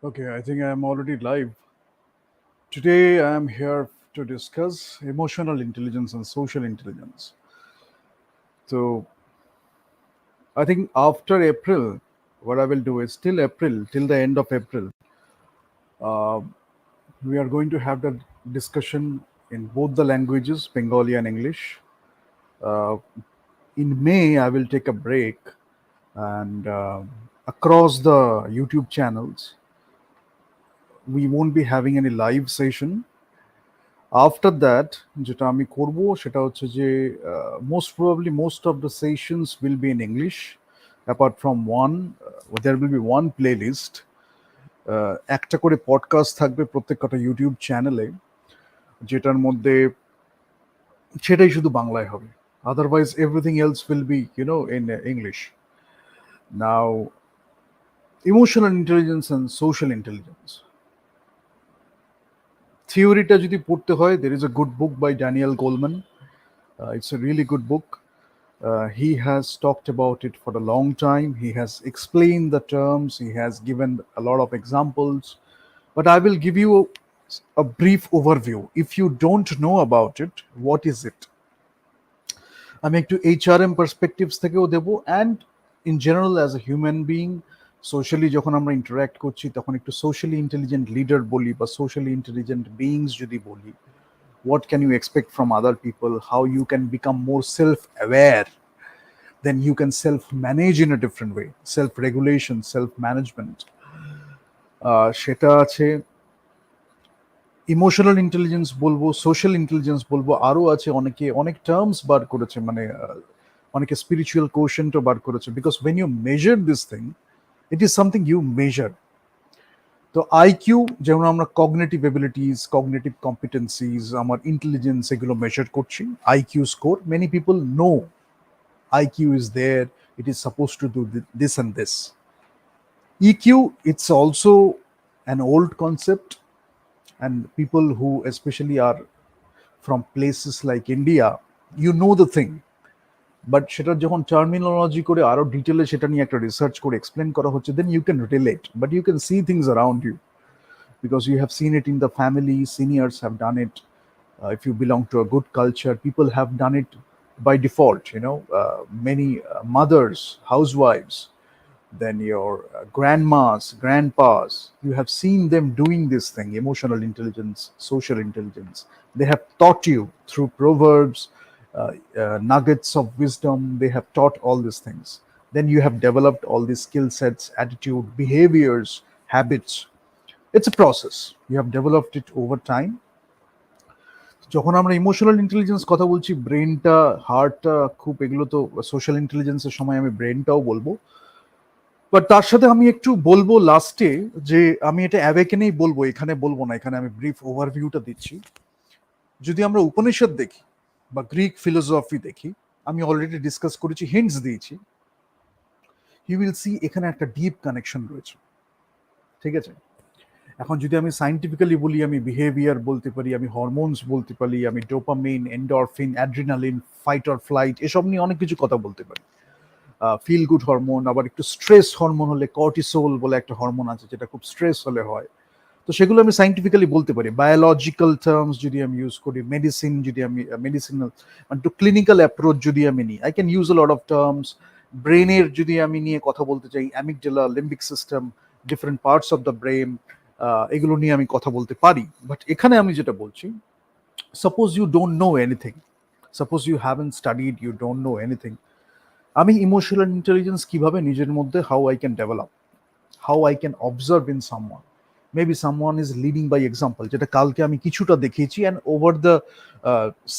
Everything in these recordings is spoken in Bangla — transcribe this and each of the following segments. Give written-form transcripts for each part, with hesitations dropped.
Okay, I think I'm already live. Today I'm here to discuss emotional intelligence and social intelligence. So I think after April, what I will do is till April, till the end of April, uh, we are going to have the discussion in both the languages, Bengali and English. Uh, in May, I will take a break and across the YouTube channels, we won't be having any live session. After that, যেটা আমি করব সেটা হচ্ছে যে most probably most of the sessions will be in English. Apart from one, there will be one playlist. একটা করে পডকাস্ট থাকবে প্রত্যেকটা ইউটিউব চ্যানেলে, যেটার মধ্যে সেটাই শুধু বাংলায় হবে। Otherwise, everything else will be, in English. Now, emotional intelligence and social intelligence. থিওরিটা যদি পড়তে হয়, there is a good book by Daniel Goleman. It's a really good book. He has talked about it for a long time. He has explained the terms. He has given a lot of examples. But I will give you a brief overview. If you don't know about it, what is it? আমি একটু এইচআরএম পার্সপেক্টিভস থেকেও দেবো, and in general as a human being socially যখন আমরা ইন্টারাক্ট করছি তখন একটু সোশ্যালি ইন্টেলিজেন্ট লিডার বলি বা সোশ্যালি ইন্টেলিজেন্ট বিইংস যদি বলি, what can you expect from other people, how you can become more self-aware, then you can self-manage in a different way, self-regulation, self-management. সেটা আছে। ইমোশনাল ইন্টেলিজেন্স বলবো, সোশ্যাল ইন্টেলিজেন্স বলবো, আরও আছে, অনেকে অনেক টার্মস বার করেছে, মানে অনেকে স্পিরিচুয়াল কোশেন্টও বার করেছে, because when you measure this thing, it is something you measure. তো আইকিউ যেমন আমরা কগনেটিভ এবিলিটিস, কগনেটিভ কম্পিটেন্সিজ, আমার ইন্টেলিজেন্স এগুলো মেজার করছি, IQ score, many people know IQ is there, it is supposed to do this and this. EQ, it's also an old concept, and people who especially are from places like India, you know the thing. But সেটার যখন টার্মিনোলজি করে আরো ডিটেলে সেটা নিয়ে একটা রিসার্চ করে এক্সপ্লেন করা হচ্ছে, then you can relate, but you can see things around you because you have seen it in the family, seniors have done it. If you belong to a good culture, people have done it by default, many mothers, housewives, then your grandmas, grandpas, you have seen them doing this thing, emotional intelligence, social intelligence. They have taught you through proverbs, nuggets of wisdom. They have taught all these things. Then you have developed all these skill sets, attitude, behaviors, habits. It's a process. You have developed it over time. যখন আমরা ইমোশনাল ইন্টেলিজেন্স কথা বলছি, ব্রেনটা, হার্টটা, খুব এগুলো তো সোশ্যাল ইন্টেলিজেন্সের সময় আমি ব্রেনটাও বলবো, বাট তার সাথে আমি একটু বলবো লাস্টে যে আমি এটা অ্যাওয়েকেনেই বলবো, এখানে বলবো না, এখানে আমি ব্রিফ ওভারভিউটা দিচ্ছি। যদি আমরা উপনিষদ দেখি বা গ্রিক ফিলোসফি দেখি, আমি অলরেডি ডিসকাস করেছি, হিন্টস দিয়েছি, ইউ উইল সি এখানে একটা ডিপ কানেকশন রয়েছে। ঠিক আছে, এখন যদি আমি সাইন্টিফিক্যালি বলি, আমি বিহেভিয়ার বলতে পারি, আমি হরমোনস বলতে পারি, আমি dopamine, endorphin, adrenaline, fight or flight, এসব নিয়ে অনেক কিছু কথা বলতে পারি। ফিল গুড হরমোন, আবার একটু স্ট্রেস হরমোন হলে কর্টিসোল বলে একটা হরমোন আছে যেটা খুব স্ট্রেস হলে হয়, তো সেগুলো আমি সাইন্টিফিক্যালি বলতে পারি। বায়োলজিক্যাল টার্মস যদি আমি ইউজ করি, মেডিসিন যদি আমি মেডিসিনাল মানে একটু ক্লিনিক্যাল অ্যাপ্রোচ যদি আমি নিই, I can use a lot of terms. ব্রেনের যদি আমি নিয়ে কথা বলতে চাই, amygdala, limbic system, different parts of the brain, এগুলো নিয়ে আমি কথা বলতে পারি। বাট এখানে আমি যেটা বলছি, suppose you don't know anything, suppose you haven't studied, you don't know anything, আমি ইমোশনাল ইন্টেলিজেন্স কিভাবে নিজের মধ্যে, how I can develop, how I can observe in someone, maybe someone is leading by example, যেটা কালকে আমি কিছুটা দেখিয়েছি, and over the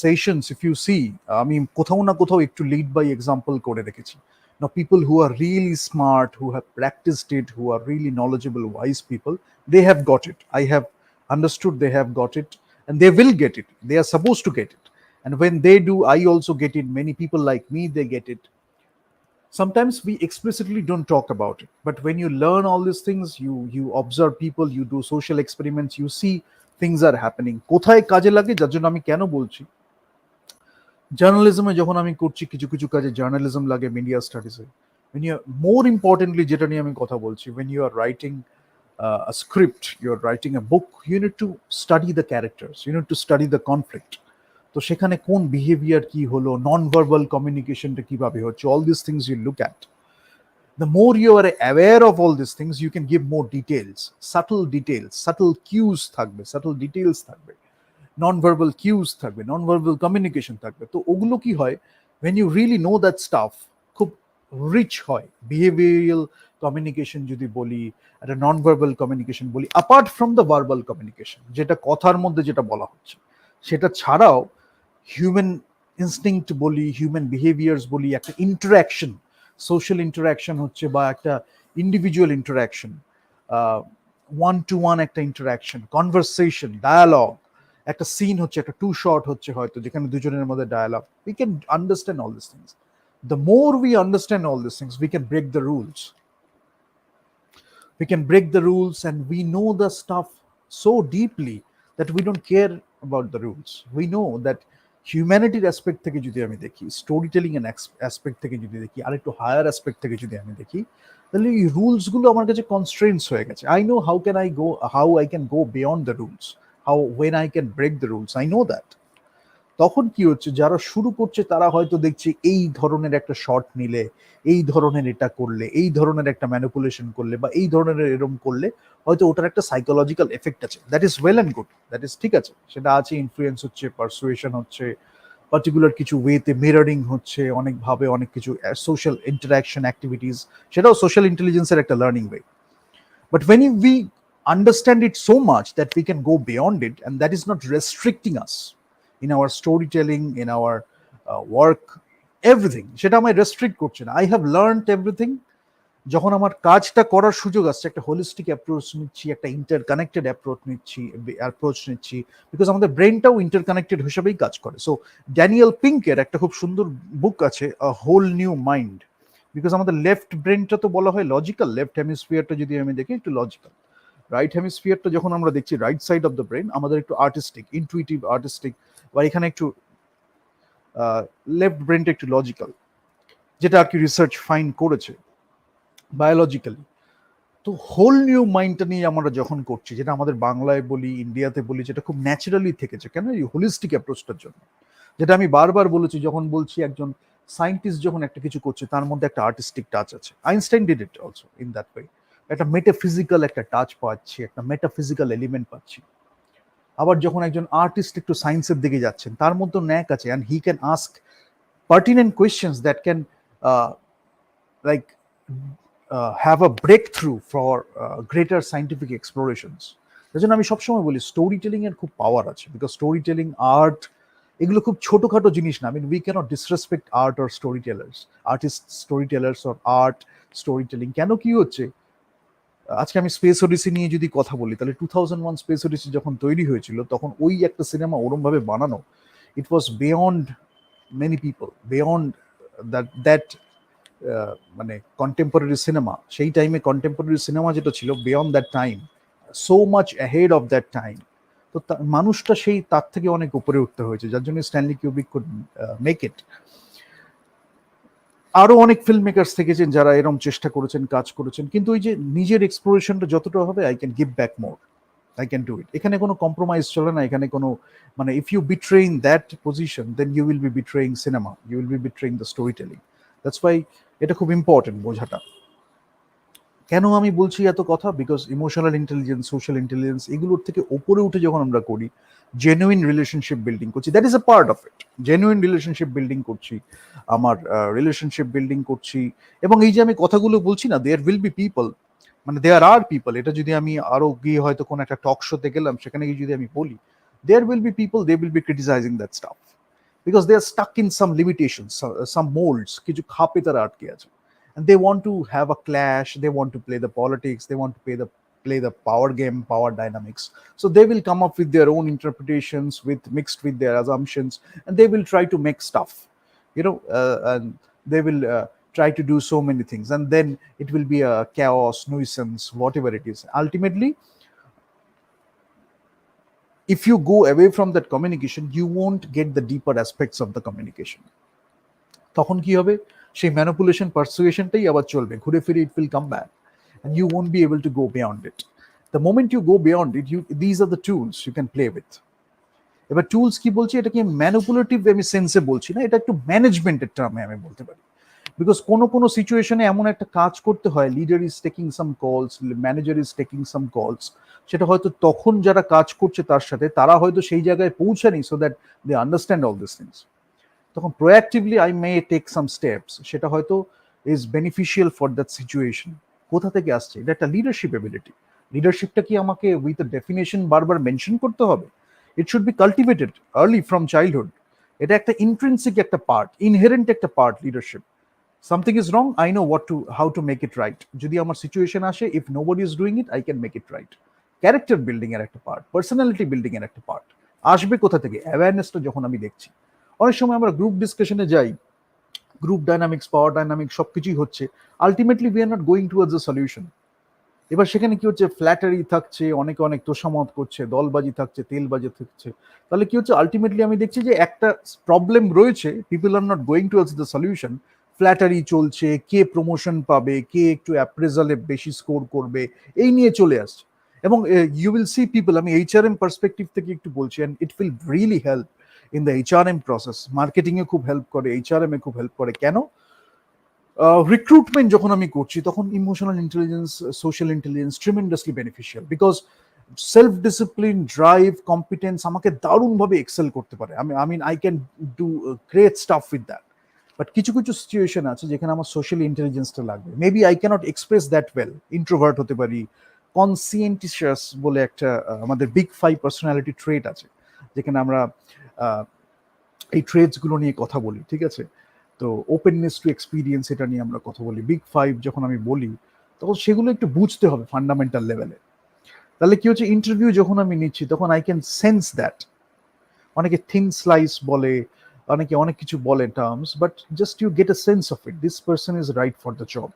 sessions if you see, আমি কোথাও না কোথাও একটু লিড বাই এক্সাম্পল করে রেখেছি। Now, people who are really smart, who have practiced it, who are really knowledgeable, wise people, they have got it. I have understood they have got it, and they will get it. They are supposed to get it. And when they do, I also get it. Many people like me, they get it. Sometimes we explicitly don't talk about it, but when you learn all these things, you observe people, you do social experiments, you see things are happening. কোথায় কাজে লাগে, যার জন্য আমি কেন বলছি, জার্নালিজমে যখন আমি করছি, কিছু কিছু কাজে জার্নালিজম লাগে, media স্টাডিজে, when you are, more importantly যেটা নিয়ে আমি কথা বলছি, when you are writing a script, you're writing a book, you need to study the characters, you need to study the conflict. তো সেখানে কোন বিহেভিয়ার কি হলো, নন ভার্বাল কমিউনিকেশনটা কিভাবে হচ্ছে, all this things you look at. The more you are aware of all these things, you can give more details, subtle cues থাকবে, subtle details থাকবে, non-verbal cues থাকবে, non-verbal communication থাকবে। তো ওগুলো কি হয়, when you really know that stuff, খুব রিচ হয়। বিহেভিয়ারাল কমিউনিকেশন যদি বলি, একটা non-verbal communication বলি, apart from the verbal communication, যেটা কথার মধ্যে যেটা বলা হচ্ছে, সেটা ছাড়াও হিউম্যান ইনস্টিংক্ট বলি, হিউম্যান বিহেভিয়ার্স বলি, একটা ইন্টারাকশন, সোশ্যাল ইন্টারাকশন হচ্ছে, বা একটা individual interaction, one to one একটা ইন্টারাকশন, কনভারসেশন, ডায়ালগ, একটা সিন হচ্ছে, একটা টু শর্ট হচ্ছে হয়তো, যেখানে দুজনের মধ্যে dialogue, we can understand all this things. The more we understand all this things, we can break the rules, we can break the rules, and we know the stuff so deeply that we don't care about the rules. We know that হিউম্যানিটির অ্যাসপেক্ট থেকে যদি আমি দেখি, স্টোরি টেলিং এর অ্যাসপেক্ট থেকে যদি দেখি, আর একটু হায়ার অ্যাসপেক্ট থেকে যদি আমি দেখি, তাহলে এই রুলসগুলো আমার কাছে কনস্ট্রেন্টস হয়ে গেছে। I know how I can go beyond the rules, how when I can break the rules, I know that. তখন কি হচ্ছে, যারা শুরু করছে তারা হয়তো দেখছে এই ধরনের একটা শট নিলে, এই ধরনের এটা করলে, এই ধরনের একটা ম্যানিপুলেশন করলে, বা এই ধরনের এরকম করলে হয়তো ওটার একটা সাইকোলজিক্যাল এফেক্ট আছে। That is well and good, that is ঠিক আছে, সেটা আছে, ইনফ্লুয়েন্স হচ্ছে, পারসুয়েশন হচ্ছে, পার্টিকুলার কিছু ওয়েতে মিররিং হচ্ছে, অনেকভাবে অনেক কিছু সোশ্যাল ইন্টারাকশন অ্যাক্টিভিটিস, সেটাও সোশ্যাল ইন্টেলিজেন্সের একটা learning way. But when we understand it so much that we can go beyond it, and that is not restricting us in our storytelling, in our work, everything, সেটা আমায় রেস্ট্রিক্ট করছে না। I have learned everything। যখন আমার কাজটা করার সুযোগ আসছে, একটা হোলিস্টিক অ্যাপ্রোচ নিচ্ছি, একটা ইন্টারকানেক্টেড অ্যাপ্রোচ নিচ্ছি, বিকজ আমাদের ব্রেনটাও ইন্টারকানেক্টেড হিসেবেই কাজ করে। সো ড্যানিয়েল পিঙ্কের একটা খুব সুন্দর বুক আছে, a whole new mind, because আমাদের লেফট ব্রেনটা তো বলা হয় লজিক্যাল, লেফট হেমিস্ফিয়ারটা যদি আমি দেখি একটু লজিক্যাল, রাইট হেমিস্ফিয়ারটা যখন আমরা দেখছি, right side of the brain আমাদের একটু আর্টিস্টিক, ইনটুইটিভ আর্টিস্টিক, বা এখানে একটু লেফট ব্রেনটা একটু লজিক্যাল, যেটা আর কি রিসার্চ ফাইন্ড করেছে বায়োলজিক্যালি। তো হোল নিউ মাইন্ডটা নিয়ে আমরা যখন করছি, যেটা আমাদের বাংলায় বলি, ইন্ডিয়াতে বলি, যেটা খুব ন্যাচারালি থেকেছে, কেন এই হোলিস্টিক অ্যাপ্রোচটার জন্য, যেটা আমি বারবার বলেছি, যখন বলছি একজন সায়েন্টিস্ট যখন একটা কিছু করছে, তার মধ্যে একটা আর্টিস্টিক টাচ আছে। Einstein did it also in that way. একটা মেটাফিজিক্যাল একটা টাচ পাচ্ছি, একটা মেটাফিজিক্যাল এলিমেন্ট পাচ্ছি। আবার যখন একজন আর্টিস্ট একটু সায়েন্সের দিকে যাচ্ছেন, তার মধ্যে ন্যাক আছে, and he can ask pertinent questions that can like have a breakthrough for greater scientific explorations. এই জন্য আমি সবসময় বলি স্টোরি টেলিং এর খুব পাওয়ার আছে, বিকজ স্টোরি টেলিং, আর্ট, এগুলো খুব ছোটখাটো জিনিস না। I mean, we can't disrespect art or story tellers, artist story tellers or art story telling. কেন কি হচ্ছে, আজকে আমি স্পেস ওডিসি নিয়ে যদি কথা বলি, তাহলে 2001 স্পেস ওডিসি যখন তৈরি হয়েছিল, তখন ওই একটা সিনেমা ওরম ভাবে বানানো, it was beyond many people, beyond that মানে কন্টেম্পোরারি সিনেমা, সেই টাইমে কন্টেম্পোরারি সিনেমা যেটা ছিল, beyond that time, so much ahead of that time. তো মানুষটা সেই তার থেকে অনেক উপরে উঠতে হয়েছে, যার জন্য স্ট্যানলি কিউব্রিক কুড মেক ইট। আরো অনেক ফিল্ম মেকার্স থেকেছেন যারা এরকম চেষ্টা করেছেন, কাজ করেছেন, কিন্তু ওই যে নিজের এক্সপ্লোরেশনটা যতটা হবে, I can give back more, I can do it. এখানে কোনো কম্প্রোমাইজ চলে না, এখানে কোনো মানে, if you betray in that position, then you will be betraying cinema, you will be betraying the storytelling. That's why এটা খুব ইম্পর্টেন্ট বোঝাটা। কেন আমি বলছি এত কথা, because emotional intelligence, social intelligence, এগুলোর থেকে ওপরে উঠে যখন আমরা করি, জেনুইন রিলেশনশিপ বিল্ডিং করছি, that is a part of it. Genuine relationship building করছি, আমার রিলেশনশিপ বিল্ডিং করছি, এবং এই যে আমি কথাগুলো বলছি না, দেয়ার উইল বি পিপল, মানে দেয়ার আর পিপল, এটা যদি আমি আরো গিয়ে হয়তো কোনো একটা টক শোতে গেলাম, সেখানে গিয়ে যদি আমি বলি, there will be people, they will be criticising that stuff, because they are stuck in some limitations, some moulds, কিছু খাপে তারা আটকে আছে, and they want to have a clash, they want to play the politics, they want to play the power game, power dynamics. So they will come up with their own interpretations, with mixed with their assumptions, and they will try to make stuff, and they will try to do so many things, and then it will be a chaos, nuisance, whatever it is. Ultimately, if you go away from that communication, you won't get the deeper aspects of the communication. তখন কি হবে, সেই ম্যানিপুলেশন, পারসুয়েশনটাই আবার চলবে, ঘুরে ফিরে, it will come back, and you won't be able to go beyond it. The moment you go beyond it, these are the tools you can play with. এবার টুলস কি বলছি, এটা কি ম্যানিপুলেটিভ আমি সেন্সে বলছি না, এটা একটু ম্যানেজমেন্টের টার্মে আমি বলতে পারি। বিকজ কোনো কোনো সিচুয়েশনে এমন একটা কাজ করতে হয়, লিডার ইজ টেকিং সাম কলস, ম্যানেজার ইজ টেকিং সাম কলস, সেটা হয়তো তখন যারা কাজ করছে তার সাথে তারা হয়তো সেই জায়গায় পৌঁছানি, so that they understand all this things. তখন proactively I may take some steps, সেটা হয়তো is beneficial for that situation. কোথা থেকে আসছে? এটা একটা লিডারশিপ এবিলিটি। লিডারশিপটা কি আমাকে উইথ আ ডেফিনেশন বারবার মেনশন করতে হবে? ইট should B cultivated early from childhood. এটা একটা ইন্ট্রিনসিক একটা পার্ট, ইনহেরেন্ট একটা part leadership. Something is wrong, I know how to make it right. যদি আমার সিচুয়েশন আসে, if nobody is doing it, I can make it right. Character building এর একটা পার্ট, পার্সোনালিটি বিল্ডিং এর একটা পার্ট। আসবে কোথা থেকে? অ্যাওয়ারনেসটা যখন আমি দেখছি। অনেক সময় আমরা গ্রুপ ডিসকাশনে যাই, গ্রুপ ডাইনামিক্স, পাওয়ার ডাইনামিক্স সবকিছুই হচ্ছে, ultimately we are not going towards the solution. এবার সেখানে কি হচ্ছে, ফ্ল্যাটারি থাকছে, অনেকে অনেক তোষামত করছে, দলবাজি থাকছে, তেলবাজি থাকছে। তাহলে কি হচ্ছে, আলটিমেটলি আমি দেখছি যে একটা প্রবলেম রয়েছে, people are not going towards the solution. Flattery চলছে, কে প্রমোশন পাবে, কে একটু অ্যাপ্রেজালে বেশি স্কোর করবে, এই নিয়ে চলে আসছে। এবং ইউ উইল সি পিপল, আমি এইচআরএম পার্সপেক্টিভ থেকে একটু বলছি, and it will really help in the HRM process. মার্কেটিংয়ে খুব হেল্প করে, এইচআরএম এ খুব হেল্প করে। কেন? রিক্রুটমেন্ট যখন আমি করছি, তখন emotional intelligence, social intelligence tremendously beneficial. Because self discipline, drive, competence আমাকে দারুণভাবে এক্সেল করতে পারে। I can do great stuff with that. But কিছু কিছু সিচুয়েশন আছে যেখানে আমার সোশ্যাল ইন্টেলিজেন্সটা লাগবে। Maybe I can't express that well, introvert হতে পারি। কনসিয়েন্টিশিয়াস বলে একটা আমাদের বিগ 5 পার্সোনালিটি ট্রেট আছে, যেখানে আমরা এই ট্রেডসগুলো নিয়ে কথা বলি, ঠিক আছে? তো ওপেননেস টু এক্সপিরিয়েন্স, এটা নিয়ে আমরা কথা বলি। বিগ 5 যখন আমি বলি, তখন সেগুলো একটু বুঝতে হবে ফান্ডামেন্টাল লেভেলে। তাহলে কি হচ্ছে, ইন্টারভিউ যখন আমি নিচ্ছি, তখন আই ক্যান সেন্স দ্যাট। অনেকে থিন স্লাইস বলে, অনেকে অনেক কিছু বলে terms, but just you get a sense of it, this person is right for the job,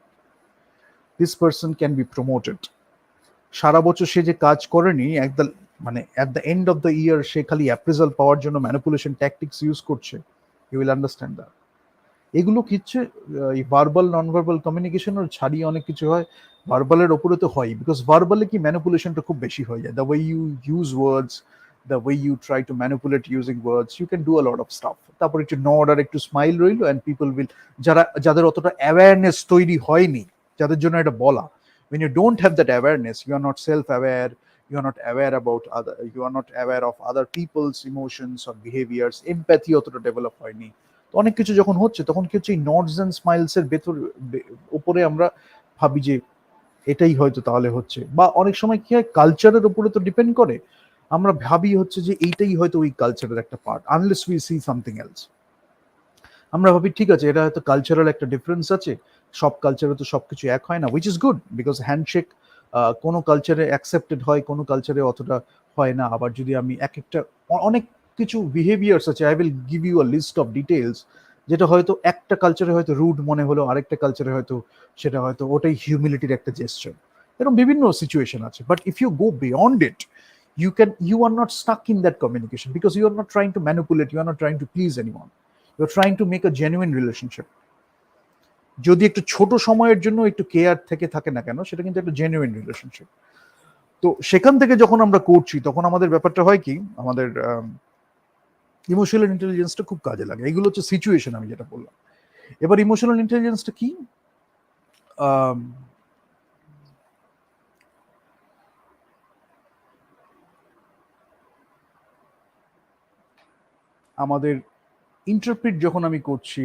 this person can be promoted. সারা বছর সে যে কাজ করেনি, মানে at the end of the year সে খালি অ্যাপ্রেজাল পাওয়ার জন্য ম্যানিপুলেশন ট্যাকটিক্স ইউজ করছে, ইউ উইল আন্ডারস্ট্যান্ড দ্যাট। এগুলো কি হচ্ছে, এই ভার্বাল নন ভার্বাল কমিউনিকেশনের ছাড়িয়ে অনেক কিছু হয়, ভার্বালের ওপরে তো হয়। বিকজ ভার্বালে কি ম্যানিপুলেশনটা খুব বেশি হয়ে যায়, the way you use words, the way you try to manipulate using words, you can do a lot of stuff. তারপর একটু নড আর একটু স্মাইল রইল, অ্যান্ড পিপল উইল, যাদের অতটা অ্যাওয়ারনেস তৈরি হয়নি, যাদের জন্য এটা বলা। when you don't have that awareness, you are not self-aware, you are not aware about other, you are not aware of other people's emotions or behaviors, empathy অতটা ডেভেলপ হয়নি। তো অনেক কিছু যখন হচ্ছে, তখন কি হচ্ছে, এই নডস এন্ড স্মাইলস এর উপরে আমরা ভাবি যে এটাই হয়তো তাহলে হচ্ছে। বা অনেক সময় কি হয়, কালচারের উপরে তো ডিপেন্ড করে, আমরা ভাবি হচ্ছে যে এইটাই হয়তো ওই কালচারের একটা part, unless we see something else. আমরা ভাবি ঠিক আছে, এটা হয়তো কালচারাল একটা ডিফারেন্স আছে, সব কালচারে তো সবকিছু এক হয় না, which is good, because handshake কোনো কালচারে অ্যাকসেপ্টেড হয়, কোনো কালচারে অতটা হয় না। আবার যদি আমি এক একটা অনেক কিছু বিহেভিয়ার্স আছে, I will give you a list of details, যেটা হয়তো একটা কালচারে হয়তো রুড মনে হলো, আরেকটা কালচারে হয়তো সেটা হয়তো ওটাই হিউমিলিটির একটা জেস্টার। এরকম বিভিন্ন সিচুয়েশন আছে। But if you go beyond it, you are not stuck in that communication, because you are not trying to manipulate, you are not trying to please anyone, you're trying to make a genuine relationship. যদি একটু ছোট সময়ের জন্য একটু কেয়ার থেকে থাকে না কেন, সেটা কিন্তু একটা জেনুইন রিলেশনশিপ। তো সেখান থেকে যখন আমরা করছি, তখন আমাদের ব্যাপারটা হয় কি, আমাদের ইমোশনাল ইন্টেলিজেন্সটা খুব কাজে লাগে। এগুলো হচ্ছে সিচুয়েশন আমি যেটা বললাম। এবার ইমোশনাল ইন্টেলিজেন্সটা কি, আমাদের ইন্টারপ্রিট যখন আমি করছি,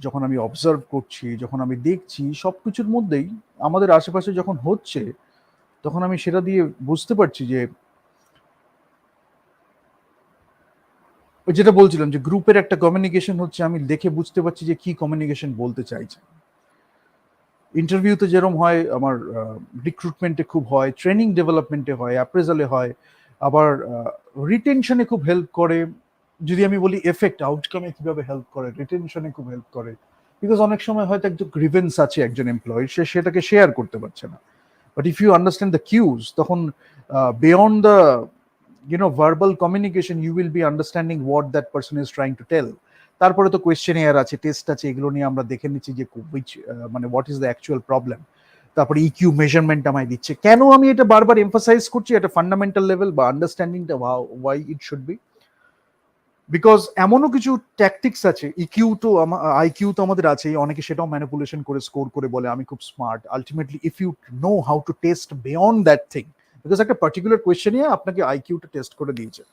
যখন আমি অবজার্ভ করছি, যখন আমি দেখছি, সবকিছুর মধ্যেই আমাদের আশেপাশে যখন হচ্ছে, তখন আমি সেটা দিয়ে বুঝতে পারছি যে, যেটা বলছিলাম যে গ্রুপের একটা কমিউনিকেশন হচ্ছে, আমি দেখে বুঝতে পারছি যে কি কমিউনিকেশন বলতে চাইছে। ইন্টারভিউতে যেরকম হয়, আমার রিক্রুটমেন্টে খুব হয়, ট্রেনিং ডেভেলপমেন্টে হয়, অ্যাপ্রেজালে হয়, আবার রিটেনশনে খুব হেল্প করে। যদি আমি বলি এফেক্ট আউটকামে কিভাবে হেল্প করে, রিটেনশনে খুব হেল্প করে। বিকজ অনেক সময় হয়তো একটু গ্রিভেন্স আছে একজন এমপ্লয়ি, সে সেটাকে শেয়ার করতে পারছে না। But if you understand the cues, তখন beyond the verbal communication, you will be understanding what that person is trying to tell. তারপরে তো কোয়েশ্চেনিয়ার আছে, টেস্ট আছে, এগুলো নিয়ে আমরা দেখে নিচ্ছি যে মানে what is the actual problem. তারপরে ইকিউ মেজারমেন্ট আমায় দিচ্ছে। কেন আমি এটা বারবার এমফাসাইজ করছি, এটা ফান্ডামেন্টাল লেভেল বা আন্ডারস্ট্যান্ডিংটা why it should be, because এমনও কিছু ট্যাকটিক্স আছে, ইকিউ তো আইকিউ তো আমাদের আছেই, অনেকে সেটাও ম্যানিপুলেশন করে স্কোর করে বলে আমি খুব smart. Ultimately if you know how to test beyond that thing, because একটা পার্টিকুলার কোয়েশ্চেনে আপনাকে আইকিউটা টেস্ট করে দিয়েছে,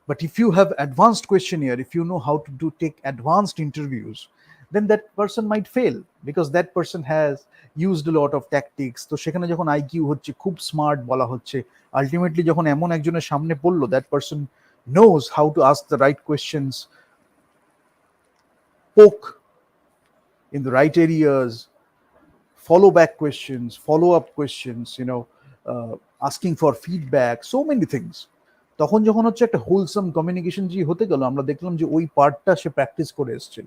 but if you have advanced questionnaire, if you know how to take advanced interviews, then that person might fail because that person has used a lot of tactics. তো সেখানে যখন আইকিউ হচ্ছে, খুব স্মার্ট বলা হচ্ছে, আলটিমেটলি যখন এমন একজনের সামনে পড়লো, that person knows how to ask the right questions, poke in the right areas, follow back questions, follow up questions, asking for feedback, so many things. তখন যখন হচ্ছে একটা হোলসাম কমিউনিকেশন যে হতে গেল, আমরা দেখলাম যে ওই পার্টটা সে প্র্যাকটিস করে এসেছিল।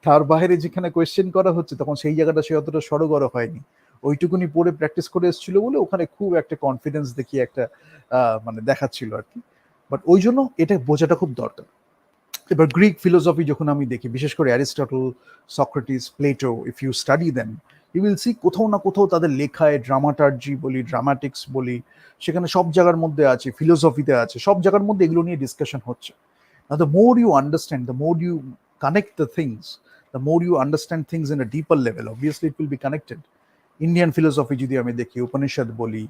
তার বাইরে যেখানে কোয়েশ্চেন করা হচ্ছে তখন সেই জায়গাটা সে অতটা সড়গড় হয়নি, ওইটুকুনি পড়ে প্র্যাকটিস করে এসেছিল বলে ওখানে খুব একটা কনফিডেন্স দেখিয়ে একটা মানে দেখাচ্ছিল আর কি। বাট ওই জন্য এটা বোঝাটা খুব দরকার। এবার গ্রিক ফিলোসফি যখন আমি দেখি, বিশেষ করে Aristotle, Socrates, Plato, if you study them, you will see কোথাও না কোথাও তাদের লেখায় ড্রামাটার্জি বলি, ড্রামাটিক্স বলি, সেখানে সব জায়গার মধ্যে আছে, ফিলোসফিতে আছে, সব জায়গার মধ্যে এগুলো নিয়ে ডিসকাশন হচ্ছে। Now, the more you understand, the more you connect the things, the more you understand things in a deeper level, obviously it will be connected. Indian philosophy যদি আমি দেখি, উপনিষদ বলি,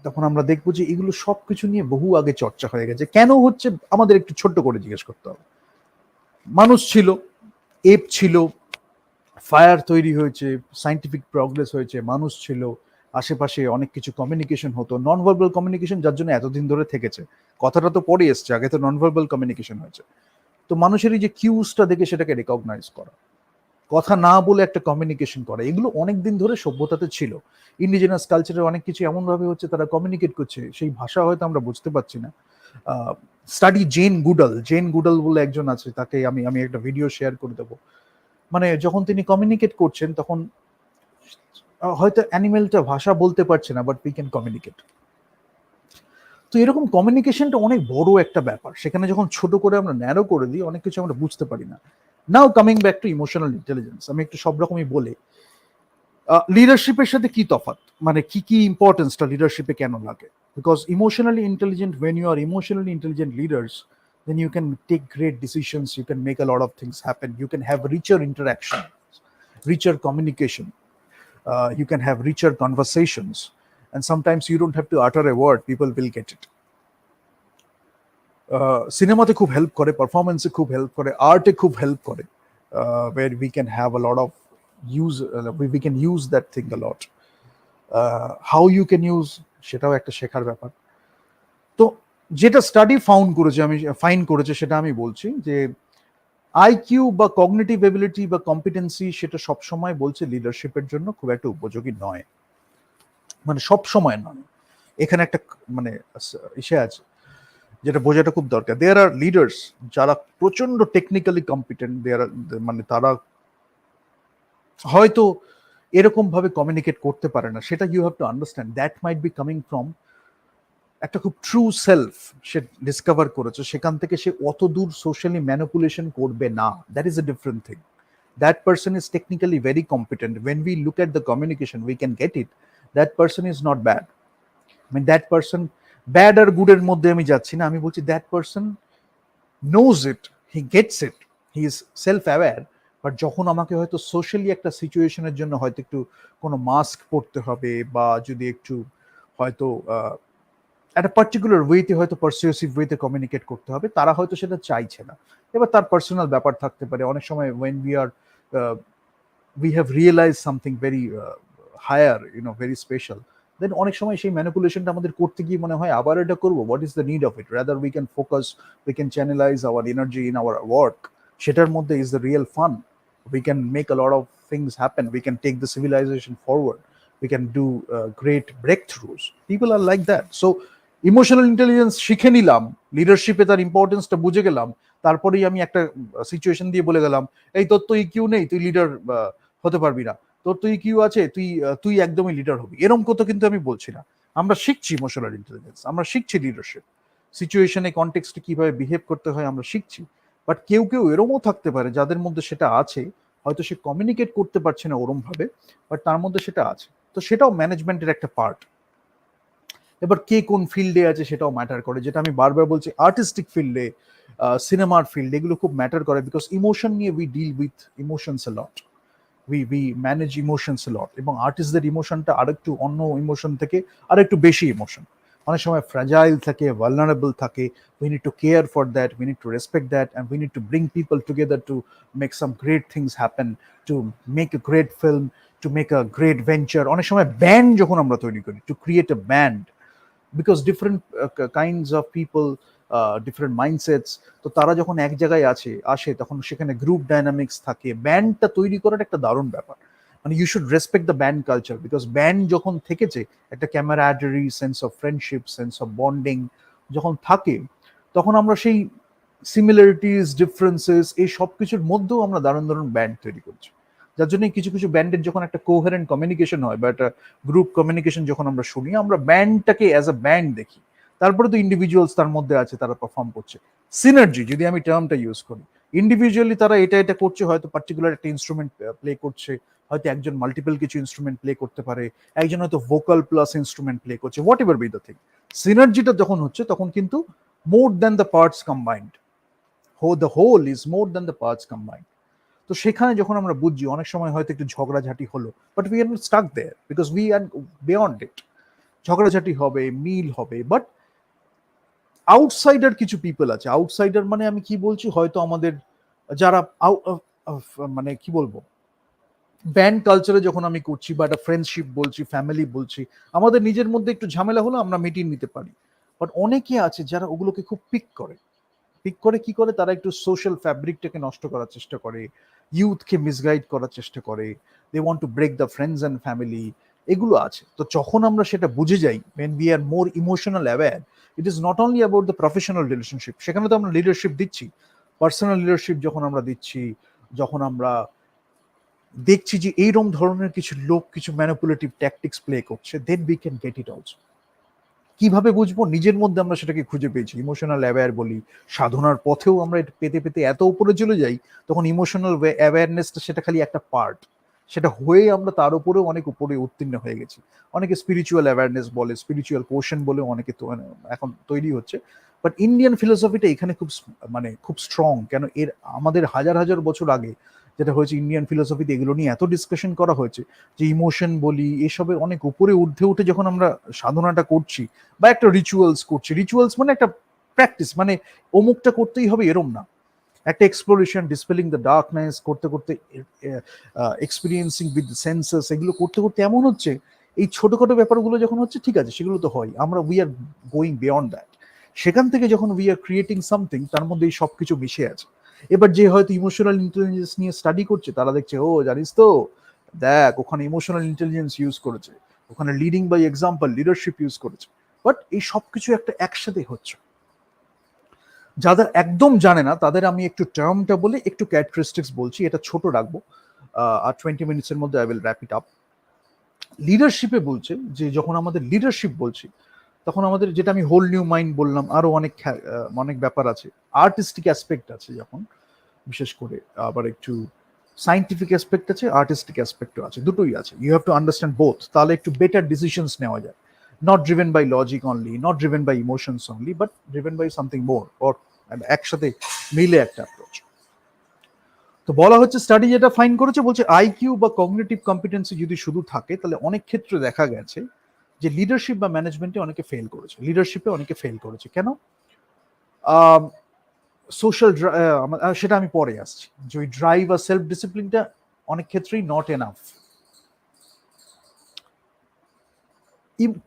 তখন আমরা দেখবো যে এগুলো সবকিছু নিয়ে বহু আগে চর্চা হয়ে গেছে। কেন হচ্ছে আমাদের একটু ছোট্ট করে জিজ্ঞেস করতে হবে। মানুষ ছিল, এপ ছিল, ফায়ার তৈরি হয়েছে, সাইন্টিফিক প্রগ্রেস হয়েছে, মানুষ ছিল, আশেপাশে অনেক কিছু কমিউনিকেশন হতো, নন ভার্বাল কমিউনিকেশন, যার জন্য এতদিন ধরে থেকেছে। কথাটা তো পরে এসছে, আগে তো নন ভার্বাল কমিউনিকেশন হয়েছে। তো মানুষের এই যে কিউজটা দেখে সেটাকে রেকগনাইজ করা, কথা না বলে একটা কমিউনিকেশন করা, এগুলো অনেকদিন ধরে সভ্যতাতে ছিল। ইন্ডিজিনাস কালচারের অনেক কিছু এমনভাবে হচ্ছে তারা কমিউনিকেট করছে, সেই ভাষা হয়তো আমরা বুঝতে পারছি না। স্টাডি জেন গুডল বলে একজন আছে, তাকে আমি একটা ভিডিও শেয়ার করে দেবো। মানে যখন তিনি কমিউনিকেট করছেন তখন হয়তো অ্যানিমেলটা ভাষা বলতে পারছে না, বাট উই ক্যান কমিউনিকেট। তো এরকম কমিউনিকেশনটা অনেক বড় একটা ব্যাপার, সেখানে যখন ছোট করে আমরা ন্যারো করে দিই, অনেক কিছু আমরা বুঝতে পারি না। নাও coming back to emotional intelligence, আমি একটু সব রকমই বলে লিডারশিপের সাথে কি তফাৎ, মানে কি ইম্পর্টেন্সটা লিডারশিপে কেন লাগে। Because emotionally intelligent, when you are emotionally intelligent leaders, then you can take great decisions, you can make a lot of things happen, you can have richer interaction, richer communication, you can have richer conversations, and sometimes you don't have to utter a word, people will get it. সিনেমাতে খুব হেল্প করে, পারফরমেন্সে খুব হেল্প করে, আর্টে খুব হেল্প করে, where we can have a lot of we can use that thing a lot. How you can use সেটাও একটা শেখার ব্যাপার। তো যেটা স্টাডি ফাইন্ড করেছে সেটা আমি বলছি যে আইকিউ বা কগনিটিভ এবিলিটি বা কম্পিটেন্সি, সেটা সবসময় বলছে লিডারশিপের জন্য খুব একটা উপযোগী নয়, মানে সব সময় নয়। এখানে একটা মানে ইসে আছে যেটা বোঝাটা খুব দরকার। দেয়ার আর লিডার্স যারা প্রচন্ড টেকনিক্যালি কম্পিটেন্ট, মানে তারা হয়তো এরকম ভাবে কমিউনিকেট করতে পারে না, সেটা you have to understand, that might be coming from একটা খুব ট্রু সেলফ সে ডিসকভার করেছে, সেখান থেকে সে অত দূর সোশ্যালি ম্যানিপুলেশন করবে না, that is a different thing. That person is technically very competent. When we look at the communication, we can get it. That person is not bad. I mean, that person, bad or good এর মধ্যে আমি যাচ্ছি না, আমি বলছি that person knows it, he gets it, he is self-aware. But যখন আমাকে হয়তো সোশ্যালি একটা সিচুয়েশনের জন্য হয়তো একটু কোনো মাস্ক পরতে হবে, বা যদি একটু হয়তো একটা পার্টিকুলার ওয়েতে হয়তো পারসুয়েসিভ ওয়েতে কমিউনিকেট করতে হবে, তারা হয়তো সেটা চাইছে না। এবার তার পার্সোনাল ব্যাপার থাকতে পারে। অনেক সময় when we have realized something very higher, very special, then অনেক সময় সেই ম্যানিপুলেশনটা আমাদের করতে গিয়ে মনে হয় আবার এটা করবো, what is the need of it, rather we can focus, we can channelize our energy in our work, সেটার মধ্যে is the real fun, we can make a lot of things happen, we can take the civilization forward, we can do great breakthroughs. People are like that. So emotional intelligence শিখে নিলাম, লিডারশিপে তার ইম্পর্টেন্সটা বুঝে গেলাম, তারপরেই আমি একটা সিচুয়েশন দিয়ে বলে গেলাম এই তোর তো ইকিউ নেই, তুই লিডার হতে পারবি না, তোর তো ইকিউ আছে, তুই একদমই লিডার হবি, এরকম কথা কিন্তু আমি বলছি না। আমরা শিখছি ইমোশনাল ইন্টেলিজেন্স, আমরা শিখছি লিডারশিপ, সিচুয়েশনে কনটেক্সটে কিভাবে বিহেভ করতে হয় আমরা শিখছি। বাট কেউ এরকমও থাকতে পারে যাদের মধ্যে সেটা আছে, হয়তো সে কমিউনিকেট করতে পারছে না ওরম ভাবে, বাট তার মধ্যে সেটা আছে। তো সেটাও ম্যানেজমেন্টের একটা পার্ট। এবার কে কোন ফিল্ডে আছে সেটাও ম্যাটার করে, যেটা আমি বারবার বলছি, আর্টিস্টিক ফিল্ডে, সিনেমার ফিল্ড, এগুলো খুব ম্যাটার করে, বিকজ ইমোশন নিয়ে we deal with emotions a lot, we manage emotions a lot, এবং আর্টিস্টদের ইমোশনটা আরেকটু অন্য ইমোশন থেকে আরেকটু বেশি ইমোশন, অনেক সময় ফ্র্যাজাইল থাকে, ভালনারেবল থাকে। We need to care for that, we need to respect that, and we need to bring people together to make some great things happen, to make a great film, to make a great venture. অনেক সময় ব্যান্ড যখন আমরা তৈরি করি, to create a band, because different kinds of people, different mindsets, তো তারা যখন এক জায়গায় আসে তখন সেখানে গ্রুপ ডাইনামিক্স থাকে। ব্যান্ডটা তৈরি করার একটা দারুণ ব্যাপার, মানে you should respect the band culture, because band যখন থেকেছে, একটা camaraderie, sense of friendship, sense of bonding যখন থাকে, তখন আমরা সেই সিমিলারিটিস, ডিফারেন্সেস, এই সব কিছুর মধ্যেও আমরা দারুণ দারুণ ব্যান্ড তৈরি করছি। যার জন্য কিছু কিছু ব্যান্ডের যখন একটা কোহেরেন্ট কমিউনিকেশন হয়, বা একটা গ্রুপ কমিউনিকেশন যখন আমরা শুনি, আমরা ব্যান্ডটাকে অ্যাজ আ ব্যান্ড দেখি। তারপরে তো ইন্ডিভিজুয়ালস তার মধ্যে আছে, তারা পারফর্ম করছে। সিনার্জি যদি আমি টার্মটা ইউজ করি, ইন্ডিভিজুয়ালি তারা এটা এটা করছে, হয়তো পার্টিকুলার একটা ইনস্ট্রুমেন্ট প্লে করছে, হয়তো একজন মাল্টিপল কিছু ইনস্ট্রুমেন্ট প্লে করতে পারে, একজন হয়তো ভোকাল প্লাস ইনস্ট্রুমেন্ট প্লে করছে, whatever be the thing. সিনার্জিটা যখন হচ্ছে তখন কিন্তু more than the parts combined, the whole is more than the parts combined. তো সেখানে যখন আমরা বুঝছি, অনেক সময় হয়তো একটু ঝগড়াঝাটি হলো, but we are not stuck there, because we are beyond it. ঝগড়াঝাটি হবে, মিল হবে, বাট আউটসাইডার কিছু পিপল আছে। আউটসাইডার মানে আমি কি বলছি, হয়তো আমাদের যারা মানে কি বলবো, ব্যান্ড কালচারে যখন আমি করছি, বা একটা ফ্রেন্ডশিপ বলছি, ফ্যামিলি বলছি, আমাদের নিজের মধ্যে একটু ঝামেলা হলো, আমরা মিটিয়ে নিতে পারি। বাট অনেকে আছে যারা ওগুলোকে খুব পিক করে। পিক করে কি করে, তারা একটু সোশ্যাল ফ্যাব্রিকটাকে নষ্ট করার চেষ্টা করে, ইউথকে মিসগাইড করার চেষ্টা করে, they want to break the friends and family, এগুলো আছে। তো যখন আমরা সেটা বুঝে যাই, when we are more emotional aware, it is not only about the professional relationship, সেখানে তো আমরা লিডারশিপ দিচ্ছি, পার্সোনাল লিডারশিপ যখন আমরা দিচ্ছি, যখন আমরা দেখছি যে এইরকম ধরনের কিছু লোক কিছু ম্যানিপুলেটিভ ট্যাকটিক্স প্লে করছে, then we can get it also. কিভাবে বুঝবো? নিজের মধ্যে আমরা সেটাকে খুঁজে পেয়েছি, ইমোশনাল অ্যাওয়্যার বলি, সাধনার পথেও আমরা এটা পেতে পেতে এত উপরে চলে যাই, তখন ইমোশনাল অ্যাওয়ারনেসটা সেটা খালি একটা পার্ট, সেটা হয়ে আমরা তার উপরেও অনেক উপরে উত্তীর্ণ হয়ে গেছি। অনেকে স্পিরিচুয়াল অ্যাওয়ারনেস বলে, স্পিরিচুয়াল কোশ্চেন বলে অনেকে এখন তৈরি হচ্ছে। বাট ইন্ডিয়ান ফিলোসফিটা এখানে খুব মানে খুব স্ট্রং। কেন? এর আমাদের হাজার হাজার বছর আগে যেটা হয়েছে, ইন্ডিয়ান ফিলোসফিতে এগুলো নিয়ে এত ডিসকাশন করা হয়েছে, যে ইমোশন বলি এসবের অনেক উপরে ঊর্ধ্বে উঠে যখন আমরা সাধনাটা করছি, বা একটা রিচুয়ালস করছি, রিচুয়ালস মানে একটা প্র্যাকটিস, মানে অমুকটা করতেই হবে এরম না, একটা এক্সপ্লোরেশন, ডিসপেলিং দ্য ডার্কনেস করতে করতে, এক্সপিরিয়েন্সিং উইথ দ্য সেন্সেস, এগুলো করতে করতে এমন হচ্ছে, এই ছোটখাটো ব্যাপারগুলো যখন হচ্ছে, ঠিক আছে সেগুলো তো হয়, আমরা we are going beyond that. সেখান থেকে যখন উই আর ক্রিয়েটিং সামথিং, তার মধ্যে এই সব কিছু মিশে আছে। এবার যে হয়তো ইমোশনাল ইন্টেলিজেন্স নিয়ে স্টাডি করছে, তারা দেখছে, ও জানিস তো, দেখ ওখানে ইমোশনাল ইন্টেলিজেন্স ইউজ করেছে, ওখানে leading by example, leadership use করেছে। বাট এই সব কিছু একটা একসাথে হচ্ছে। যাদের একদম জানে না, তাদের আমি একটু টার্মটা বলে একটু ক্যারেক্টারিস্টিক্স বলছি, এটা ছোট রাখবো, আর 20 মিনিটসের মধ্যে I will wrap it up. লিডারশিপে বলছে যে, যখন আমাদের লিডারশিপ বলছি, তখন আমাদের, যেটা আমি হোল নিউ মাইন্ড বললাম, আরো অনেক অনেক ব্যাপার আছে, আর্টিস্টিক অ্যাসপেক্ট আছে যখন, বিশেষ করে আবার একটু সাইন্টিফিক অ্যাসপেক্ট আছে, আর্টিস্টিক অ্যাসপেক্টও আছে, দুটোই আছে। You have to understand both, তাহলে একটু বেটার ডিসিশনস নেওয়া যায়, not driven by logic only, not driven by emotions only, but driven by something more, or একসাথে মিলে একটা অ্যাপ্রোচ। তো বলা হচ্ছে, স্টাডি যেটা ফাইন্ড করেছে, বলছে আইকিউ বা কগনিটিভ কম্পিটেন্সি যদি শুধু থাকে, তাহলে অনেক ক্ষেত্রে দেখা গেছে যে লিডারশিপ বা ম্যানেজমেন্টে অনেকে ফেল করেছে, লিডারশিপে অনেকে ফেল করেছে। কেন? সোশ্যাল, সেটা আমি পরে আসছি, যে ওই ড্রাইভ আর সেলফ ডিসিপ্লিনটা অনেক ক্ষেত্রেই নট এনাফ।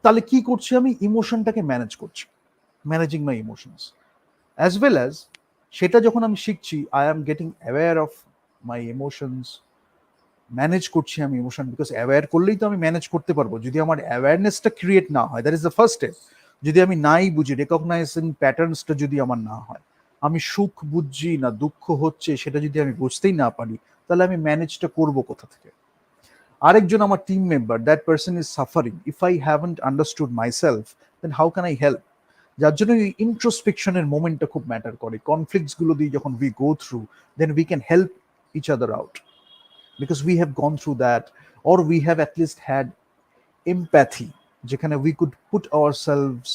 তাহলে কি করছি আমি? ইমোশনটাকে ম্যানেজ করছি, managing my emotions as well as, সেটা যখন আমি শিখছি, I am getting aware of my emotions, manage করছি আমি ইমোশন, বিকজ অ্যাওয়্যার করলেই তো আমি ম্যানেজ করতে পারবো। যদি আমার অ্যাওয়ারনেসটা ক্রিয়েট না হয়, that is the first step. যদি আমি নাই বুঝি, রেকগনাইজিং প্যাটার্নসটা যদি আমার না হয়, আমি সুখ বুঝছি না দুঃখ হচ্ছে সেটা যদি আমি বুঝতেই না পারি, তাহলে আমি ম্যানেজটা করব কোথা থেকে? আরেকজন আমার team member, that person is suffering, if I haven't understood myself, then how can I help? যার জন্য এই ইন্ট্রোস্পেকশনের মোমেন্টটা খুব ম্যাটার করে। কনফ্লিক্টস গুলো দিয়ে যখন we go through, then we can help each other out. because we have gone through that, or we have at least had empathy, যেখানে we could put ourselves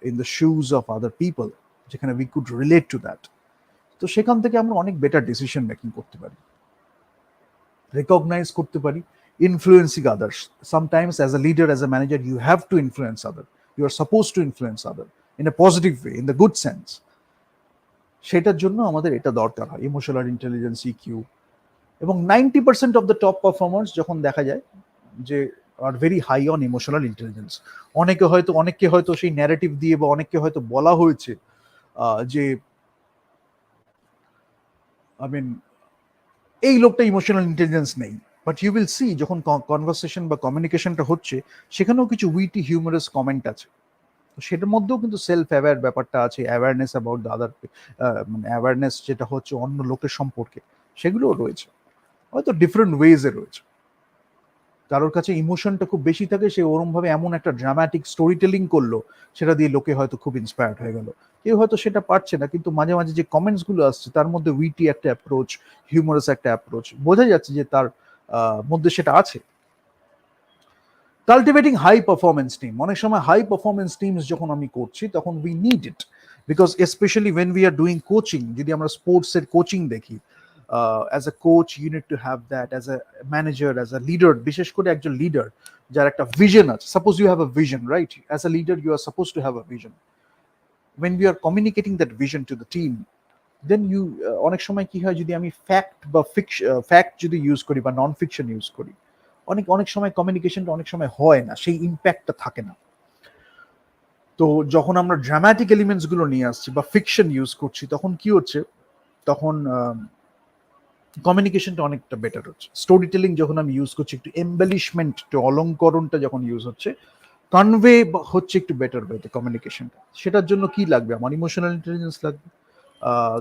in the shoes of other people, যেখানে we could relate to that. তো সেখান থেকে আমরা অনেক বেটার ডিসিশন মেকিং করতে পারি, রেকগনাইজ করতে পারি, influencing others. Sometimes as a leader, as a manager, you have to influence other, you are suppose to influence other in a positive way, in the good sense. সেটার জন্য আমাদের এটা দরকার হয়, ইমোশনাল ইন্টেলিজেন্স, ইকিউ। এবং 90% অফ দ্য টপ পারফর্মার্স যখন দেখা যায় যে are very high on emotional intelligence. অনেককে হয়তো সেই ন্যারেটিভ দিয়ে বা অনেককে হয়তো বলা হয়েছে যে আই মিন এই লোকটা ইমোশনাল ইন্টেলিজেন্স নেই, বাট ইউ উইল সি যখন কনভারসেশন বা কমিউনিকেশনটা হচ্ছে সেখানেও কিছু উইটি হিউমারাস কমেন্ট আছে, সেটার মধ্যেও কিন্তু সেলফ অ্যাওয়্যার ব্যাপারটা আছে, অ্যাওয়ারনেস অ্যাবাউট দ্য আদার, মানে অ্যাওয়ারনেস যেটা হচ্ছে অন্য লোকের সম্পর্কে, সেগুলোও রয়েছে, হয়তো ডিফারেন্ট ওয়েজে রয়েছে। কারোর কাছে ইমোশনটা খুব বেশি থাকে, সে ওরমভাবে এমন একটা ড্রামাটিক স্টোরি টেলিং করলো, সেটা দিয়ে লোকে হয়তো খুব ইন্সপায়ার্ড হয়ে গেল। কেউ হয়তো সেটা পারছে না, কিন্তু মাঝে মাঝে যে কমেন্টসগুলো আসছে তার মধ্যে উইটি একটা অ্যাপ্রোচ, হিউমারাস একটা অ্যাপ্রোচ, বোঝা যাচ্ছে যে তার মধ্যে সেটা আছে। কাল্টিভেটিং হাই পারফরমেন্স টিম, অনেক সময় হাই পারফরমেন্স টিমস যখন আমি করছি তখন we need it, because specially when we are doing coaching, যদি আমরা স্পোর্টসের কোচিং দেখি, as a coach you need to have that, as a manager, as a leader, বিশেষ করে একজন লিডার যার একটা ভিশন আছে, suppose you have a vision, right? As a leader you are suppose to have a vision. When we are communicating that vision to the team, then you, অনেক সময় কি হয়, যদি আমি ফ্যাক্ট বা ফ্যাক্ট যদি ইউজ করি বা নন ফিকশন ইউজ করি, অনেক সময় কমিউনিকেশনটা অনেক সময় হয় না, সেই ইম্প্যাক্টটা থাকে না। তো যখন আমরা ড্রামাটিক এলিমেন্টস গুলো নিয়ে আসছি বা ফিকশন ইউজ করছি, তখন কি হচ্ছে, তখন কমিউনিকেশনটা অনেকটা বেটার হচ্ছে। স্টোরি টেলিং যখন আমি ইউজ করছি, একটু এম্বেলিশমেন্ট, একটু অলঙ্করণটা যখন ইউজ হচ্ছে, কনভে হচ্ছে একটু বেটার ওয়েতে কমিউনিকেশনটা। সেটার জন্য কি লাগবে? আমার ইমোশনাল ইন্টেলিজেন্স লাগবে,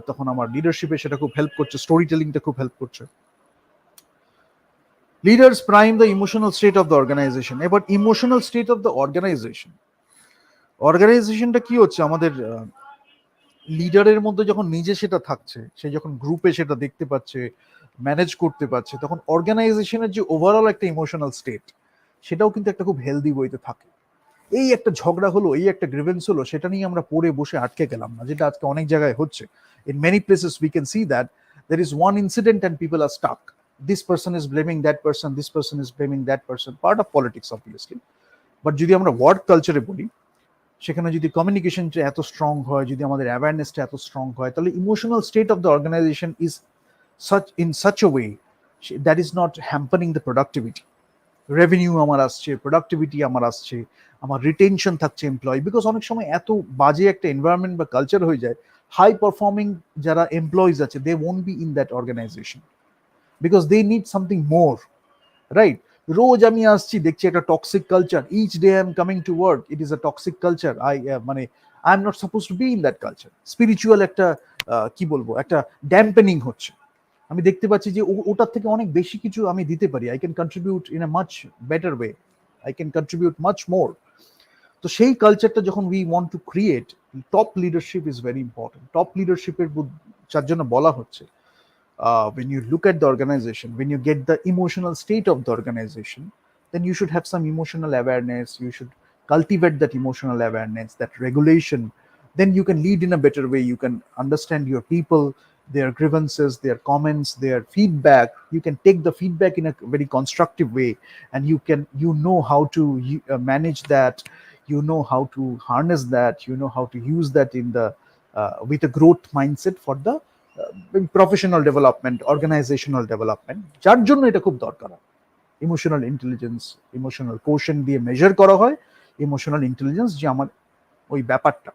তখন আমার লিডারশিপে সেটা খুব হেল্প করছে, স্টোরি টেলিংটা খুব হেল্প করছে। Leaders prime the emotional state of the organisation. এবার ইমোশনাল স্টেট অফ দ্য অর্গানাইজেশনটা কি হচ্ছে, আমাদের লিডারের মধ্যে যখন নিজে সেটা থাকছে, সে যখন গ্রুপে সেটা দেখতে পাচ্ছে, ম্যানেজ করতে পারছে, তখন অর্গানাইজেশনের যে ওভারঅল একটা ইমোশনাল স্টেট, সেটাও কিন্তু একটা খুব হেলদি ওয়েতে থাকে। এই একটা ঝগড়া হলো, এই একটা গ্রিভেন্স হলো, সেটা নিয়ে আমরা পড়ে বসে আটকে গেলাম না, যেটা আজকে অনেক জায়গায় হচ্ছে। In many places we can see that there is one incident and people are stuck. This person is blaming that person, this person is blaming that person, part of politics obviously. But যদি আমরা ওয়ার্ক কালচারে বলি, সেখানে যদি কমিউনিকেশনটা এত স্ট্রং হয়, যদি আমাদের অ্যাওয়ারনেসটা এত স্ট্রং হয়, তাহলে emotional state of the organisation is such a way that is not hampering the productivity. Revenue আমার আসছে, প্রোডাক্টিভিটি আমার আসছে, আমার রিটেনশন থাকছে এমপ্লয়ি, বিকজ অনেক সময় এত বাজে একটা এনভায়রনমেন্ট বা কালচার হয়ে যায়, হাই পারফর্মিং যারা এমপ্লয়িজ আছে, they won't be in that organisation, because they need something more, right? রোজ আমি আসছি, দেখছি একটা toxic culture, each day I am coming to work, it is a toxic culture, মানে I am not suppose to be in that culture. Spiritual একটা কি বলবো, একটা ড্যাম্পেনিং হচ্ছে। আমি দেখতে পাচ্ছি যে ওটার থেকে অনেক বেশি কিছু আমি দিতে পারি, I can contribute in a much better way, I can contribute much more. তো সেই কালচারটা যখন we want to create, top leadership is very important. Top লিডারশিপের যার জন্য বলা হচ্ছে, when you look at the organization, when you get the emotional state of the organization, then you should have some emotional awareness, you should cultivate that emotional awareness, that regulation. Then you can lead in a better way, you can understand your people, their grievances, their comments, their feedback. You can take the feedback in a very constructive way, and you know how to manage that, you know how to harness that, you know how to use that in the with a growth mindset for the professional development, organisational development, যার জন্য এটা খুব দরকার। ইমোশনাল ইন্টেলিজেন্স, ইমোশনাল কোশেন্ট দিয়ে মেজার করা হয় ইমোশনাল ইন্টেলিজেন্স, যে আমার ওই ব্যাপারটা,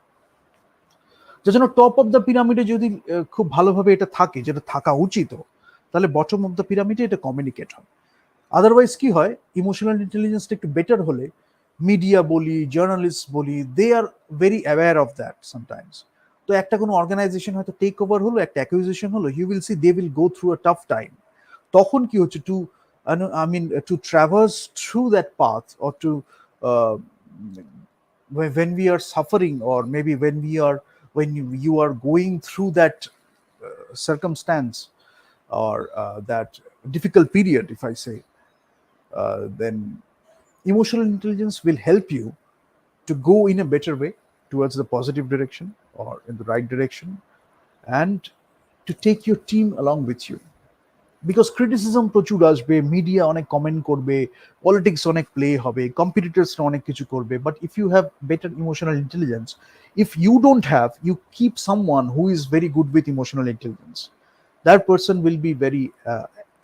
যার জন্য টপ অফ দ্য পিরামিডে যদি খুব ভালোভাবে এটা থাকে, যেটা থাকা উচিত, তাহলে বটম অফ দ্য পিরামিডে এটা কমিউনিকেট হয়। আদারওয়াইজ কি হয়, ইমোশনাল ইন্টেলিজেন্সটা একটু বেটার হলে, মিডিয়া বলি, জার্নালিস্ট বলি, they are very aware of that sometimes. তো একটা কোনো অর্গানাইজেশন হয়তো টেক ওভার হলো, একটা অ্যাকুইজিশন হলো, you will see they will go through a tough time. তখন কি হচ্ছে, to to traverse through that path, or to when we are suffering, or maybe when you are going through that circumstance, or that difficult period, if I say, then emotional intelligence will help you to go in a better way towards the positive direction or in the right direction, and to take your team along with you. Because criticism প্রচুর আসবে, মিডিয়া অনেক কমেন্ট করবে, পলিটিক্স অনেক প্লে হবে, কম্পিটিটার্সরা অনেক কিছু করবে, but if you have better emotional intelligence, if you don't have, you keep someone who is very good with emotional intelligence, that person will be very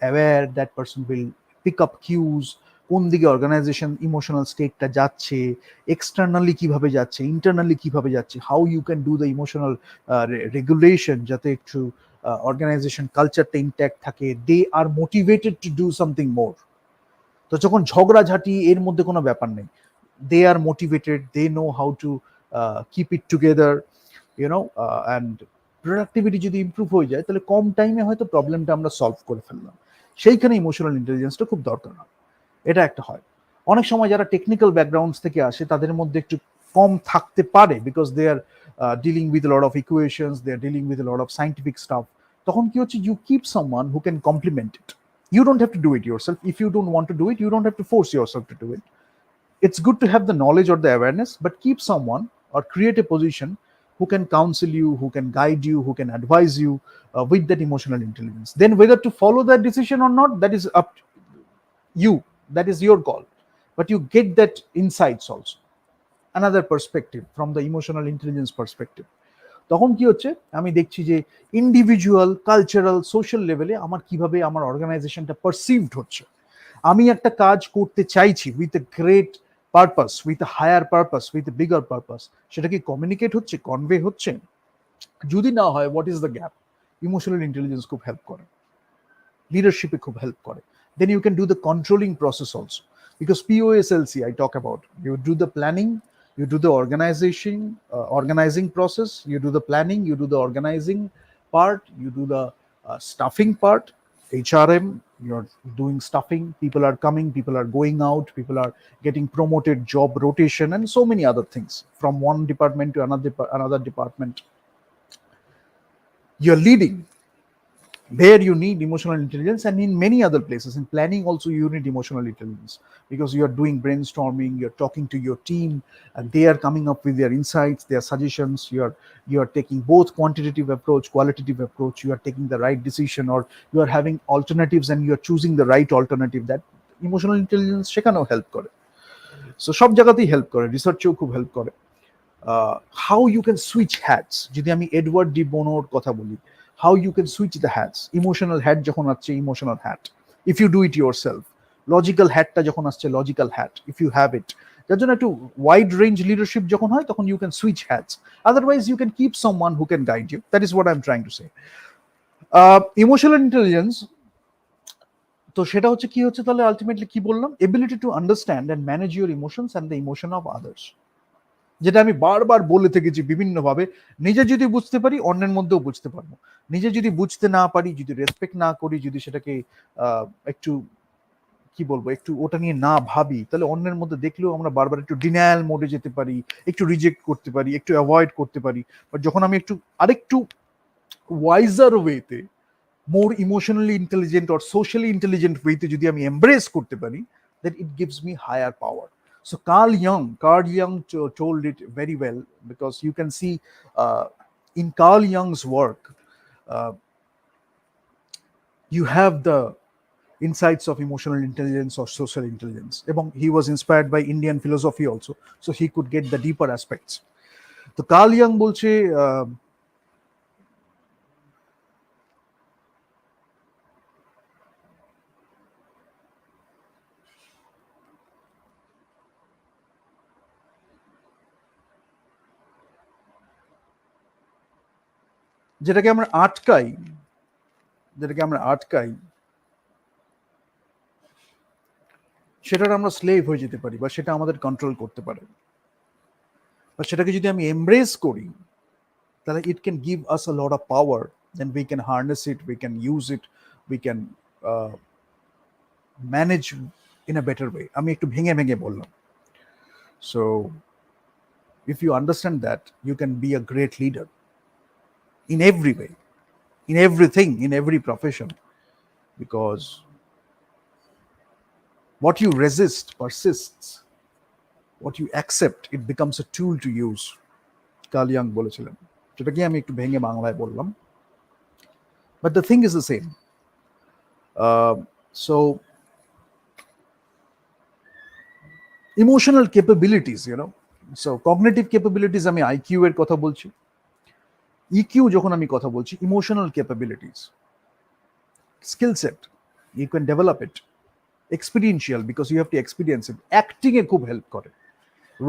aware, that person will pick up cues, কোন দিকে অর্গানাইজেশন ইমোশনাল স্টেটটা যাচ্ছে, এক্সটার্নালি কিভাবে যাচ্ছে, ইন্টারনালি কিভাবে যাচ্ছে, how you can do the emotional regulation যাতে একটু অর্গানাইজেশন কালচারটা ইনট্যাক্ট থাকে, they are motivated to do something more. তো যখন ঝগড়াঝাটি এর মধ্যে কোনো ব্যাপার নেই, they are motivated, they know how to keep it together, you know, and productivity যদি ইমপ্রুভ হয়ে যায় তাহলে কম টাইমে হয়তো প্রবলেমটা আমরা সলভ করে ফেললাম। সেইখানে ইমোশনাল ইন্টেলিজেন্সটা খুব দরকার হয়, এটা একটা হয়। অনেক সময় যারা টেকনিক্যাল ব্যাকগ্রাউন্ডস থেকে আসে তাদের মধ্যে একটু কম থাকতে পারে, because they are dealing with lot of equations, they are dealing with lot of scientific stuff. তখন কি হচ্ছে, you keep someone who can complement it. You don't have to do it yourself. If you don't want to do it, you don't have to force yourself to do it. It's good to have the knowledge or the awareness, but keep someone or create a position who can counsel you, who can guide you, who can advise you with that emotional intelligence. Then whether to follow that decision or not, that is up to you. That is your call. But you get that insights also. Another perspective from the emotional intelligence perspective. তখন কি হচ্ছে, আমি দেখছি যে ইন্ডিভিজুয়াল, কালচারাল, সোশ্যাল লেভেলে আমার কিভাবে আমার অর্গানাইজেশনটা পারসিভড হচ্ছে। আমি একটা কাজ করতে চাইছি with a great purpose, with a higher purpose, with a bigger purpose, সেটা কি কমিউনিকেট হচ্ছে, কনভে হচ্ছে? যদি না হয়, what is the gap? Emotional intelligence খুব হেল্প করে, লিডারশিপে খুব হেল্প করে। Then you can do the controlling process also, because POSLC I talk about, you do the planning, you do the organizing process, you do the planning, you do the organizing part, you do the staffing part, HRM, you're doing staffing, people are coming, people are going out, people are getting promoted, job rotation, and so many other things from one department to another department. You're leading. There you need emotional intelligence, and in many other places in planning also you need emotional intelligence, because you are doing brainstorming, you're talking to your team, and they are coming up with their insights, their suggestions. You are taking both quantitative approach, qualitative approach. You are taking the right decision, or you are having alternatives and you are choosing the right alternative. That emotional intelligence সেখানেও হেল্প করে। সো সব জায়গাতেই হেল্প করে, রিসার্চেও খুব হেল্প করে। How you can switch hats, যদি আমি এডওয়ার্ড ডি বোনোর কথা বলি, how you can switch the hats. Emotional hat যখন আসছে, emotional hat, if you do it yourself. Logical hatটা যখন আসছে, logical hat, if you have it. যার জন্য একটু wide range leadership যখন হয়, তখন you can switch hats. Otherwise you can keep someone who can guide you. That is what I'm trying to say. Emotional intelligence, তো সেটা হচ্ছে কি হচ্ছে তাহলে আলটিমেটলি কি বললাম, ability to understand and manage your emotions and the emotion of others, যেটা আমি বারবার বলে থেকেছি বিভিন্নভাবে। নিজে যদি বুঝতে পারি, অন্যের মধ্যেও বুঝতে পারবো। নিজে যদি বুঝতে না পারি, যদি রেসপেক্ট না করি, যদি সেটাকে একটু কি বলবো, একটু ওটা নিয়ে না ভাবি, তাহলে অন্যের মধ্যে দেখলেও আমরা বারবার একটু ডিনায়াল মোডে যেতে পারি, একটু রিজেক্ট করতে পারি, একটু অ্যাভয়েড করতে পারি। বাট যখন আমি একটু আরেকটু ওয়াইজার ওয়েতে, more emotionally intelligent or socially intelligent ওয়েতে যদি আমি এমব্রেস করতে পারি, then it gives me higher power. So Carl Jung told it very well, because you can see in Carl Jung's work, you have the insights of emotional intelligence or social intelligence. এবং he was inspired by Indian philosophy also, so he could get the deeper aspects. তো Carl Jung বলছে, যেটাকে আমরা আটকাই, সেটার আমরা স্লেভ হয়ে যেতে পারি, বা সেটা আমাদের কন্ট্রোল করতে পারে। বা সেটাকে যদি আমি এমব্রেস করি, তাহলে it can give us a lot of power, then we can harness it, we can use it, we can manage in a better way. আমি একটু ভেঙে ভেঙে বললাম। So if you understand that, you can be a great leader in every way, in everything, in every profession, because What you resist persists, what you accept it becomes a tool to use. Carl ইয়াং বলেছিলেন, সেটাকে আমি একটু ভেঙে বাংলায় বললাম, but the thing is the same. So emotional capabilities, so cognitive capabilities আমি আইকিউ এর কথা বলছি, ইকিউ যখন আমি কথা বলছি emotional capabilities, skill set, you can develop it, experiential because you have to experience it. Acting এ খুব হেল্প করে,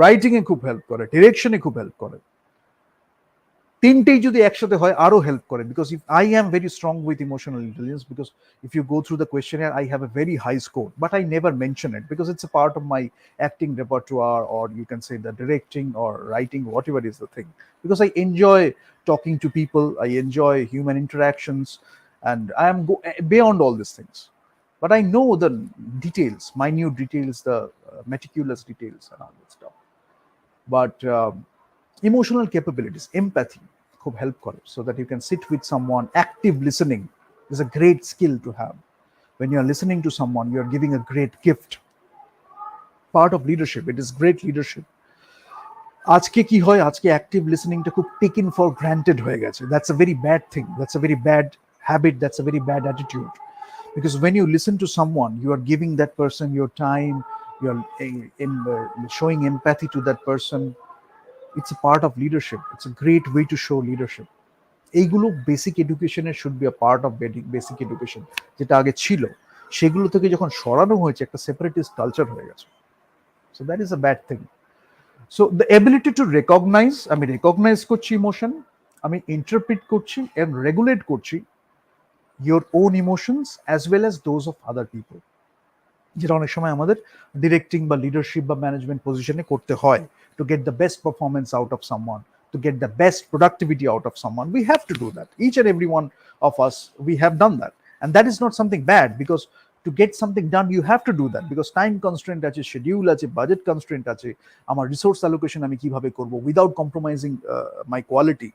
রাইটিং এ খুব হেল্প করে, ডিরেকশনে খুব হেল্প করে. তিনটেই যদি একসাথে হয় আরো হেল্প করে, because if I am very strong with emotional intelligence, because if you go through the questionnaire I have a very high score, but I never mention it because it's a part of my acting repertoire, or you can say the directing or writing, whatever is the thing, because I enjoy talking to people, I enjoy human interactions, and I am beyond all these things, but I know the details, minute details, the meticulous details and all that stuff. But emotional capabilities, empathy খুব হেল্প করে, so that you can sit with someone. Active listening is a great skill to have. When you are listening to someone, you are giving a great gift, part of leadership. It is great leadership. আজকে কি হয়, আজকে অ্যাক্টিভ লিসনিংটা খুব টেকেন ফর গ্রান্টেড হয়ে গেছে. That's a very bad thing, that's a very bad habit, that's a very bad attitude, because when you listen to someone you are giving that person your time, you are showing empathy to that person. It's a part of leadership, it's a great way to show leadership. এইগুলো বেসিক এডুকেশনের should be a part of basic education, যেটা আগে ছিল সেগুলো থেকে যখন সরানো হয়েছে একটা সেপারেটিস্ট কালচার হয়ে গেছে. So that is a bad thing. So the ability to recognise, আমি রেকগনাইজ করছি ইমোশন, আমি ইন্টারপ্রিট করছি এন্ড রেগুলেট করছি your own emotions as well as those of other people, যেটা অনেক সময় আমাদের ডিরেক্টিং বা লিডারশিপ বা ম্যানেজমেন্ট পজিশনে করতে হয়, to get the best performance out of someone, to get the best productivity out of someone. We have to do that, each and every one of us, we have done that, and that is not something bad, because to get something done you have to do that, because time constraint আছে, schedule আছে, budget constraint আছে, আমার রিসোর্স অ্যালোকেশন আমি কিভাবে করব without compromising my quality,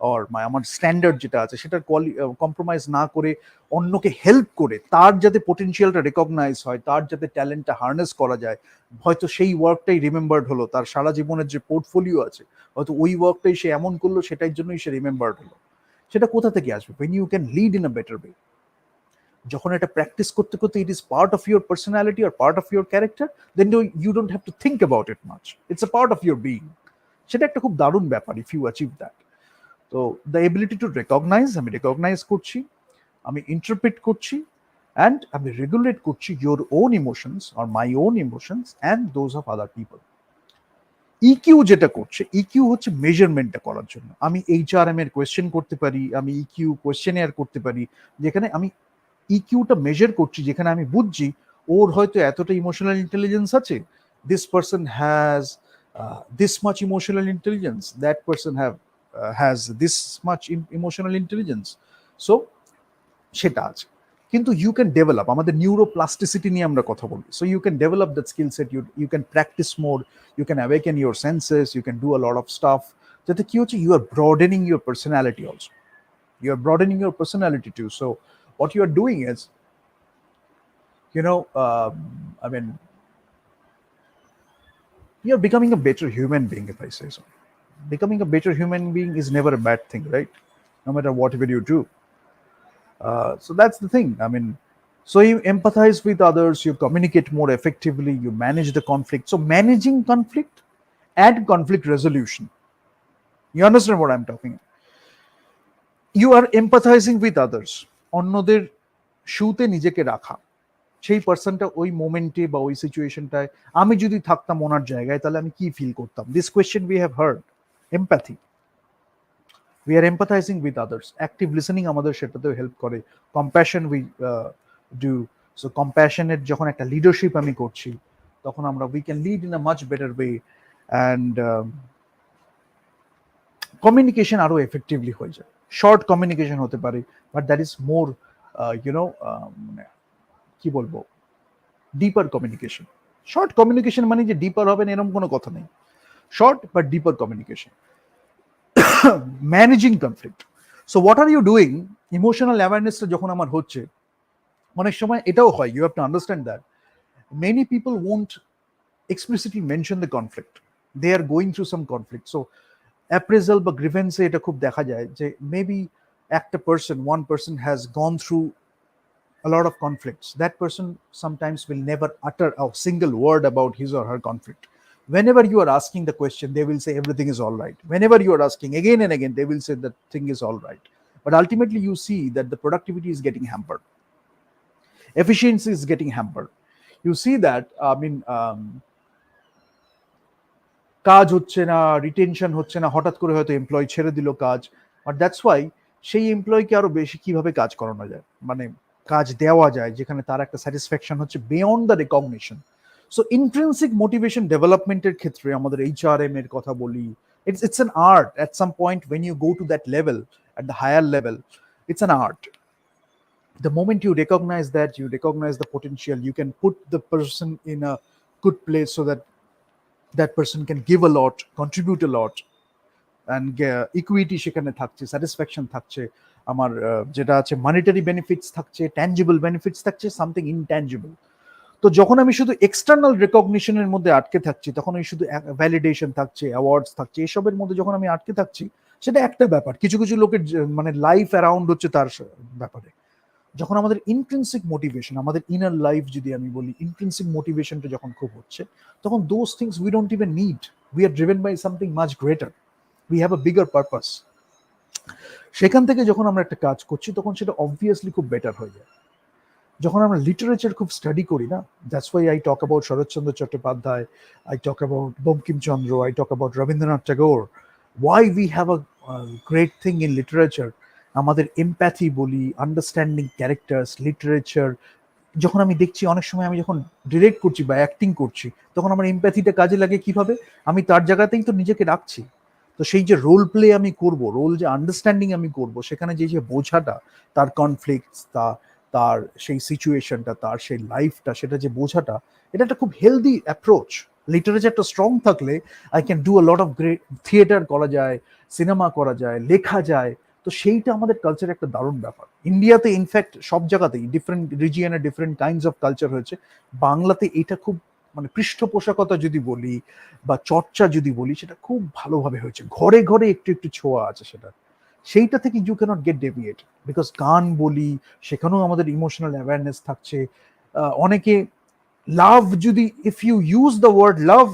or আমার স্ট্যান্ডার্ড যেটা আছে সেটার কম্প্রোমাইজ না করে অন্যকে হেল্প করে তার যাতে পোটেনশিয়ালটা রেকগনাইজ হয়, তার যাতে ট্যালেন্টটা হার্নেস করা যায়, হয়তো সেই ওয়ার্কটাই রিমেম্বার্ড হলো, তার সারা জীবনের যে পোর্টফোলিও আছে হয়তো ওই ওয়ার্কটাই সে এমন করলো সেটার জন্যই সে রিমেম্বার্ড হলো. সেটা কোথা থেকে আসবে? when you can lead in a better way, যখন এটা প্র্যাকটিস করতে করতে it is part of your personality or part of your character, then you don't have to think about it much, it's a part of your being. সেটা একটা খুব দারুণ ব্যাপার if you achieve that. তো দ্য এবিলিটি টু রেকগনাইজ, আমি রেকগনাইজ করছি, আমি ইন্টারপ্রিট করছি, অ্যান্ড আমি রেগুলেট করছি your own emotions or my own emotions and those of other people. EQ যেটা করছে, ইকিউ হচ্ছে মেজারমেন্টটা করার জন্য. আমি এইচআরএম এর কোয়েশ্চেন করতে পারি, আমি ইকিউ কোয়েশ্চেনিয়ার করতে পারি, যেখানে আমি ইকিউটা মেজার করছি, যেখানে আমি বুঝছি ওর হয়তো এতটা ইমোশনাল ইন্টেলিজেন্স আছে, this person has this much emotional intelligence, that person has this much emotional intelligence. So সেটা আছে, কিন্তু ইউ ক্যান ডেভেলপ, আমাদের নিউরোপ্লাস্টিসিটি নিয়ে আমরা কথা বলি, so you can develop that skill set, you can practice more, you can awaken your senses, you can do a lot of stuff, যাতে কি হচ্ছে you are broadening your personality also, you are broadening your personality too. So what you are doing is, I mean, you are becoming a better human being, if I say so. Becoming a better human being is never a bad thing, right? No matter whatever you do. So that's the thing. I mean, so you empathize with others, you communicate more effectively, you manage the conflict. So managing conflict and conflict resolution. You understand what I'm talking about? You are empathizing with others. অন্যদের শুতে নিজেকে রাখা, সেই পার্সনটা ওই মোমেন্টে বা ওই সিচুয়েশনটায় আমি যদি থাকতাম ওনার জায়গায় তাহলে আমি কি ফিল করতাম. This question we have heard. Empathy, we are empathising with others. Active listening আমাদের সেটাতেও হেল্প করে. Compassion we do. সো কম্প্যাশনের যখন একটা লিডারশিপ আমি করছি তখন আমরা we can lead in a much better way, and communication আরো এফেক্টিভলি হয়ে যায়. শর্ট কমিউনিকেশন হতে পারে, বাট দ্যাট ইজ মোর কি বলবো, ডিপার কমিউনিকেশন. শর্ট কমিউনিকেশন মানে যে ডিপার হবে না এরকম কোনো কথা নেই, short but deeper communication. Managing conflict. So what are you doing, emotional অ্যাওয়ারনেসটা যখন আমার হচ্ছে, অনেক সময় এটাও হয়, you have to understand that Many people won't explicitly mention the conflict. They are going through some conflict. So appraisal বা গ্রিভেন্সে এটা খুব দেখা যায় যে মেবি একটা person, one person has gone through a lot of conflicts. That person sometimes will never utter a single word about his or her conflict. Whenever you are asking the question, they will say everything is all right. Whenever you are asking again and again, they will say that thing is all right. But ultimately, you see that the productivity is getting hampered, efficiency is getting hampered. You see that, I mean, কাজ হচ্ছে না, রিটেনশন হচ্ছে না, হঠাৎ করে হয়তো এমপ্লয় ছেড়ে দিল কাজ, বাট দ্যাটস ওয়াই সেই এমপ্লয়কে আরো বেশি কিভাবে কাজ করানো যায়, মানে কাজ দেওয়া যায় যেখানে তার একটা স্যাটিসফ্যাকশন হচ্ছে beyond the recognition. So intrinsic motivation ডেভেলপমেন্টের ক্ষেত্রে আমাদের এইচআরএম এর কথা বলি, it's an art at some point when you go to that level, at the higher level, it's an art. The moment you recognize that, you recognize the potential, you can put the person in a good place so that that person can give a lot, contribute a lot, and equity সেখানে থাকছে, স্যাটিসফ্যাকশন থাকছে, আমার যেটা আছে মানিটারি বেনিফিটস থাকছে, ট্যাঞ্জিবল বেনিফিটস থাকছে, সামথিং ইনট্যাঞ্জিবল। তো যখন আমি শুধু এক্সটার্নাল রেকগনিশনের মধ্যে আটকে থাকছি, তখন আমি শুধু ভ্যালিডেশন থাকছে, অ্যাওয়ার্ডস থাকছে, এসবের মধ্যে যখন আমি আটকে থাকছি, সেটা একটা ব্যাপার। কিছু কিছু লোকের মানে লাইফ অ্যারাউন্ড হচ্ছে তার ব্যাপারে। যখন আমাদের ইন্ট্রিনসিক মোটিভেশন, আমাদের ইনার লাইফ যদি আমি বলি, ইন্ট্রিনসিক মোটিভেশনটা যখন খুব হচ্ছে, তখন those things we don't even need, we are driven by something much greater, we have a bigger purpose. সেখান থেকে যখন আমরা একটা কাজ করছি, তখন সেটা অবভিয়াসলি খুব বেটার হয়ে যায়। যখন আমরা লিটারেচার খুব স্টাডি করি না, that's why I talk about Sharatchandra Chattopadhyay, I talk about Bankimchandra, I talk about Rabindranath Thakur. Why we have a great thing in literature, আমাদের এমপ্যাথি বলি, আন্ডারস্ট্যান্ডিং ক্যারেক্টার্স, লিটারেচার। যখন আমি দেখছি, অনেক সময় আমি যখন ডিরেক্ট করছি বা অ্যাক্টিং করছি, তখন আমার এমপ্যাথিটা কাজে লাগে কিভাবে, আমি তার জায়গাতেই তো নিজেকে রাখছি। তো সেই যে রোল প্লে আমি করব, রোল যে আন্ডারস্ট্যান্ডিং আমি করব, সেখানে যে যে বোঝাটা, তার কনফ্লিক্টস, তার সেই সিচুয়েশনটা, তার সেই লাইফটা, সেটা যে বোঝাটা, এটা একটা খুব হেলদি অ্যাপ্রোচ। লিটারেচারটা স্ট্রং থাকলে I can do a lot of great, theatre করা যায়, সিনেমা করা যায়, লেখা যায়। তো সেইটা আমাদের কালচারের একটা দারুণ ব্যাপার। ইন্ডিয়াতে ইনফ্যাক্ট সব জায়গাতেই ডিফারেন্ট রিজিয়নে ডিফারেন্ট কাইন্ডস অফ কালচার হয়েছে। বাংলাতে এটা খুব মানে পৃষ্ঠপোষকতা যদি বলি বা চর্চা যদি বলি, সেটা খুব ভালোভাবে হয়েছে, ঘরে ঘরে একটু একটু ছোঁয়া আছে সেটা। সেইটা থেকে you can't get deviate, because গান বলি, সেখানেও আমাদের ইমোশনাল অ্যাওয়ারনেস থাকছে। অনেকে লাভ, যদি if you use the word love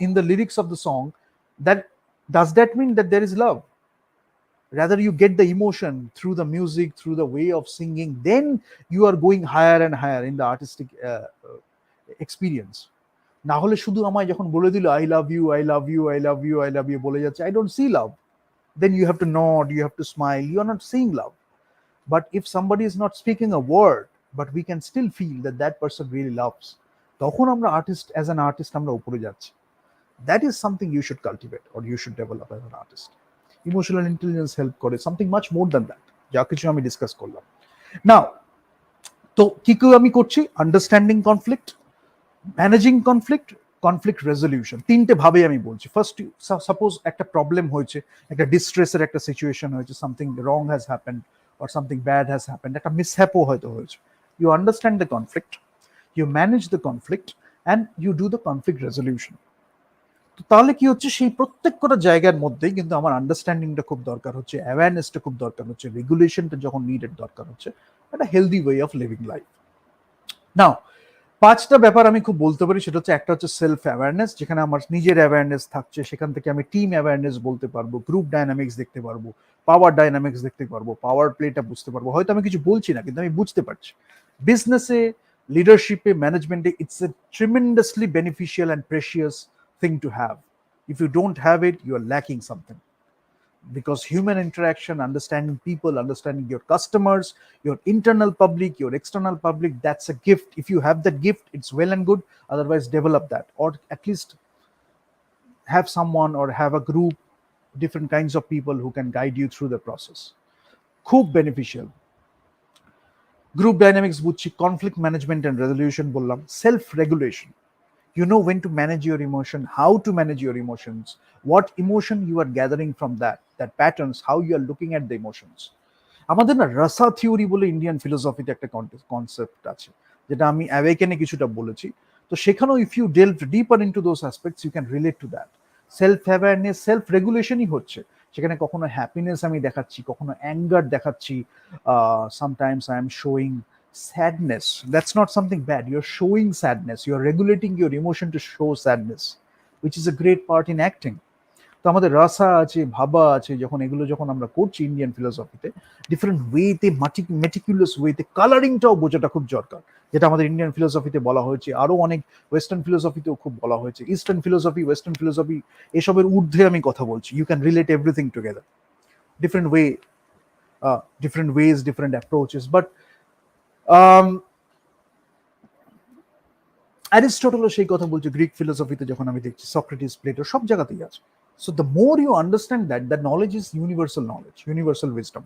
in the lyrics of the song, that does that mean that there is love? Rather, you get the emotion through the music, through the way of singing, then you are going higher and higher in the artistic experience. না হলে শুধু আমায় যখন বলে দিল I love you, I love you, I love you, I love you বলে যাচ্ছে, I don't see love, then you have to nod, you have to smile, you are not seeing love. But if somebody is not speaking a word, but we can still feel that that person really loves, তখন আমরা আর্টিস্ট, অ্যাজ অ্যান আর্টিস্ট আমরা উপরে যাচ্ছি। That is something you should cultivate or you should develop as an artist. Emotional intelligence help করে, something much more than that, যা কিছু আমি ডিসকাস করলাম। নাও, তো কি কি আমি করছি? Understanding conflict, managing conflict, conflict resolution. তিনটে ভাবে আমি বলছি। ফার্স্ট, সাপোজ একটা প্রবলেম হয়েছে, একটা ডিস্ট্রেসের একটা সিচুয়েশন হয়েছে, something wrong has happened or something bad has happened, একটা মিসহ্যাপও হয়তো হয়েছে। You understand the conflict, you manage the conflict, and you do the conflict resolution. তো তাহলে কি হচ্ছে, সেই প্রত্যেকটা জায়গার মধ্যেই কিন্তু আমার আন্ডারস্ট্যান্ডিংটা খুব দরকার হচ্ছে, অ্যাওয়ারনেসটা খুব দরকার হচ্ছে, রেগুলেশনটা যখন নিডেড দরকার হচ্ছে, একটা healthy way of living life. Now, পাঁচটা ব্যাপার আমি খুব বলতে পারি, সেটা হচ্ছে, একটা হচ্ছে সেলফ অ্যাওয়ারনেস, যেখানে আমার নিজের অ্যাওয়ারনেস থাকছে, সেখান থেকে আমি টিম অ্যাওয়ারনেস বলতে পারবো, গ্রুপ ডাইনামিক্স দেখতে পারবো, পাওয়ার ডাইনামিক্স দেখতে পারবো, পাওয়ার প্লেটা বুঝতে পারবো। হয়তো আমি কিছু বলছি না, কিন্তু আমি বুঝতে পারছি। বিজনেসে, লিডারশিপে, ম্যানেজমেন্টে it's a tremendously beneficial and precious thing to have. If you don't have it, you are lacking something. Because human interaction, understanding people, understanding your customers, your internal public, your external public, that's a gift. If you have that gift, it's well and good. Otherwise, develop that, or at least have someone or have a group, different kinds of people who can guide you through the process. খুব beneficial. Group dynamics বুঝছি, conflict management and resolution বললাম, self regulation. You know when to manage your emotion, how to manage your emotions, what emotion you are gathering from that patterns, how you are looking at the emotions. আমাদের না রাসা থিওরি বলে ইন্ডিয়ান ফিলোসফিতে একটা কনসেপ্ট আছে, যেটা আমি অ্যাওয়েকেনে কিছুটা বলেছি। তো সেখানেও if you delve deeper into those aspects you can relate to that. Self awareness, self রেগুলেশনই হচ্ছে সেখানে। কখনো হ্যাপিনেস আমি দেখাচ্ছি, কখনো অ্যাঙ্গার দেখাচ্ছি, sometimes I am showing sadness. That's not something bad. You're showing sadness. You're regulating your emotion to show sadness, which is a great part in acting. তো আমাদের রাসা আছে, ভাবা আছে, যখন আমরা করছি ইন্ডিয়ান ফিলোসফিতে ডিফারেন্ট ওয়েতে, মেটিকুলাস ওয়েতে কালারিংটাও বোঝাটা খুব দরকার, যেটা আমাদের ইন্ডিয়ান ফিলোসফিতে বলা হয়েছে, আরো অনেক ওয়েস্টার্ন ফিলোসফিতেও খুব বলা হয়েছে। ইস্টার্ন ফিলোসফি, ওয়েস্টার্ন ফিলোসফি, এসবের ঊর্ধ্বে আমি কথা বলছি। You can relate everything together, different way, different ways, different approaches. But অ্যারিস্টটলও সেই কথা বলছে গ্রিক ফিলোসফিতে, যখন আমি দেখছি সক্রেটিস, প্লেটো, সব জায়গাতেই আছে। So the more you understand that knowledge is universal knowledge, universal wisdom.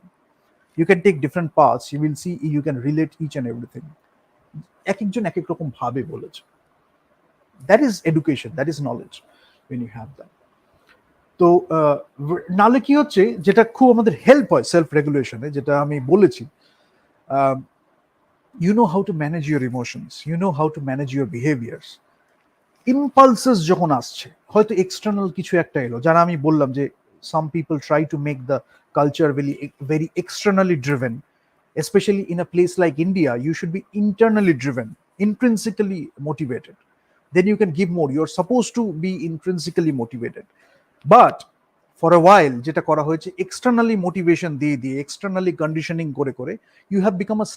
You can take different paths, you will see you can relate each and everything. এক একজন এক এক রকম ভাবে বলেছে। That is education, that is knowledge when you have that. তো নালে কি হচ্ছে, যেটা খুব আমাদের হেল্প হয় সেলফ রেগুলেশনে, যেটা আমি বলেছি, you know how to manage your emotions, you know how to manage your behaviors. Impulses যখন আসছে, হয়তো এক্সটার্নাল কিছু একটা এলো, যারা আমি বললাম যে some people try to make the culture very externally driven, especially in a place like India. You should be internally driven, intrinsically motivated, then you can give more. You're supposed to be intrinsically motivated, but for a while যেটা করা হয়েছে এক্সটার্নালি মোটিভেশন দিয়ে দিয়ে, এক্সটার্নালি কন্ডিশনিং করে করে, you have become a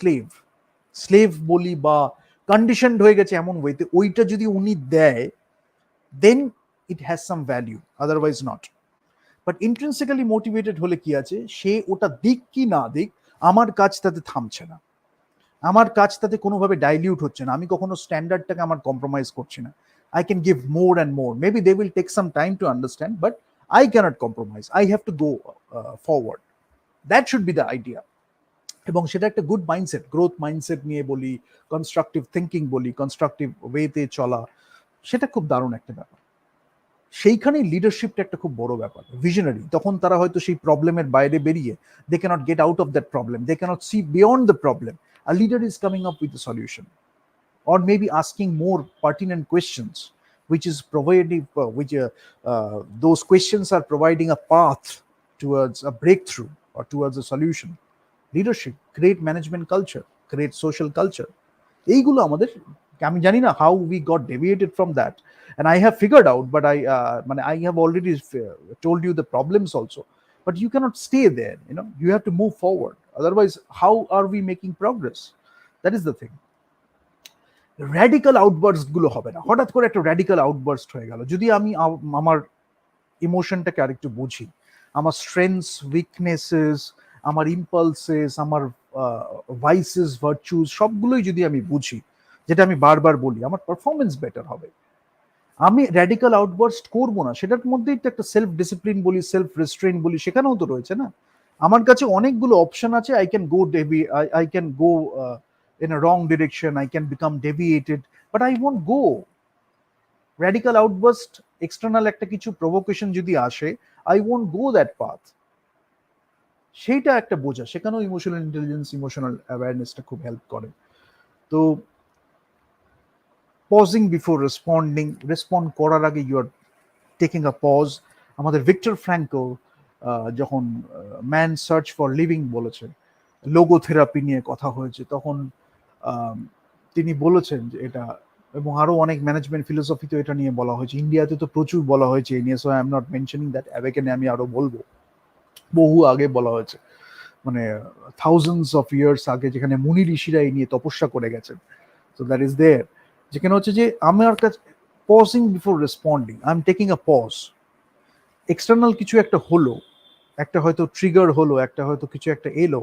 slave বলি, বা কন্ডিশনড হয়ে গেছে এমন ওয়েতে, ওইটা যদি উনি দেয় then it has some value, otherwise not. But intrinsically motivated হলে কি আছে, সে ওটা দিক কি না দিক, আমার কাজ তাতে থামছে না, আমার কাজ তাতে কোনোভাবে ডাইলিউট হচ্ছে না, আমি কখনো স্ট্যান্ডার্ডটাকে আমার কম্প্রোমাইজ করছি না। I can give more and more. Maybe they will take some time to understand, but I cannot compromise. I have to go forward. That should be the idea. এবং সেটা একটা গুড মাইন্ডসেট, গ্রোথ মাইন্ডসেট নিয়ে বলি, কনস্ট্রাকটিভ থিঙ্কিং বলি, কনস্ট্রাকটিভ ওয়েতে চলা, সেটা খুব দারুণ একটা ব্যাপার। সেইখানে লিডারশিপটা একটা খুব বড় ব্যাপার, ভিশনারি। তখন তারা হয়তো সেই প্রবলেমের বাইরে বেরিয়ে, they can't get out of that problem, they can't see beyond the problem. A leader is coming up with the solution, or maybe asking more pertinent questions, which is providing, those questions are providing a path towards a breakthrough or towards a solution. Leadership, create management culture, create social culture. এইগুলো আমাদের, আমি জানি না how we got deviated from that, and I have figured out, but I have already told you the problems also, but you cannot stay there, you have to move forward, otherwise how are we making progress? That is the thing. Radical outburst গুলো হবে না, হঠাৎ করে একটা র্যাডিক্যাল আউটবার্স্ট হয়ে গেল। যদি আমি আমার ইমোশনটাকে আরেকটু বুঝি, আমার স্ট্রেংথস, উইকনেসেস, আমার ইম্পালসেস, আমার ভাইসেস, ভার্চুস, সবগুলোই যদি আমি বুঝি, যেটা আমি বারবার বলি, আমার পারফরমেন্স বেটার হবে। আমি র্যাডিক্যাল আউটবার্স্ট করবো না, সেটার মধ্যেই তো একটা সেলফ ডিসিপ্লিন বলি, সেলফ রেস্ট্রেইন বলি, সেখানেও তো রয়েছে না। আমার কাছে অনেকগুলো অপশন আছে, I can go I can go in a wrong direction, I can become deviated, but I won't go. Radical outburst, external একটা কিছু provocation যদি আসে, I won't go that path. সেইটা একটা বোঝা, সেখানেও ইমোশনাল ইন্টেলিজেন্স, ইমোশনাল অ্যাওয়ারনেসটা খুব হেল্প করে। তো পজিং বিফোর রেসপন্ডিং, রেসপন্ড করার আগে you are taking a pause. আমাদের ভিক্টর ফ্র্যাঙ্কল যখন ম্যান সার্চ ফর লিভিং বলেছে, লোগোথেরাপি নিয়ে কথা হয়েছে, তখন তিনি বলেছেন যে এটা, এবং আরো অনেক ম্যানেজমেন্ট ফিলোসফিতে এটা নিয়ে বলা হয়েছে, ইন্ডিয়াতে তো প্রচুর বলা হয়েছে এই নিয়ে, so I am not mentioning that, অ্যাওয়েকেনে আমি আরো বলবো, বহু আগে বলা হয়েছে, মানে থাউজেন্ডস অফ ইয়ার্স আগে, যেখানে মুনি ঋষিরা এই নিয়ে তপস্যা করে গেছেন। সো দ্যাট ইজ দেয়ার, যেখানে হচ্ছে যে আমার কাছে pausing before responding, I am taking a pause. External কিছু একটা হলো, একটা হয়তো ট্রিগার হলো, একটা হয়তো কিছু একটা এলো,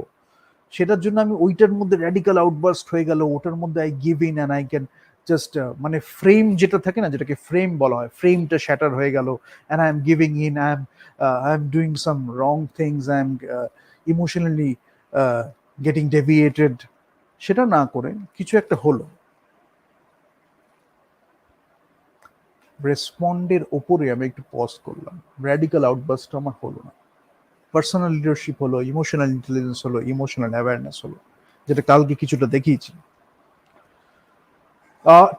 সেটার জন্য আমি ওইটার মধ্যে র্যাডিক্যাল আউটবার্স্ট হয়ে গেল, ওটার মধ্যে I give in and I can just, মানে ফ্রেম যেটা থাকে না, যেটাকে ফ্রেম বলা হয়, ফ্রেমটা শ্যাটার হয়ে গেল, and I am giving in, I am doing some wrong things, I am emotionally getting deviated. সেটা না করে কিছু একটা হলো, রেসপন্ডের ওপরে আমি একটু পজ করলাম, র্যাডিক্যাল আউটবার্স্ট আমার হলো না, পার্সোনাল লিডারশিপ হলো, ইমোশনাল ইন্টেলিজেন্স হলো, ইমোশনাল অ্যাওয়ারনেস হলো, যেটা কালকে কিছুটা দেখিয়েছি।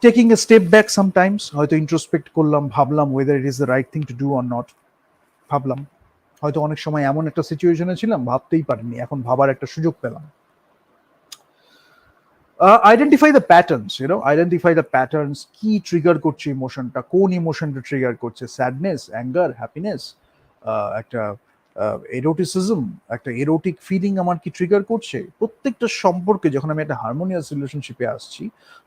Taking a step back sometimes, হয়তো ইন্ট্রোস্পেক্ট করলাম, ভাবলাম weather it is the right thing to do or not, ভাবলাম। হয়তো অনেক সময় এমন একটা সিচুয়েশনে ছিলাম ভাবতেই পারিনি, এখন ভাবার একটা সুযোগ পেলাম। Identify the patterns, identify the patterns, কি ট্রিগার করছে ইমোশনটা, কোন ইমোশনটা ট্রিগার করছে, স্যাডনেস, অ্যাঙ্গার, হ্যাপিনেস, একটা এরোটিসিজম, একটা এরোটিক ফিলিং আমার কি ট্রিগার করছে। প্রত্যেকটা সম্পর্কে যখন আমি একটা হারমোনিয়াস রিলেশনশিপে আসছি,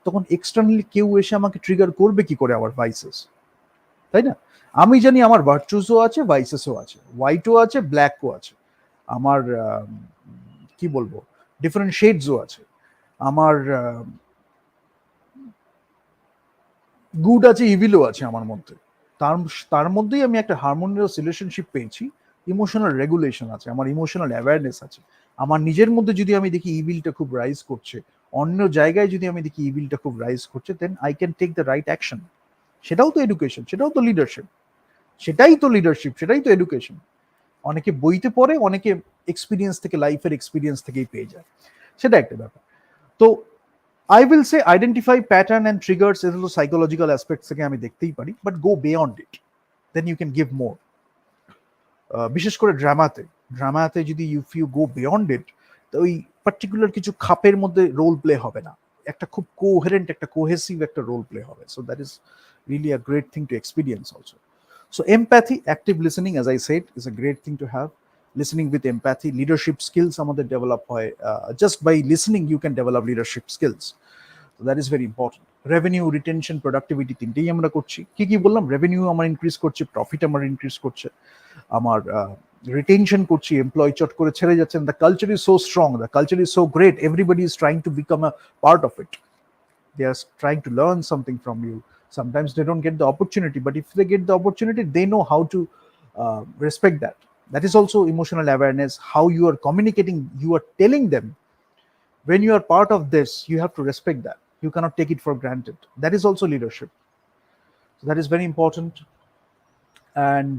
তখন এক্সটার্নালি কেউ এসে আমাকে ট্রিগার করবে কি করে আমার ভাইসেস, তাই না? আমি জানি আমার ভার্চুসও আছে, ভাইসেসও আছে, হোয়াইটও আছে, ব্ল্যাকও আছে, আমার কি বলবো, ডিফারেন্ট শেডসও আছে, আমার গুড আছে, ইভিলও আছে আমার মধ্যে। তার তার মধ্যেই আমি একটা হারমোনিয়াস রিলেশনশিপ পেয়েছি। ইমোশনাল রেগুলেশন আছে, আমার ইমোশনাল অ্যাওয়ারনেস আছে। আমার নিজের মধ্যে যদি আমি দেখি ইভিলটা খুব রাইজ করছে, অন্য জায়গায় যদি আমি দেখি ইভিলটা খুব রাইজ করছে, then I can take the right action. সেটাও তো এডুকেশন, সেটাও তো লিডারশিপ, সেটাই তো লিডারশিপ, সেটাই তো এডুকেশন। অনেকে বইতে পড়ে, অনেকে এক্সপিরিয়েন্স থেকে, লাইফের এক্সপিরিয়েন্স থেকেই পেয়ে যায়, সেটা একটা ব্যাপার। তো I will say identify pattern and triggers, এগুলো সাইকোলজিক্যাল অ্যাসপেক্টস থেকে আমি দেখতেই পারি, but go beyond it, then you can give more. বিশেষ করে ড্রামাতে, ড্রামাতে যদি ইউ গো বিয়ন্ড ইট, তো ওই পার্টিকুলার কিছু খাপের মধ্যে রোল প্লে হবে না, একটা খুব কোহেরেন্ট, একটা কোহেসিভ একটা রোল প্লে হবে। So that is really a great thing to experience also. So empathy, active listening, as I said, is a great thing to have. Listening with empathy, leadership skills আমাদের develop হয়, just by listening you can develop leadership skills. So that is very important. Revenue, retention, productivity তিনটেই আমরা করছি। কি কি বললাম? রেভিনিউ আমার ইনক্রিজ করছে, প্রফিট আমার ইনক্রিজ করছে, আমার রিটেনশন করছি, এমপ্লয় চট করে ছেড়ে যাচ্ছেন, the culture is so strong, the culture is so great, everybody is trying to become a part of it, they are trying to learn something from you. Sometimes they don't get the opportunity, but if they get the opportunity, they know how to respect that. That is also emotional awareness, how you are communicating, you are telling them, when you are part of this you have to respect that, you cannot take it for granted. That is also leadership. So that is very important. And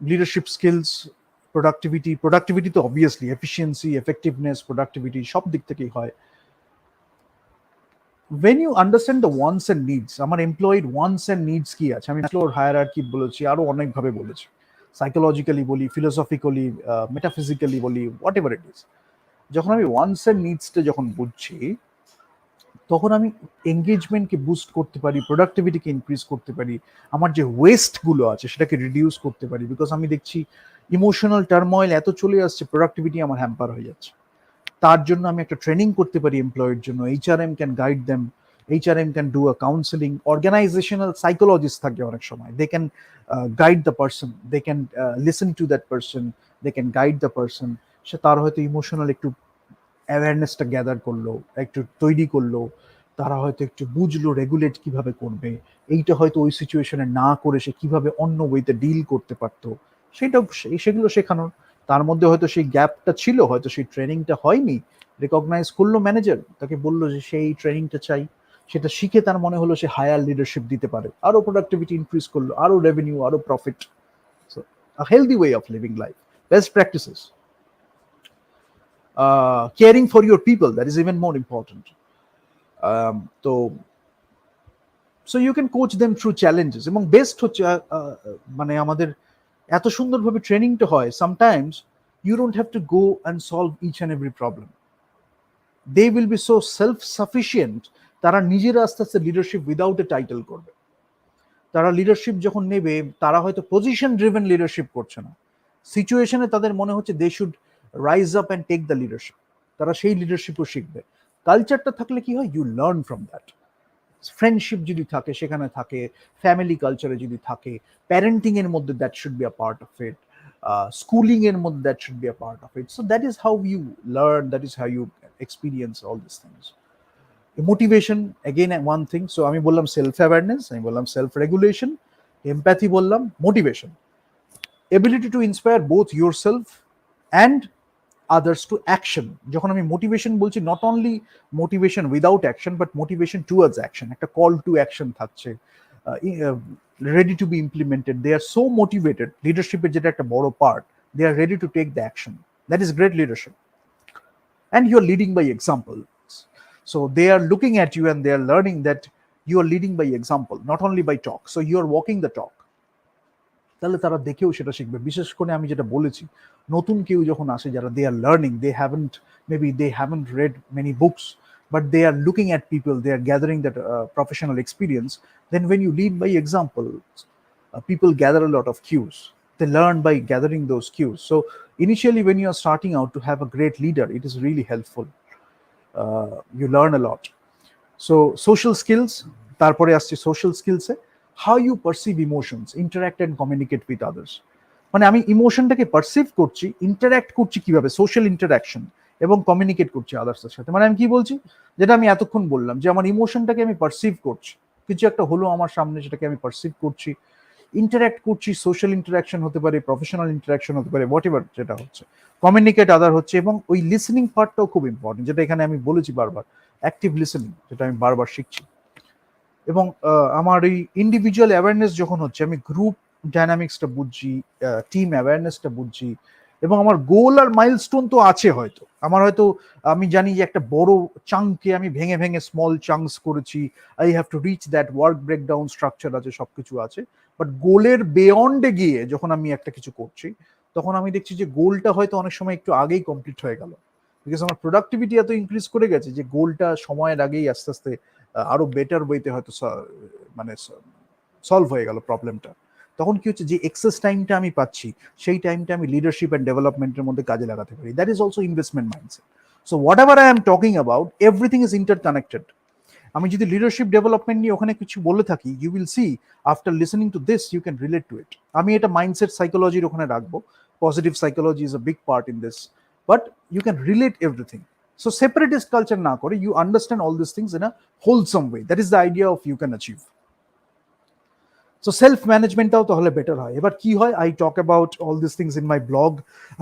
leadership skills, productivity তো obviously, efficiency, effectiveness, productivity সব দিক থেকেই হয়। when you understand the wants and needs, আমার এমপ্লয়েড ওয়ান্টস এন্ড নিডস কি আছে, আমি ফ্লোর হায়ারার্কি বলেছি, আরো অনেকভাবে বলেছি, সাইকোলজিক্যালি বলি, ফিলোসফিক্যালি, মেটাফিজিক্যালি বলি, হোয়াট এভার ইট ইজ। যখন আমি ওয়ান্টস এন্ড নিডসটা যখন বুঝছি, তখন আমি এঙ্গেজমেন্টকে বুস্ট করতে পারি, প্রোডাক্টিভিটিকে ইনক্রিজ করতে পারি, আমার যে ওয়েস্টগুলো আছে সেটাকে রিডিউস করতে পারি, বিকজ আমি দেখছি ইমোশনাল টার্ময়েল এত চলে আসছে, প্রোডাক্টিভিটি আমার হ্যাম্পার হয়ে যাচ্ছে। তার জন্য আমি একটা ট্রেনিং করতে পারি এমপ্লয়ের জন্য, HRM can guide them, HRM can do a counselling, organisational psychologist থাকে অনেক সময়, they can guide the person, they can listen to that person, they can guide the person. সে তার হয়তো ইমোশনাল একটু অ্যাওয়ারনেসটা গ্যাদার করলো, একটু তৈরি করলো, তারা হয়তো একটু বুঝলো রেগুলেট কিভাবে করবে, এইটা হয়তো ওই সিচুয়েশনে না করে সে কিভাবে অন্য ওয়েতে ডিল করতে পারতো, সেটাও সেগুলো শেখানোর। তার মধ্যে হয়তো সেই গ্যাপটা ছিল, হয়তো সেই ট্রেনিংটা হয়নি, রেকগনাইজ করলো ম্যানেজার, তাকে বললো যে সেই ট্রেনিংটা চাই, সেটা শিখে তার মনে হলো সে হায়ার লিডারশিপ দিতে পারে, আরো প্রোডাক্টিভিটি ইনক্রিজ করলো, আরো রেভিনিউ, আরো profit. So a healthy way of living life, best practices. Caring for your people, that is even more important. তো so you can coach them through challenges, এবং বেস্ট হচ্ছে মানে আমাদের এত সুন্দরভাবে ট্রেনিংটা হয়, sometimes you don't have to go and solve each and every problem, they will be so self sufficient, তারা নিজেরা আস্তে আস্তে লিডারশিপ উইদাউট এ টাইটেল করবে। তারা লিডারশিপ যখন নেবে, তারা হয়তো পজিশন ড্রিভেন লিডারশিপ করছে না, সিচুয়েশনে তাদের মনে হচ্ছে they should rise up and take the leadership, তারা সেই লিডারশিপও শিখবে। কালচারটা থাকলে কি হয়, you learn from that. Friendship যদি থাকে সেখানে থাকে, ফ্যামিলি কালচারে যদি থাকে, প্যারেন্টিং এর মধ্যে that should be a part of it, schooling এর মধ্যে that should be a part of it. So that is how you learn, that is how you experience all this things. Motivation again one thing. So আমি বললাম সেলফ অ্যাওয়ারনেস, আমি বললাম সেলফ রেগুলেশন, এমপ্যাথি বললাম, motivation, ability to inspire both your self and others to action. যখন আমি মোটিভেশন বলছি, not only motivation without action, but motivation towards action, একটা কল টু অ্যাকশন থাকছে, ready to be implemented, they are so motivated, লিডারশিপের যেটা একটা বড় part, they are ready to take the action, that is great leadership. And you are leading by example, So they are looking at you and they are learning that you are leading by example, not only by talk. So you are walking the talk. তাহলে তারা দেখেও সেটা শিখবে। বিশেষ করে আমি যেটা বলেছি, নতুন কেউ যখন আসে, যারা they are learning, they haven't, maybe they haven't read many books, but they are looking at people, they are gathering that professional experience. Then when you lead by example, people gather a lot of cues. They learn by gathering those cues. So initially when you are starting out to have a great leader, it is really helpful. You learn a lot. So social skills, তারপরে আসছে social skills A, how you perceive emotions, interact and communicate with others. মানে আমি ইমোশনটাকে পারসিভ করছি, ইন্টারঅ্যাক্ট করছি কিভাবে, সোশ্যাল ইন্টারঅ্যাকশন, এবং কমিউনিকেট করছি আদার্সের সাথে। মানে আমি কি বলছি, যেটা আমি এতক্ষণ বললাম, যে আমার ইমোশনটাকে আমি পারসিভ করছি, কিছু একটা হলো আমার সামনে, সেটাকে আমি পারসিভ করছি, ইন্টারঅ্যাক্ট করছি, সোশ্যাল ইন্টারঅ্যাকশন হতে পারে, প্রফেশনাল ইন্টারঅ্যাকশন হতে পারে, হোয়াট এভার যেটা হচ্ছে, কমিউনিকেট আদার হচ্ছে, এবং ওই লিসনিং পার্টটাও খুব ইম্পর্টেন্ট, যেটা এখানে আমি বলেছি বারবার, অ্যাক্টিভ লিসনিং, যেটা আমি বারবার শিখছি। এবং আমার এই ইন্ডিভিজুয়াল অ্যাওয়ারনেস যখন হচ্ছে, আমি গ্রুপ ডাইনামিক্সটা বুঝছি, টিম অ্যাওয়ারনেসটা বুঝছি, এবং আমার গোল আর মাইলস্টোন তো আছে, হয়তো আমার হয়তো, আমি জানি যে একটা বড় চাঙ্ককে আমি ভেঙে ভেঙে স্মল চাঙ্কস করেছি, I have to reach that, work breakdown structure আছে, সবকিছু আছে। বাট গোলের বিয়ন্ডে গিয়ে যখন আমি একটা কিছু করছি, তখন আমি দেখছি যে গোলটা হয়তো অনেক সময় একটু আগেই কমপ্লিট হয়ে গেল, বিকজ আমার প্রোডাক্টিভিটি এত ইনক্রিজ করে গেছে যে গোলটা সময়ের আগেই আস্তে আস্তে আরো বেটার ওয়েতে হয়তো মানে সলভ হয়ে গেল প্রবলেমটা। তখন কি হচ্ছে, যে এক্সেস টাইমটা আমি পাচ্ছি, সেই টাইমটা আমি লিডারশিপ অ্যান্ড ডেভেলপমেন্টের মধ্যে কাজে লাগাতে পারি। That is also investment mindset. So whatever I am talking about, everything is interconnected. আমি যদি লিডারশিপ ডেভেলপমেন্ট নিয়ে ওখানে কিছু বলে থাকি, you will see after listening to this you can relate to it. আমি এটা মাইন্ডসেট সাইকোলজির ওখানে রাখবো, positive psychology is a big part in this, but you can relate everything. So separatist culture na kore, you understand all these things in a wholesome way. That is the idea of you can achieve. So self management টাও তাহলে বেটার হয়। এবার কি হয়, I talk about all these things in my blog.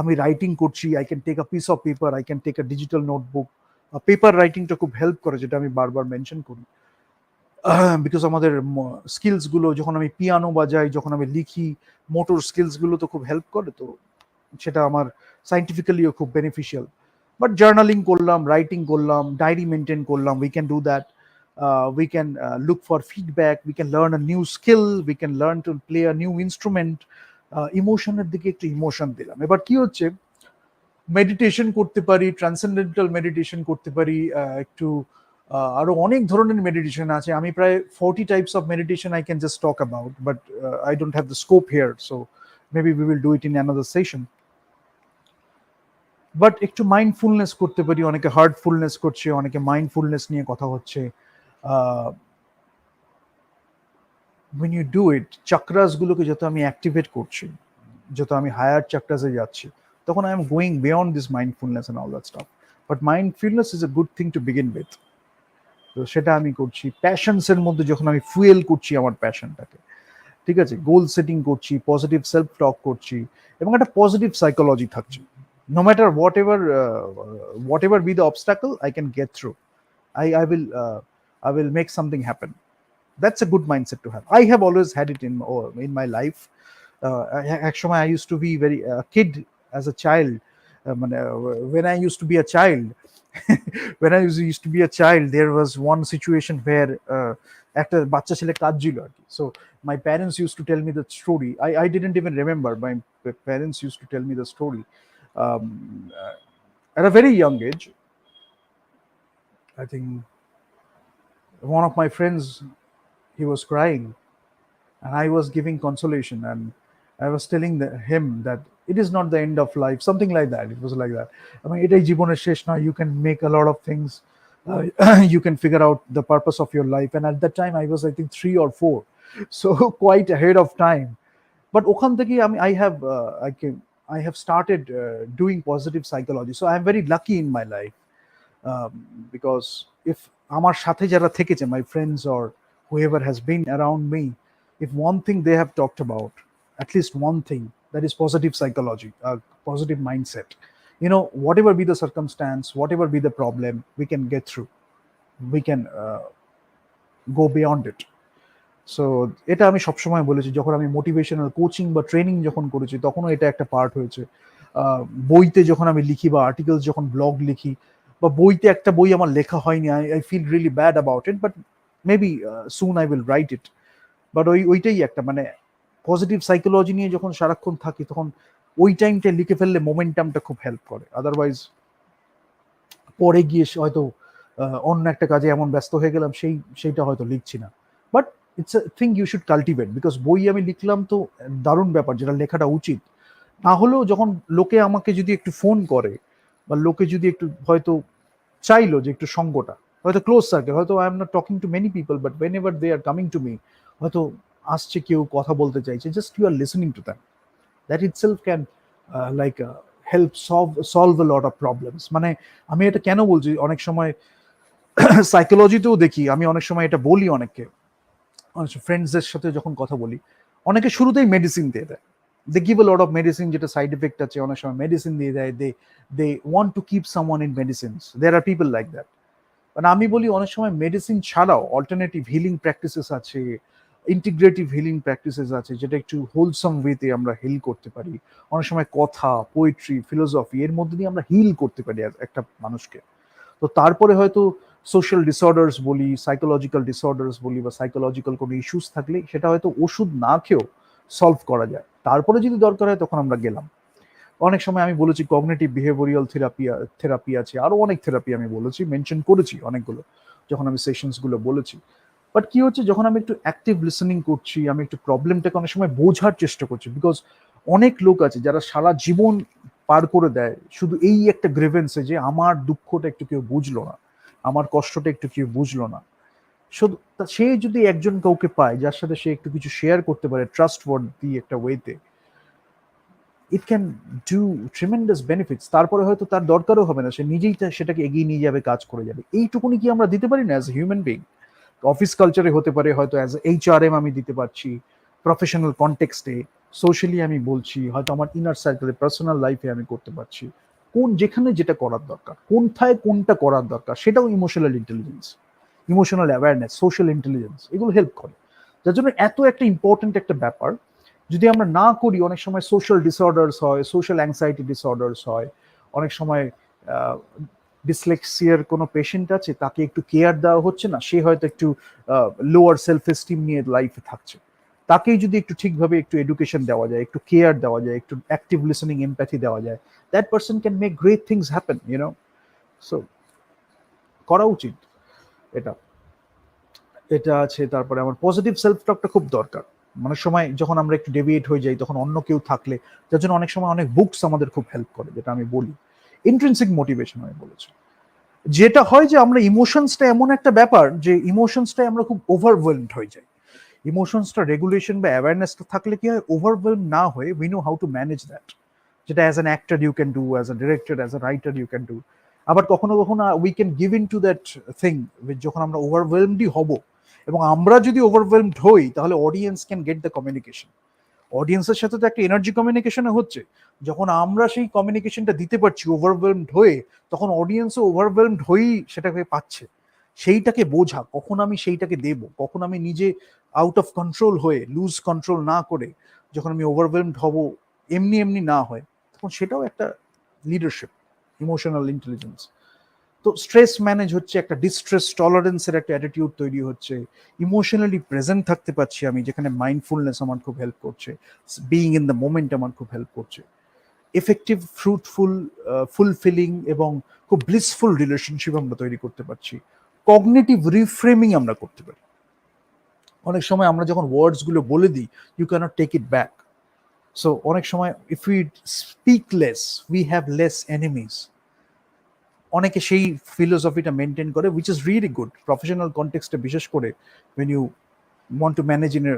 আমি রাইটিং করছি, I can take a piece of paper, I can take a digital notebook. Paper রাইটিংটা খুব হেল্প করে, যেটা আমি বারবার মেনশন করি, বিকজ আমাদের স্কিলস গুলো, যখন আমি পিয়ানো বাজাই, যখন আমি লিখি, মোটর স্কিলস গুলো তো খুব হেল্প করে, তো সেটা আমার সাইন্টিফিক্যালিও খুব বেনিফিশিয়াল। বাট জার্নালিং করলাম, রাইটিং করলাম, ডায়েরি মেনটেন করলাম, we can do that. We can look for feedback, we can learn a new skill, we can learn to play a new instrument. ইমোশনের দিকে একটু ইমোশন দিলাম। এবার কি হচ্ছে, মেডিটেশন করতে পারি, ট্রান্সেন্ডেন্টাল মেডিটেশন করতে পারি, একটু আরো অনেক ধরনের মেডিটেশন আছে। আমি প্রায় 40 types of meditation I can just talk about, but I don't have the scope here, so maybe we will do it in another session. But একটু মাইন্ডফুলনেস করতে পারি, অনেকে হার্টফুলনেস করছে, অনেকে মাইন্ডফুলনেস নিয়ে কথা হচ্ছে। when you do it, চাকরাস গুলোকে যত আমি অ্যাক্টিভেট করছি, যত আমি হায়ার চাকরাসে যাচ্ছি, তখন I am going beyond this mindfulness and all that stuff. But mindfulness is a good thing to begin with. তো সেটা আমি করছি। প্যাশনসের মধ্যে যখন আমি ফুয়েল করছি আমার প্যাশনটাকে, ঠিক আছে, গোল সেটিং করছি, পজিটিভ সেলফ টক করছি, এবং একটা পজিটিভ সাইকোলজি থাকছে। No matter whatever be the obstacle, I can get through, I will make something happen. That's a good mindset to have. I have always had it in my life. Actually, I used to be very kid as a child. When I used to be a child, when I used to be a child, there was one situation where একটা বাচ্চা ছেলে কাঁদছিল আর কি। So my parents used to tell me the story. I didn't even remember. My parents used to tell me the story at a very young age. I think one of my friends, he was crying, and I was giving consolation, and I was telling him that it is not the end of life, something like that. It was like that. I mean, etai jiboner shesh na, you can make a lot of things, you can figure out the purpose of your life. And at that time I was, I think, 3 or 4, so quite ahead of time. But okhan theke I have started doing positive psychology, so I am very lucky in my life, because if আমার সাথে যারা থেকেছে, my friends or whoever has been around me, if one thing they have talked about, at least one thing, that is positive psychology, positive mindset. You know, whatever be the circumstance, whatever be the problem, we can get through, we can go beyond it. So এটা আমি সবসময় বলেছি, যখন আমি মোটিভেশনাল কোচিং বা ট্রেনিং যখন করেছি, তখনও এটা একটা পার্ট হয়েছে। বইতে যখন আমি লিখি বা আর্টিকেলস যখন ব্লগ লিখি, বা বইতে একটা বই আমার লেখা হয়নি, I feel really bad about it, but maybe soon I will write it. বাট ওইটাই একটা মানে পজিটিভ সাইকোলজি নিয়ে যখন সারাক্ষণ থাকি তখন ওই টাইমটা লিখে ফেললে মোমেন্টামটা খুব হেল্প করে। আদারওয়াইজ পরে গিয়ে হয়তো অন্য একটা কাজে এমন ব্যস্ত হয়ে গেলাম সেইটা হয়তো লিখছি না। But it's a thing you should cultivate, because বই আমি লিখলাম তো দারুণ ব্যাপার, যেটা লেখাটা উচিত। না হলেও যখন লোকে আমাকে যদি একটু ফোন করে বা লোকে যদি একটু হয়তো চাইলো যে একটু সঙ্গটা, হয়তো ক্লোজ সার্কেল, হয়তো I am not talking to many people, but whenever they are coming to me, হয়তো আসছে কেউ কথা বলতে চাইছে, just you are listening to them, that itself can like help solve a lot of problems. মানে আমি এটা কেন বলছি, অনেক সময় সাইকোলজিতেও দেখি, আমি অনেক সময় এটা বলি অনেককে, ফ্রেন্ডসদের সাথে যখন কথা বলি, অনেকে শুরুতেই মেডিসিন দিয়ে দেয়, they give a lot of medicine, যেটা সাইড এফেক্ট আছে, অনেক সময় মেডিসিন দিয়ে দেয়, they want to keep someone in medicines, there are people like that. মানে আমি বলি অনেক সময় মেডিসিন ছাড়াও অল্টারনেটিভ হিলিং প্র্যাকটিসেস আছে, ইন্টিগ্রেটিভ হিলিং প্র্যাকটিসেস আছে, যেটা একটু হোলসাম ওয়েতে আমরা হিল করতে পারি। অনেক সময় কথা, পোয়েট্রি, ফিলোসফি, এর মধ্যে দিয়ে আমরা হিল করতে পারি একটা মানুষকে। তো তারপরে হয়তো সোশ্যাল ডিসঅর্ডার্স বলি, সাইকোলজিক্যাল ডিসঅর্ডার্স বলি, বা সাইকোলজিক্যাল কোনো ইস্যুস থাকলে সেটা হয়তো ওষুধ না খেয়েও সলভ করা যায়। তারপরে যদি দরকার হয় তখন আমরা গেলাম। অনেক সময় আমি বলেছি কগনিটিভ বিহেভিয়ারাল থেরাপি আছে, আরো অনেক থেরাপি আমি বলেছি, মেনশন করেছি অনেকগুলো যখন আমি সেশনস গুলো বলেছি। বাট কি হচ্ছে, যখন আমি একটু অ্যাক্টিভ লিসনিং করছি, আমি একটু প্রবলেমটাকে অনেক সময় বোঝার চেষ্টা করছি, বিকজ অনেক লোক আছে যারা সারা জীবন পার করে দেয় শুধু এই একটা গ্রেভেন্সে, যে আমার দুঃখটা একটু কেউ বুঝলো না, আমার কষ্টটা একটু কেউ বুঝলো না। শুধু সে যদি একজন কাউকে পায় যার সাথে সে একটু কিছু শেয়ার করতে পারে ট্রাস্ট ওয়ার্দি একটা ওয়েতে, it can do tremendous benefits. তারপরে হয়তো তার দরকারও হবে না, সে নিজেই সেটাকে এগিয়ে নিয়ে যাবে, কাজ করে যাবে। এইটুকুনি কি আমরা দিতে পারি না as a human being? Office কালচারে হতে পারে, হয়তো অ্যাজ এইচআরএম আমি দিতে পারছি, প্রফেশনাল কনটেক্সটে, সোশ্যালি আমি বলছি, হয়তো আমার ইনার সার্কেলে, পার্সোনাল লাইফে আমি করতে পারছি। যেখানে যেটা করার দরকার, কোনটায় কোনটা করার দরকার, সেটাও emotional intelligence, emotional awareness, social intelligence, এগুলো হেল্প করে। যার জন্য এত একটা ইম্পর্টেন্ট একটা ব্যাপার যদি আমরা না করি, অনেক সময় সোশ্যাল ডিসঅর্ডার্স হয়, সোশ্যাল অ্যাংজাইটি ডিসঅর্ডার্স হয়। অনেক সময় ডিসলেক্সিয়ার কোনো পেশেন্ট আছে, তাকে একটু কেয়ার দেওয়া হচ্ছে না, সে হয়তো একটু লোয়ার সেলফ এস্টিম নিয়ে লাইফে থাকছে, তাকেই যদি একটু ঠিকভাবে একটু এডুকেশন দেওয়া যায়, একটু কেয়ার দেওয়া যায়, একটু অ্যাক্টিভ লিসনিং, এমপ্যাথি দেওয়া যায়, that person can make great things happen, you know. So করা উচিত এটা, এটা আছে। তারপরে আমার পজিটিভ সেলফ টকটা খুব দরকার। অনেক সময় যখন আমরা একটু ডেভিয়েট হয়ে যাই, তখন অন্য কেউ থাকলে, যার জন্য অনেক সময় অনেক বুকস আমাদের খুব হেল্প করে, যেটা আমি বলি ইন্ট্রিনসিক মোটিভেশন আমি বলেছি। যেটা হয় যে আমরা ইমোশনসটা এমন একটা ব্যাপার, যে ইমোশনসটাই আমরা খুব ওভারওয়েলমড হয়ে যাই। ইমোশনসটা রেগুলেশন বা অ্যাওয়ারনেসটা থাকলে কি হয়, ওভারওয়েলম না হয়ে we know how to manage that, যেটা as an actor you can do, as a director, as a writer you can do. আবার কখনো কখনো we can give in to that thing, যখন আমরা ওভারওয়েলমডই হব। এবং আমরা যদি ওভারওয়েলমড হই, তাহলে audience can get the communication. অডিয়েন্সের সাথে তো একটা এনার্জি কমিউনিকেশন হচ্ছে, যখন আমরা সেই কমিউনিকেশনটা দিতে পারছি ওভারওয়েলমড হয়ে, তখন অডিয়েন্সও ওভারওয়েলমড হয়েই সেটাকে পাচ্ছে। সেইটাকে বোঝা, কখন আমি সেইটাকে দেব, কখন আমি নিজে আউট অফ কন্ট্রোল হয়ে, লুজ কন্ট্রোল না করে যখন আমি ওভারওয়েলমড হব, এমনি এমনি না হয়, তখন সেটাও একটা লিডারশিপ, ইমোশনাল ইন্টেলিজেন্স। তো স্ট্রেস ম্যানেজ হচ্ছে, একটা ডিস্ট্রেস টলারেন্সের একটা অ্যাটিটিউড তৈরি হচ্ছে, ইমোশনালি প্রেজেন্ট থাকতে পারছি আমি, যেখানে মাইন্ডফুলনেস আমার খুব হেল্প করছে, বিইং ইন দ্য মোমেন্ট আমার খুব হেল্প করছে। এফেক্টিভ, ফ্রুটফুল, ফুলফিলিং এবং খুব ব্লিসফুল রিলেশনশিপ আমরা তৈরি করতে পারছি। কগনিটিভ রিফ্রেমিং আমরা করতে পারি। অনেক সময় আমরা যখন ওয়ার্ডসগুলো বলে দিই, you can't take it back. So অনেক সময় if we speak less, we have less enemies. অনেকে সেই ফিলোসফিটা মেনটেন করে, which is really good professional কনটেক্সটে, বিশেষ করে when you want to manage in a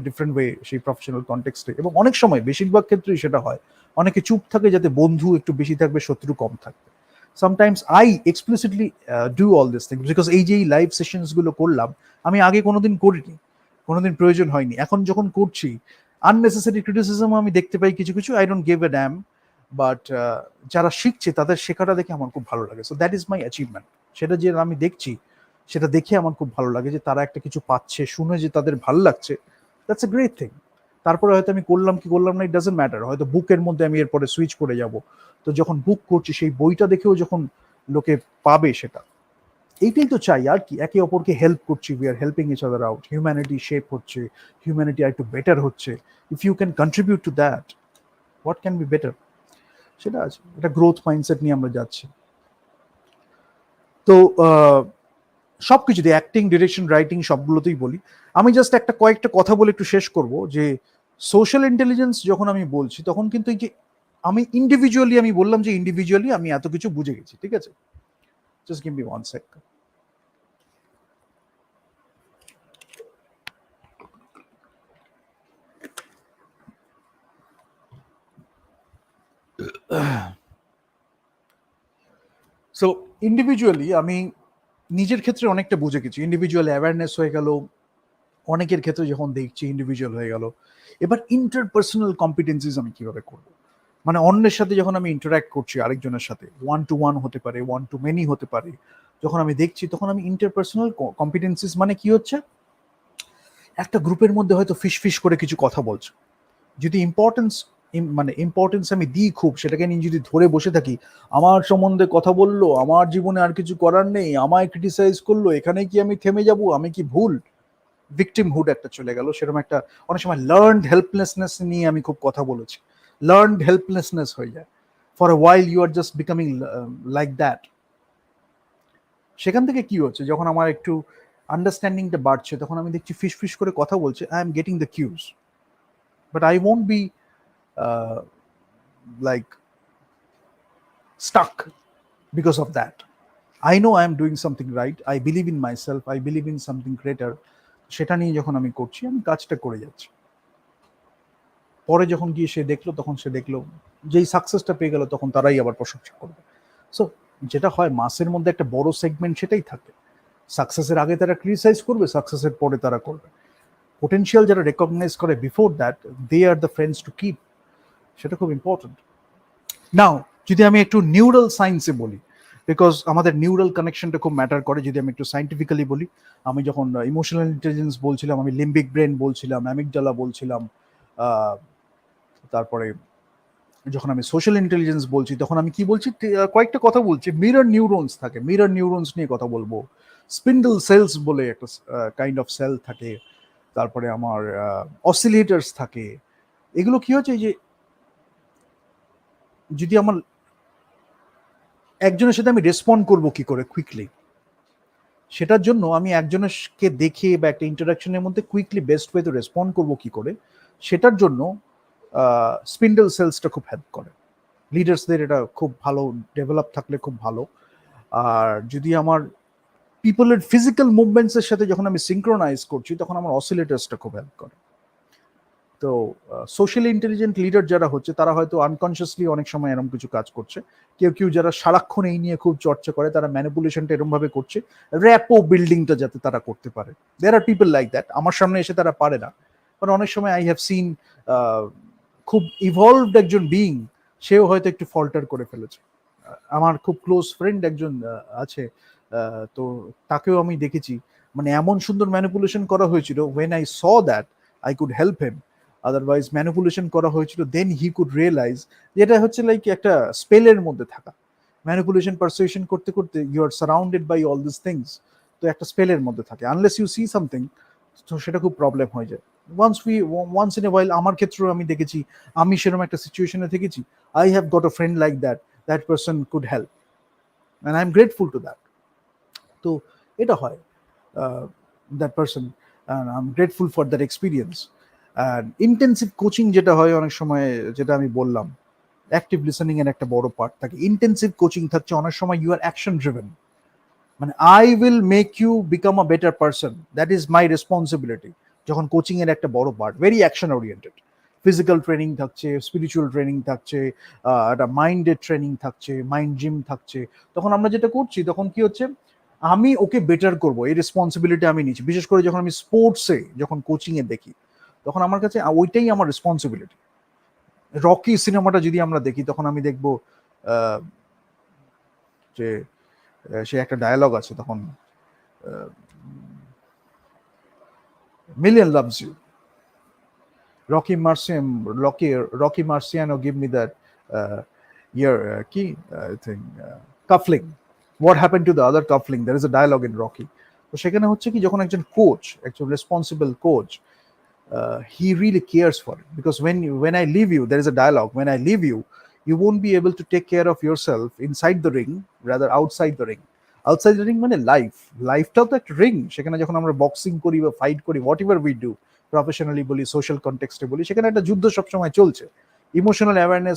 different way সেই প্রফেশনাল কনটেক্সটে। এবং অনেক সময়, বেশিরভাগ ক্ষেত্রেই সেটা হয়, অনেকে চুপ থাকে যাতে বন্ধু একটু বেশি থাকবে, শত্রু কম থাকবে। Sometimes I explicitly do all this things, because এই যে এই লাইভ সেশনস গুলো করলাম, আমি আগে কোনোদিন করিনি, কোনোদিন প্রয়োজন হয়নি। এখন যখন করছি, আননেসেসারি ক্রিটিসিজম আমি দেখতে পাই কিছু কিছু, I don't give a damn. But যারা শিখছে তাদের শেখাটা দেখে আমার খুব ভালো লাগে। So that is my achievement. সেটা যে আমি দেখছি, সেটা দেখে আমার খুব ভালো লাগে, যে তারা একটা কিছু পাচ্ছে, শুনে যে তাদের ভালো লাগছে, দ্যাটস এ গ্রেট থিং। তারপরে হয়তো আমি করলাম কি করলাম না, ইট ডাজন্ট ম্যাটার, হয়তো বুকের মধ্যে আমি এরপরে সুইচ করে যাব। তো যখন বুক করছি, সেই বইটা দেখেও যখন লোকে পাবে সেটা। এইটাই তো চাই আর কি, একে অপরকে হেল্প করছি, we are helping each other out, humanity shape হচ্ছে, হিউম্যানিটি আর একটু বেটার হচ্ছে। If you can contribute to that, what can be better? সেটা আছে, এটা গ্রোথ মাইন্ডসেট নিয়ে আমরা যাচ্ছি। তো সবকিছু দিয়ে অ্যাক্টিং, ডিরেকশন, রাইটিং সবগুলোতেই বলি। আমি জাস্ট একটা কয়েকটা কথা বলে একটু শেষ করব, যে সোশ্যাল ইন্টেলিজেন্স যখন আমি বলছি তখন কিন্তু এই যে আমি ইন্ডিভিজুয়ালি, আমি বললাম যে ইন্ডিভিজুয়ালি আমি এত কিছু বুঝে গেছি, ঠিক আছে? Just give me one sec. So individually আমি নিজের ক্ষেত্রে অনেকটা বুঝে গেছি, ইন্ডিভিজুয়াল অ্যাওয়ারনেস হয়ে গেল, অনেকের ক্ষেত্রে যখন দেখছি ইন্ডিভিজুয়াল হয়ে গেল। এবার ইন্টারপার্সোনাল কম্পিটেন্সিস আমি কিভাবে করবো, মানে অন্যের সাথে যখন আমি ইন্টারাক্ট করছি, আরেকজনের সাথে ওয়ান টু ওয়ান হতে পারে, ওয়ান টু মেনি হতে পারে, যখন আমি দেখছি তখন আমি ইন্টারপার্সোনাল কম্পিটেন্সিস মানে কি হচ্ছে, একটা গ্রুপের মধ্যে হয়তো ফিস ফিস করে কিছু কথা বলছে, যদি ইম্পর্টেন্স আমি দিই খুব, সেটাকে নিয়ে যদি ধরে বসে থাকি, আমার সম্বন্ধে কথা বললো, আমার জীবনে আর কিছু করার নেই, আমায় ক্রিটিসাইজ করলো, এখানে কি আমি থেমে যাব, আমি কি ভুল, ভিকটিমহুড একটা চলে গেল, সেরকম একটা অনেক সময় লার্নড হেল্পলেসনেস নিয়ে আমি খুব কথা বলেছি, লার্নড হেল্পলেসনেস হয়ে যায়, for a while you are just becoming like that. সেখান থেকে কি হচ্ছে, যখন আমার একটু আন্ডারস্ট্যান্ডিংটা বাড়ছে, তখন আমি দেখছি ফিস ফিস করে কথা বলছে, I am getting the cues, but I won't be like stuck because of that. I know I am doing something right, I believe in myself, I believe in something greater, সেটা নিয়ে যখন আমি করছি, আমি কাজটা করে যাচ্ছি। পরে যখন গিয়ে সে দেখলো, তখন সে দেখলো যেই সাকসেসটা পেয়ে গেল, তখন তারাই আবার প্রশংসা করবে। সো যেটা হয়, মাসের মধ্যে একটা বড় সেগমেন্ট সেটাই থাকে, সাকসেসের আগে তারা ক্রিটিসাইজ করবে, সাকসেসের পরে তারা করবে। পোটেনশিয়াল যারা রেকগনাইজ করে before that, they are the friends to keep, সেটা খুব ইম্পর্টেন্ট। নাও যদি আমি একটু নিউরাল সায়েন্সে বলি, বিকজ আমাদের নিউরাল কানেকশনটা খুব ম্যাটার করে, যদি আমি একটু সাইন্টিফিক্যালি বলি, আমি যখন ইমোশনাল ইন্টেলিজেন্স বলছিলাম, আমি লিম্বিক ব্রেন বলছিলাম, অ্যামিগডালা বলছিলাম, তারপরে যখন আমি সোশ্যাল ইন্টেলিজেন্স বলছি, তখন আমি কি বলছি, কয়েকটা কথা বলছি, মিরর নিউরনস থাকে, মিরর নিউরনস নিয়ে কথা বলবো, স্পিন্ডল সেলস বলে একটা কাইন্ড অফ সেল থাকে, তারপরে আমার অসিলেটার্স থাকে। এগুলো কি হচ্ছে, যে যদি আমার একজনের সাথে আমি রেসপন্ড করবো কি করে কুইকলি, সেটার জন্য আমি একজনেরকে দেখে বা একটা ইন্টারাকশনের মধ্যে কুইকলি বেস্ট ওয়েতে রেসপন্ড করবো কি করে, সেটার জন্য স্পিন্ডল সেলসটা খুব হেল্প করে। লিডার্সদের এটা খুব ভালো ডেভেলপ থাকলে খুব ভালো। আর যদি আমার পিপলের ফিজিক্যাল মুভমেন্টসের সাথে যখন আমি সিঙ্ক্রোনাইজ করছি, তখন আমার অসিলেটার্সটা খুব হেল্প করে। তো সোশ্যালি ইন্টেলিজেন্ট লিডার যারা হচ্ছে, তারা হয়তো আনকনসিয়াসলি অনেক সময় এরকম কিছু কাজ করছে। কেউ কেউ যারা সারাক্ষণ এই নিয়ে খুব চর্চা করে, তারা ম্যানিপুলেশনটা এরকম ভাবে করছে, র্যাপো বিল্ডিংটা যাতে তারা করতে পারে। দেয়ার আর পিপল লাইক দ্যাট, আমার সামনে এসে তারা পারে না, কারণ অনেক সময় আই হ্যাভ সিন খুব ইভলভড একজন বিইং, সেও হয়তো একটু ফল্টার করে ফেলেছে। আমার খুব ক্লোজ ফ্রেন্ড একজন আছে, তো তাকেও আমি দেখেছি, মানে এমন সুন্দর ম্যানিপুলেশন করা হয়েছিল, when I saw that I could help him, otherwise manipulation করা হয়েছিল, দেন হি কুড রিয়েলাইজ, যেটা হচ্ছে লাইক একটা স্পেলের মধ্যে থাকা, ম্যানিপুলেশন পারসুয়েশন করতে করতে you are surrounded by all this things, তো একটা স্পেলের মধ্যে থাকে, আনলেস ইউ সি সামথিং, তো সেটা খুব প্রবলেম হয়ে যায়। ওয়ান্স ইন এ ওয়াইল, আমার ক্ষেত্রেও আমি দেখেছি, আমি সেরকম একটা সিচুয়েশনে থেকেছি, I have got a friend like that, that person could help, and I am grateful to that. তো এটা হয়, that person, I am grateful for that experience. আর ইন্টেন্সিভ কোচিং যেটা হয় অনেক সময়, যেটা আমি বললাম, অ্যাক্টিভ লিসেনিং এর একটা বড় পার্ট থাকে, ইন্টেন্সিভ কোচিং থাকছে অনেক সময়, ইউ আর অ্যাকশন ড্রিভেন, মানে I will make you become a better person, that is my responsibility. যখন কোচিং এর একটা বড় part, very action oriented, physical training থাকছে, স্পিরিচুয়াল ট্রেনিং থাকছে, একটা মাইন্ডের ট্রেনিং থাকছে, মাইন্ড জিম থাকছে, তখন আমরা যেটা করছি, তখন কি হচ্ছে, আমি ওকে বেটার করবো, এই রেসপন্সিবিলিটি আমি নিচ্ছি। বিশেষ করে যখন আমি স্পোর্টসে, যখন কোচিং এ দেখি, তখন আমার কাছে ওইটাই আমার রেসপন্সিবিলিটি। রকি সিনেমাটা যদি আমরা দেখি, তখন আমি দেখবো যে সে একটা ডায়ালগ আছে তখন, million loves you, Rocky Marciano give me that year কি I think cufflink, what happen to the other cufflink, there is a dialogue in Rocky. তো সেখানে হচ্ছে কি, যখন একজন কোচ, একজন responsible coach, he really cares for it, because when I leave you, there is a dialogue, when I leave you, you won't be able to take care of yourself inside the ring, rather outside the ring. Outside the ring মানে লাইফটাও তো একটা রিং। সেখানে যখন আমরা বক্সিং করি বা ফাইট করি, what ever we do, professionally বলি, সোশ্যাল কনটেক্সটে বলি, সেখানে একটা যুদ্ধ সবসময় চলছে। ইমোশনাল অ্যাওয়ারনেস,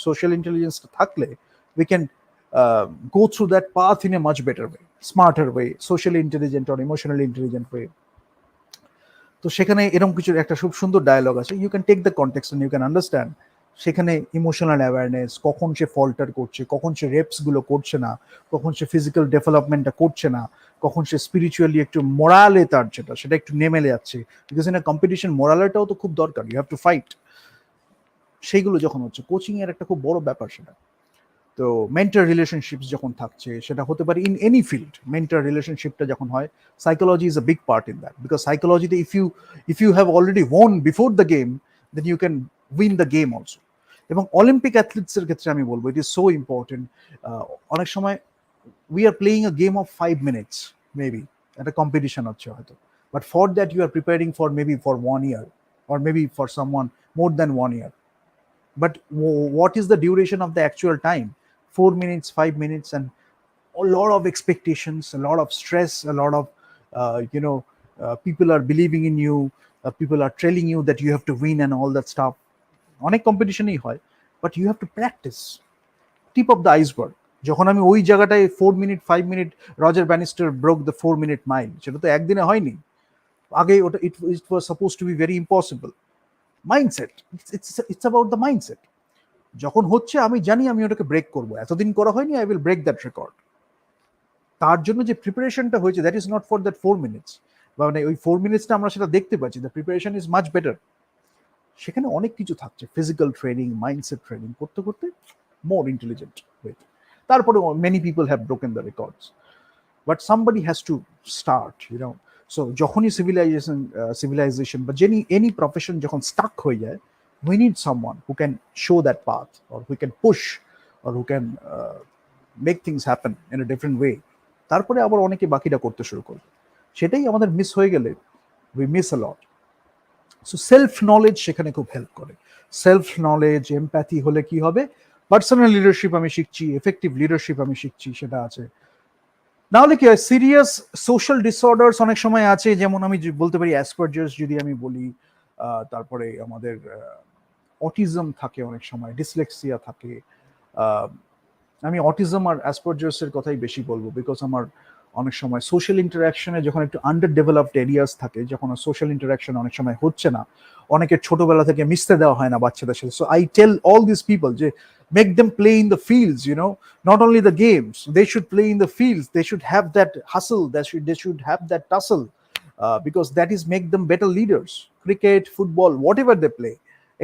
সোশ্যাল ইন্টেলিজেন্স থাকলে we can go through that path in a much better way, smarter way, socially intelligent or emotionally intelligent way. তো সেখানে এরকম কিছু একটা খুব সুন্দর ডায়ালগ আছে, you can take the context and you can understand. সেখানে ইমোশনাল অ্যাওয়ারনেস, কখন সে ফল্টার করছে, কখন সে রেপসগুলো করছে না, কখন সে ফিজিক্যাল ডেভেলপমেন্টটা করছে না, কখন সে স্পিরিচুয়ালি একটু মোরালে তার সেটা একটু নেমে যাচ্ছে, বিকজ ইন এ কম্পিটিশন মোরালটাও তো খুব দরকার, ইউ হ্যাভ টু ফাইট। সেইগুলো যখন হচ্ছে, কোচিং এর একটা খুব বড় ব্যাপার সেটা। তো মেন্টার রিলেশনশিপস যখন থাকছে, সেটা হতে পারে ইন এনি ফিল্ড, মেন্টার রিলেশনশিপটা যখন হয়, psychology is a big part in that, because সাইকোলজিতে if you have already won before the game, then you can win the game also. এবং অলিম্পিক অ্যাথলিটসের ক্ষেত্রে আমি বলবো ইট ইজ সো ইম্পর্টেন্ট। অনেক সময় we are playing a game of 5 minutes, maybe একটা কম্পিটিশন হচ্ছে হয়তো, but for that you are preparing for maybe for 1 year, or maybe for someone more than 1 year. But what is the duration of the actual time? 4 minutes, 5 minutes, and a lot of expectations, a lot of stress, a lot of people are believing in you, people are telling you that you have to win and all that stuff. অনেক কম্পিটিশনই হয়, but you have to practice. Tip of the iceberg, যখন আমি ওই জায়গাটায় 4 minute 5 minute, Roger Bannister broke the 4 minute mile, সেটা তো একদিনে হয়নি। আগে ওটা it was suppose to be very impossible. Mindset, it's about the mindset. যখন হচ্ছে আমি জানি আমি ওটাকে ব্রেক করবো, এতদিন করা হয়নি, I will break that record. তার জন্য যে প্রিপারেশনটা হয়েছে, that is not for that 4 minutes, বা মানে ওই 4 minutesটা আমরা সেটা দেখতে পাচ্ছি, the preparation is much better. সেখানে অনেক কিছু থাকছে, ফিজিক্যাল ট্রেনিং, মাইন্ডসেট ট্রেনিং করতে করতে মোর ইন্টেলিজেন্ট হয়েছে। তারপরে many people have broken the records, but somebody has to start, so যখনই সিভিলাইজেশন বা এনি প্রফেশন যখন স্টাক হয়ে যায়, we need someone who can show that path, or who can push, or who can make things happen in a different way. তারপরে আবার অনেকে বাকিটা করতে শুরু করবে, সেটাই আমাদের মিস হয়ে গেলে we miss a lot. So self knowledge সেখানে খুব হেল্প করে। সেলফ নলেজ, এমপ্যাথি হলে কি হবে, পার্সোনাল লিডারশিপ আমি শিখছি, এফেক্টিভ লিডারশিপ আমি শিখছি, সেটা আছে। নাহলে কি হয়, সিরিয়াস সোশ্যাল ডিসঅর্ডার্স অনেক সময় আছে, যেমন আমি বলতে পারি অ্যাসপারজার্স যদি আমি বলি, তারপরে আমাদের অটিজম থাকে, অনেক সময় ডিসলেক্সিয়া থাকে। আমি অটিজম আর অ্যাসপারজার্সের কথাই বেশি বলবো, বিকজ আমার অনেক সময় সোশ্যাল ইন্টারাকশনে যখন একটু আন্ডার ডেভেলপড এরিয়াস থাকে, যখন সোশ্যাল ইন্টারাকশন অনেক সময় হচ্ছে না, অনেকের ছোটবেলা থেকে মিশতে দেওয়া হয় না বাচ্চাদের সাথে। So I tell all this people যে make them play in the fields, not only the games, they should play in the fields, they should have that hustle, they should have that tussle, because that is make them better leaders. Cricket, football, whatever they play,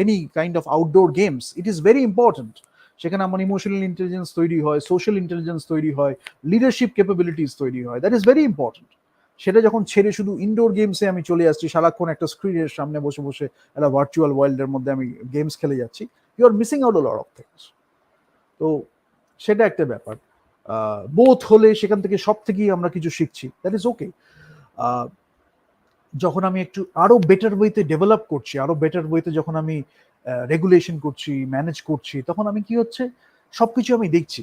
any kind of outdoor games, it is very important. সেখানে আমার ইমোশনাল ইন্টেলিজেন্স তৈরি হয়, সোশ্যাল ইন্টেলিজেন্স তৈরি হয়, লিডারশিপ ক্যাপাবিলিটিস তৈরি হয়, দ্যাট ইজ ভেরি ইম্পর্টেন্ট। সেটা যখন ছেড়ে শুধু ইনডোর গেমসে আমি চলে আসছি, সারাক্ষণ একটা স্ক্রিনের সামনে বসে বসে একটা ভার্চুয়াল ওয়ার্ল্ডের মধ্যে আমি গেমস খেলে যাচ্ছি, you are missing out a lot of things. তো সেটা একটা ব্যাপার। বোথ হলে সেখান থেকে সব থেকেই আমরা কিছু শিখছি, দ্যাট ইজ ওকে। যখন আমি একটু আরো বেটার ওয়েতে ডেভেলপ করছি, আরো বেটার ওয়েতে যখন আমি রেগুলেশন করছি, ম্যানেজ করছি, তখন আমি কি হচ্ছে, সবকিছু আমি দেখছি,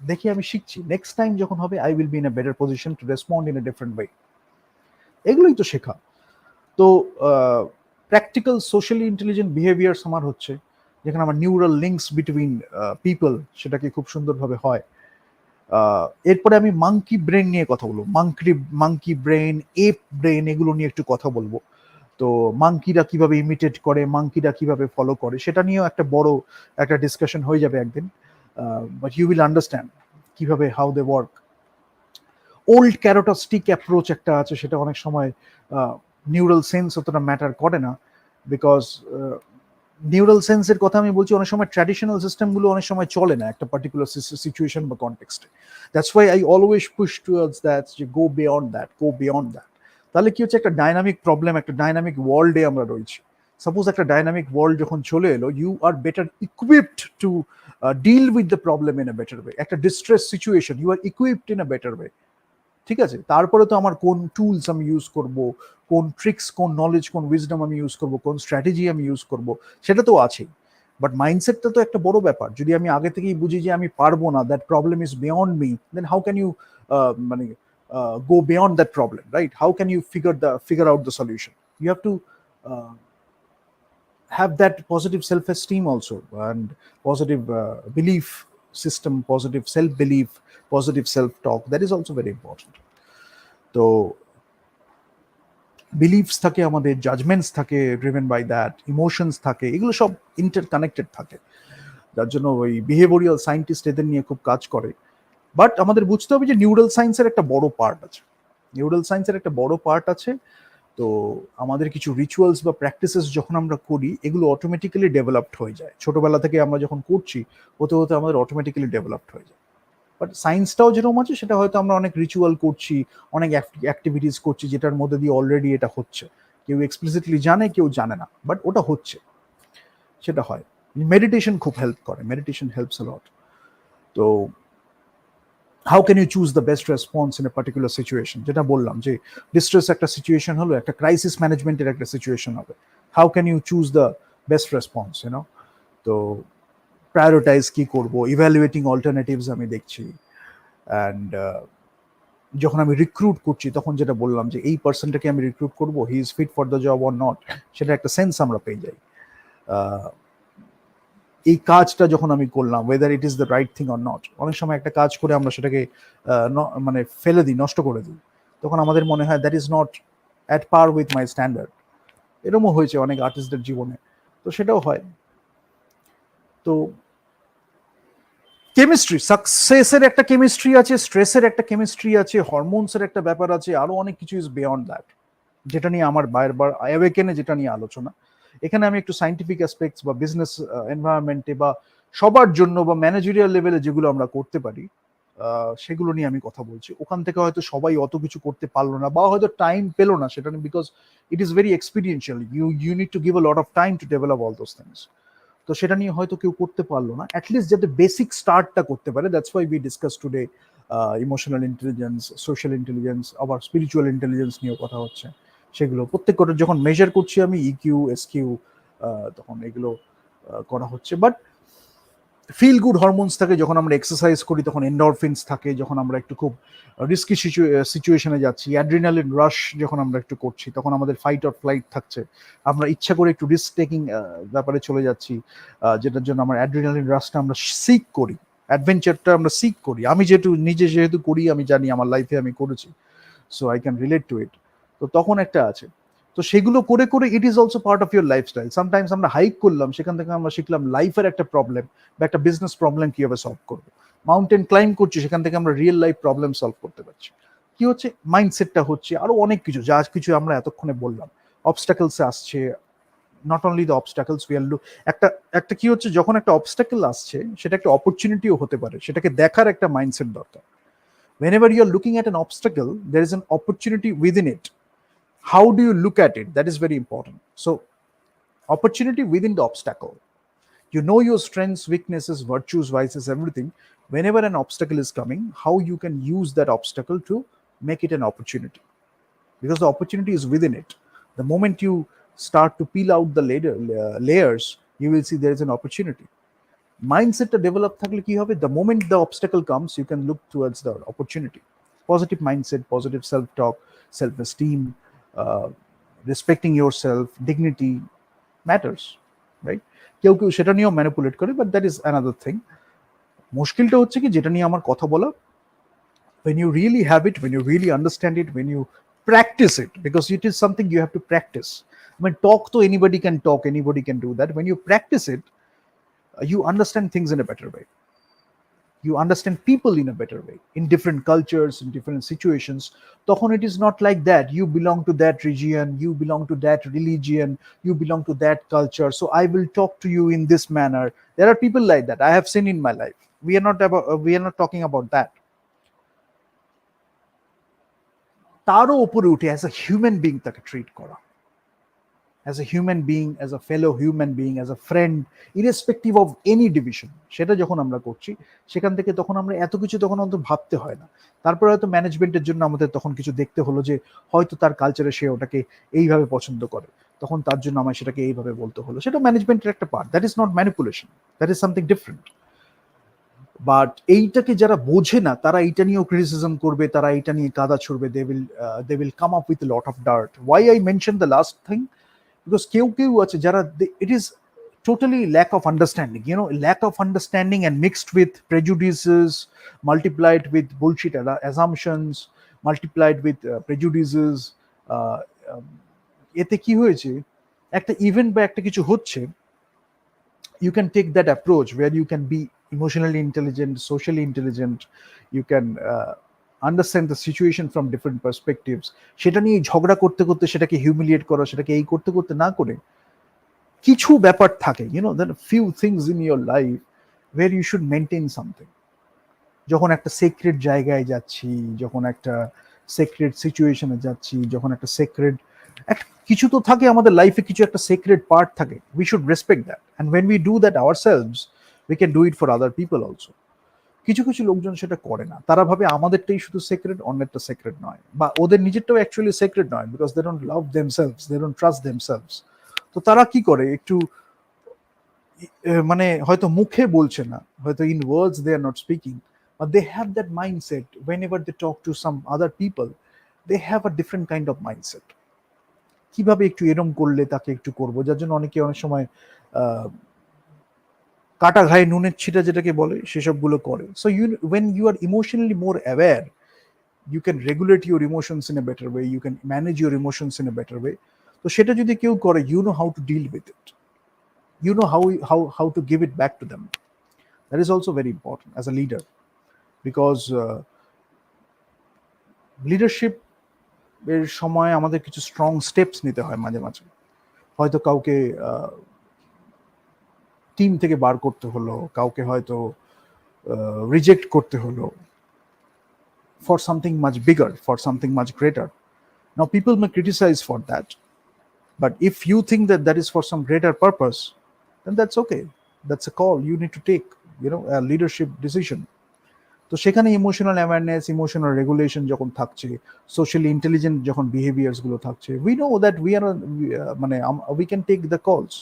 দেখে আমি শিখছি। নেক্সট টাইম যখন হবে, I will be in a better position to respond in a different way. এগুলোই তো শেখা। তো প্র্যাকটিক্যাল সোশ্যালি ইন্টেলিজেন্ট বিহেভিয়ার্স আমার হচ্ছে, যেখানে আমার নিউরাল লিঙ্কস বিটুইন পিপল সেটাকে খুব সুন্দরভাবে হয়। এরপরে আমি মাঙ্কি ব্রেন নিয়ে কথা বলবো, মাঙ্কি ব্রেন, এপ ব্রেন, এগুলো নিয়ে একটু কথা বলবো। তো মাঙ্কিরা কিভাবে ইমিটেট করে, মাঙ্কিরা কিভাবে ফলো করে, সেটা নিয়েও একটা বড় একটা ডিসকাশন হয়ে যাবে একদিন, বাট ইউ উইল আন্ডারস্ট্যান্ড কিভাবে how they work. Old carrot and stick approach একটা আছে, সেটা অনেক সময় নিউরাল সেন্স অতটা ম্যাটার করে না, বিকজ নিউরাল সেন্সের কথা আমি বলছি, অনেক সময় ট্র্যাডিশনাল সিস্টেমগুলো অনেক সময় চলে না একটা পার্টিকুলার সিচুয়েশন বা কনটেক্সটে। That's why I always push towards that, যে গো বিয়ন্ড দ্যাট। তাহলে কি হচ্ছে, একটা ডাইনামিক প্রবলেম, একটা ডাইনামিক ওয়ার্ল্ডে আমরা রয়েছি, সাপোজ একটা ডাইনামিক ওয়ার্ল্ড যখন চলে এলো, you are better equipped to deal with the problem in a better way. একটা distress situation, you are equipped in a better way. ঠিক আছে, তারপরে তো আমার কোন টুলস আমি ইউজ করব, কোন ট্রিক্স, কোন নলেজ, কোন উইজডম আমি ইউজ করব, কোন স্ট্র্যাটেজি আমি ইউজ করব, সেটা তো আছেই। বাট মাইন্ডসেটটা তো একটা বড় ব্যাপার। যদি আমি আগে থেকেই বুঝি যে আমি পারবো না, that problem is beyond me, then how can you মানে go beyond that problem, right? How can you figure out the solution? You have to uh, have that positive self-esteem also, and positive belief system, positive self-belief, positive self-talk. That is also very important. তো বিলিফস থাকে আমাদের, জাজমেন্টস থাকে ড্রিভেন বাই দ্যাট, ইমোশনস থাকে, এগুলো সব ইন্টারকানেক্টেড থাকে। যার জন্য ওই বিহেভিয়ারাল সায়েন্টিস্ট এদের নিয়ে খুব কাজ করে। বাট আমাদের বুঝতে হবে যে নিউরাল সায়েন্সের একটা বড় পার্ট আছে, নিউরাল সায়েন্সের একটা বড় পার্ট আছে। তো আমাদের কিছু রিচুয়ালস বা প্র্যাকটিসেস যখন আমরা করি, এগুলো অটোমেটিক্যালি ডেভেলপড হয়ে যায়। ছোটবেলা থেকে আমরা যখন করছি, হতে হতে আমাদের অটোমেটিক্যালি ডেভেলপড হয়ে যায়। বাট সায়েন্সটাও যেরকম আছে, সেটা হয়তো আমরা অনেক রিচুয়াল করছি, অনেক অ্যাক্টিভিটিস করছি, যেটার মধ্যে দিয়ে অলরেডি এটা হচ্ছে। কেউ এক্সপ্লিসিটলি জানে, কেউ জানে না, বাট ওটা হচ্ছে, সেটা হয়। মেডিটেশন খুব হেল্প করে, মেডিটেশন হেল্পস আ লট। তো how can you choose the best response in a particular situation, যেটা বললাম যে ডিস্ট্রেস একটা সিচুয়েশন হলো, একটা ক্রাইসিস ম্যানেজমেন্টের একটা সিচুয়েশন হবে, how can you choose the best response, you know? তো প্রায়োরিটাইজ কি করব, ইভ্যালুয়েটিং অল্টারনেটিভস আমি দেখছি। অ্যান্ড যখন আমি রিক্রুট করছি, তখন যেটা বললাম যে এই পার্সনটাকে আমি রিক্রুট করবো, he is fit for the job or not, সেটা একটা সেন্স আমরা পেয়ে যাই। এই কাজটা যখন আমি করলাম, weather it is the right thing or not. অনেক সময় একটা কাজ করে আমরা সেটাকে মানে ফেলে দিই, নষ্ট করে দিই, তখন আমাদের মনে হয় that is not at per with my standard. এরকমও হয়েছে অনেক আর্টিস্টদের জীবনে, তো সেটাও হয়। তো কেমিস্ট্রি, সাকসেসের একটা কেমিস্ট্রি আছে, স্ট্রেসের একটা কেমিস্ট্রি আছে, হরমোনসের একটা ব্যাপার আছে, আরো অনেক কিছু ইজ বিয়ন্ড দ্যাট, যেটা নিয়ে আমার বারবার অ্যাওয়েকেনে যেটা নিয়ে আলোচনা। এখানে আমি একটু সাইন্টিফিক অ্যাসপেক্টস বা বিজনেস এনভায়রনমেন্টে বা সবার জন্য বা ম্যানেজারিয়াল লেভেলে যেগুলো আমরা করতে পারি, সেগুলো নিয়ে আমি কথা বলছি। ওখান থেকে হয়তো সবাই অত কিছু করতে পারলো না, বা হয়তো টাইম পেলো না সেটা, because it is very experiential, you need to give a lot of time to develop all those things. তো সেটা নিয়ে হয়তো কেউ করতে পারলো না, অ্যাটলিস্ট যাতে বেসিক স্টার্টটা করতে পারে। That's why we discuss today emotional intelligence, social intelligence, আবার স্পিরিচুয়াল ইন্টেলিজেন্স নিয়েও কথা হচ্ছে। সেগুলো প্রত্যেকটা যখন মেজার করছি আমি, ইকিউ, এসকিউ, তখন এগুলো করা হচ্ছে। বাট ফিল গুড হরমোনস থাকে যখন আমরা এক্সারসাইজ করি, তখন এন্ডরফিনস থাকে যখন আমরা একটু খুব রিস্কি সিচুয়েশনে যাচ্ছি, অ্যাড্রিনালিন রাশ যখন আমরা একটু করছি, তখন আমাদের ফাইট অর ফ্লাইট থাকছে, আমরা ইচ্ছা করে একটু রিস্ক টেকিং ব্যাপারে চলে যাচ্ছি, যেটার জন্য আমার অ্যাড্রিনালিন রাশটা আমরা সিক করি, অ্যাডভেঞ্চারটা আমরা সিক করি। আমি যেহেতু করি, আমি জানি আমার লাইফে আমি করেছি, so I can relate to it. তো তখন একটা আছে। তো সেগুলো করে করে it is also part of your lifestyle. Sometimes আমরা হাইক করলাম, সেখান থেকে আমরা শিখলাম লাইফের একটা প্রবলেম বা একটা বিজনেস প্রবলেম কিভাবে সলভ করবো। মাউন্টেন ক্লাইম্ব করছি, সেখান থেকে আমরা রিয়েল লাইফ প্রবলেম সলভ করতে পারছি। কি হচ্ছে, মাইন্ডসেটটা হচ্ছে, আরো অনেক কিছু, যা কিছু আমরা এতক্ষণে বললাম। অবস্টাকেলস আসছে, not only the obstacles we are একটা একটা কি হচ্ছে, যখন একটা অবস্টাকেল আসছে, সেটা একটা অপরচুনিটিও হতে পারে, সেটাকে দেখার একটা মাইন্ডসেট দরকার। Whenever you're looking at an obstacle, there is an opportunity within it. How do you look at it? That is very important. So, opportunity within the obstacle. You know your strengths, weaknesses, virtues, vices, everything. Whenever an obstacle is coming, how you can use that obstacle to make it an opportunity. Because the opportunity is within it. The moment you start to peel out the layers, you will see there is an opportunity. মাইন্ডসেটটা ডেভেলপ থাকলে কি হবে, the moment the obstacle comes, you can look towards the opportunity. Positive mindset, positive self talk, self esteem, respecting your self, dignity matters, right? কেউ কেউ সেটা নিয়েও ম্যানিপুলেট করে, but that is another thing. মুশকিলটা হচ্ছে কি, যেটা নিয়ে আমার কথা বলা, when you really have it, when you really understand it, when you practice it, because it is something you have to practice. I mean, talk to anybody can talk, anybody can do that. When you practice it, you understand things in a better way. You understand people in a better way, in different cultures, in different situations. Tokhon it is not like that you belong to that region, you belong to that religion, you belong to that culture, so I will talk to you in this manner. There are people like that I have seen in my life. We are not talking about that. Taro opore uthe as a human being take treat kora, as a human being, as a fellow human being, as a friend, irrespective of any division, সেটা যখন আমরা করছি সেখান থেকে তখন আমরা এত কিছু তখন অন্তত ভাবতে হয় না। তারপরে হয়তো ম্যানেজমেন্টের জন্য আমাদের তখন কিছু দেখতে হলো যে হয়তো তার কালচারে সে ওটাকে এইভাবে পছন্দ করে, তখন তার জন্য আমায় সেটাকে এইভাবে বলতে হলো। সেটা ম্যানেজমেন্টের একটা part, that is not manipulation, that is something different. But এইটাকে যারা বোঝে না তারা এইটা নিয়েও ক্রিটিসিজম করবে, তারা এইটা নিয়ে কাদা ছুড়বে, they will come up with lot of dirt. Why I mention the last thing, because কেউ কেউ আছে যারা, it is totally lack of understanding, lack of understanding and mixed with prejudices, multiplied with bullshit assumptions, multiplied with prejudices, uh, um, এতে কি হয়েছে, একটা ইভেন্ট বা একটা কিছু হচ্ছে, you can take that approach where you can be emotionally intelligent, socially intelligent, you can understand the situation from different perspectives, সেটা নিয়ে ঝগড়া করতে করতে সেটাকে হিউমিলিয়েট করা, সেটাকে এই করতে করতে না করে কিছু ব্যাপার থাকে, there are few things in your life where you should maintain something. যখন একটা সেক্রেট জায়গায় যাচ্ছি, যখন একটা সেক্রেট সিচুয়েশনে যাচ্ছি, যখন একটা সেক্রেট কিছু তো থাকে আমাদের লাইফে, কিছু একটা সেক্রেট পার্ট থাকে, we should respect that, and when we do that ourselves we can do it for other people also. কিছু কিছু লোকজন সেটা করে না, তারা ভাবে আমাদেরটাই শুধু সেক্রেট, অন্যেরটা সেক্রেট নয়, বা ওদের নিজেরটাও অ্যাকচুয়ালি সেক্রেট নয়, because they don't love themselves, they don't trust themselves. তো তারা কি করে, একটু মানে হয়তো মুখে বলছে না, হয়তো in words they are not speaking, but they have that mindset whenever they talk to some other people, they have a different kind of mindset, কিভাবে একটু এরম করলে তাকে একটু করবো, যার জন্য অনেকে অনেক সময় কাটা ঘায়ে নুনের ছিটা যেটাকে বলে সেসবগুলো করে। So when you are emotionally more aware, you can regulate your emotions in a better way, you can manage your emotions in a better way. তো সেটা যদি কেউ করে, you know how to deal with it, you know how to give it back to them. That is also very important as a leader, because leadership এর সময় আমাদের কিছু স্ট্রং স্টেপস নিতে হয় মাঝে মাঝে। হয়তো কাউকে টিম থেকে বার করতে হলো, কাউকে হয়তো রিজেক্ট করতে হলো for something much bigger, for something much greater. Now people may criticise for that, but if you think that that is for some greater purpose, then that's okay, that's a call you need to take, a leadership decision. তো সেখানে ইমোশনাল অ্যাওয়ারনেস, ইমোশনাল রেগুলেশন যখন থাকছে, সোশ্যালি ইন্টেলিজেন্ট যখন বিহেভিয়ার্স গুলো থাকছে, we know that we are মানে we can take the calls,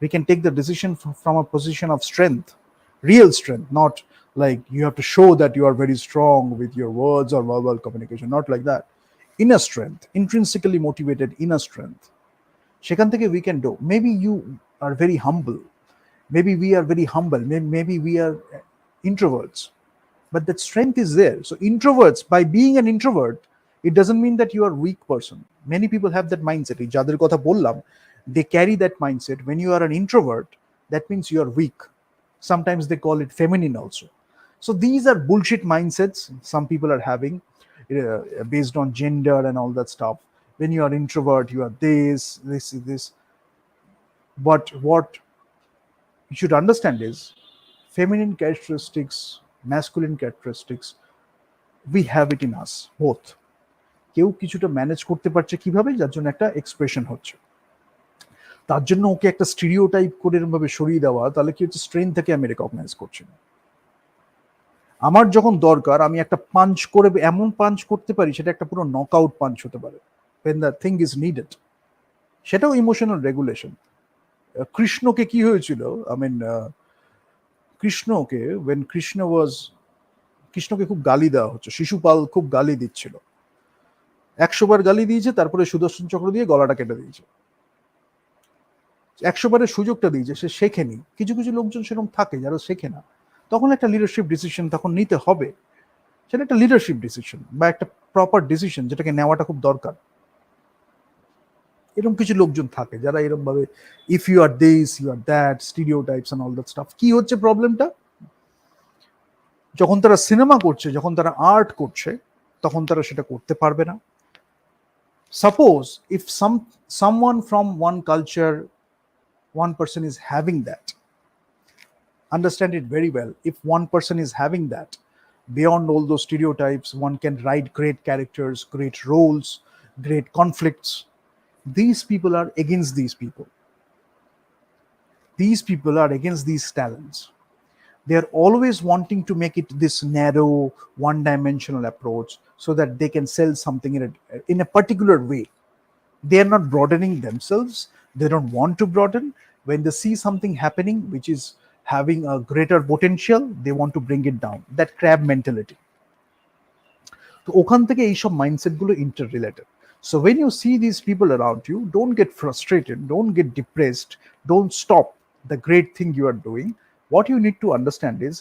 we can take the decision from a position of strength, real strength, not like you have to show that you are very strong with your words or verbal communication, not like that. Inner strength, intrinsically motivated inner strength, সেখান থেকে we can do. Maybe you are very humble, maybe we are very humble, maybe we are introverts, but that strength is there. So introverts, by being an introvert, it doesn't mean that you are a weak person. Many people have that mindset, যাদের কথা বললাম, they carry that mindset. When you are an introvert, that means you are weak. Sometimes they call it feminine also. So these are bullshit mindsets some people are having, based on gender and all that stuff. When you are introvert, you are this. But what you should understand is feminine characteristics, masculine characteristics, we have it in us both. কেউ কিছুটা ম্যানেজ করতে পারছে কিভাবে, যার জন্য একটা এক্সপ্রেশন হচ্ছে, তার জন্য ওকে একটা স্টিরিওটাইপ করে এরকম ভাবে সরিয়ে দেওয়া, তাহলে কি হচ্ছে, স্ট্রেংথ থেকে আমি রেকগনাইজ করছি না। আমার যখন দরকার আমি একটা পাঞ্চ করে, এমন পাঞ্চ করতে পারি সেটা একটা পুরো নকআউট পাঞ্চ হতে পারে, when the thing is needed, সেটাও ইমোশনাল রেগুলেশন। কৃষ্ণকে কি হয়েছিল, আই মিন কৃষ্ণকে, when Krishna was, কৃষ্ণকে খুব গালি দেওয়া হচ্ছে, শিশুপাল খুব গালি দিচ্ছিল, 100 বার গালি দিয়েছে, তারপরে সুদর্শন চক্র দিয়ে গলাটা কেটে দিয়েছে, 100 বারের সুযোগটা দিয়েছে, সে শেখেনি। কিছু কিছু লোকজন সেরকম থাকে যারা শেখে না, তখন একটা লিডারশিপ ডিসিশন তখন নিতে হবে, সেটা একটা লিডারশিপ ডিসিশন বা একটা প্রপার ডিসিশন যেটাকে নেওয়াটা খুব দরকার। এরকম কিছু লোকজন থাকে যারা এরকম ভাবে, if you are this you are that, stereotypes and all that stuff. কি হচ্ছে প্রবলেমটা, যখন তারা সিনেমা করছে, যখন তারা আর্ট করছে, তখন তারা সেটা করতে পারবে না। Suppose if someone from one culture, one person is having that, understand it very well, if one person is having that, beyond all those stereotypes, one can write great characters, great roles, great conflicts, These people are against these people. These people are against these talents. They are always wanting to make it this narrow, one dimensional approach so that they can sell something in a particular way. They are not broadening themselves. They don't want to broaden. When they see something happening which is having a greater potential, they want to bring it down. That crab mentality. তো ওখান থেকে এইসব মাইন্ডসেটগুলো ইন্টাররিলেটেড. So when you see these people around you, don't get frustrated, don't get depressed, don't stop the great thing you are doing. What you need to understand is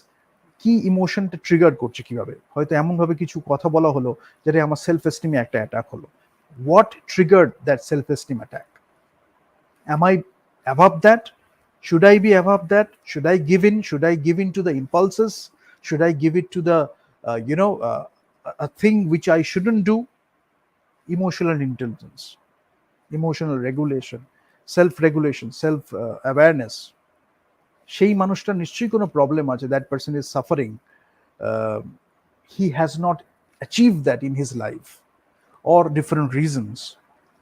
কি ইমোশনটা ট্রিগার করছে কিভাবে। হয়তো এমনভাবে কিছু কথা বলা হলো যেটা আমার সেলফ এস্টিমে একটা অ্যাটাক হলো। What triggered that self esteem attack? Am I above that? Should I be above that? Should I give in? Should I give in to the impulses? Should I give it to the a thing which I shouldn't do? Emotional intelligence, emotional regulation, self regulation, self awareness. সেই মানুষটা নিশ্চয়ই কোনো প্রবলেম আছে, that person is suffering, he has not achieved that in his life or different reasons.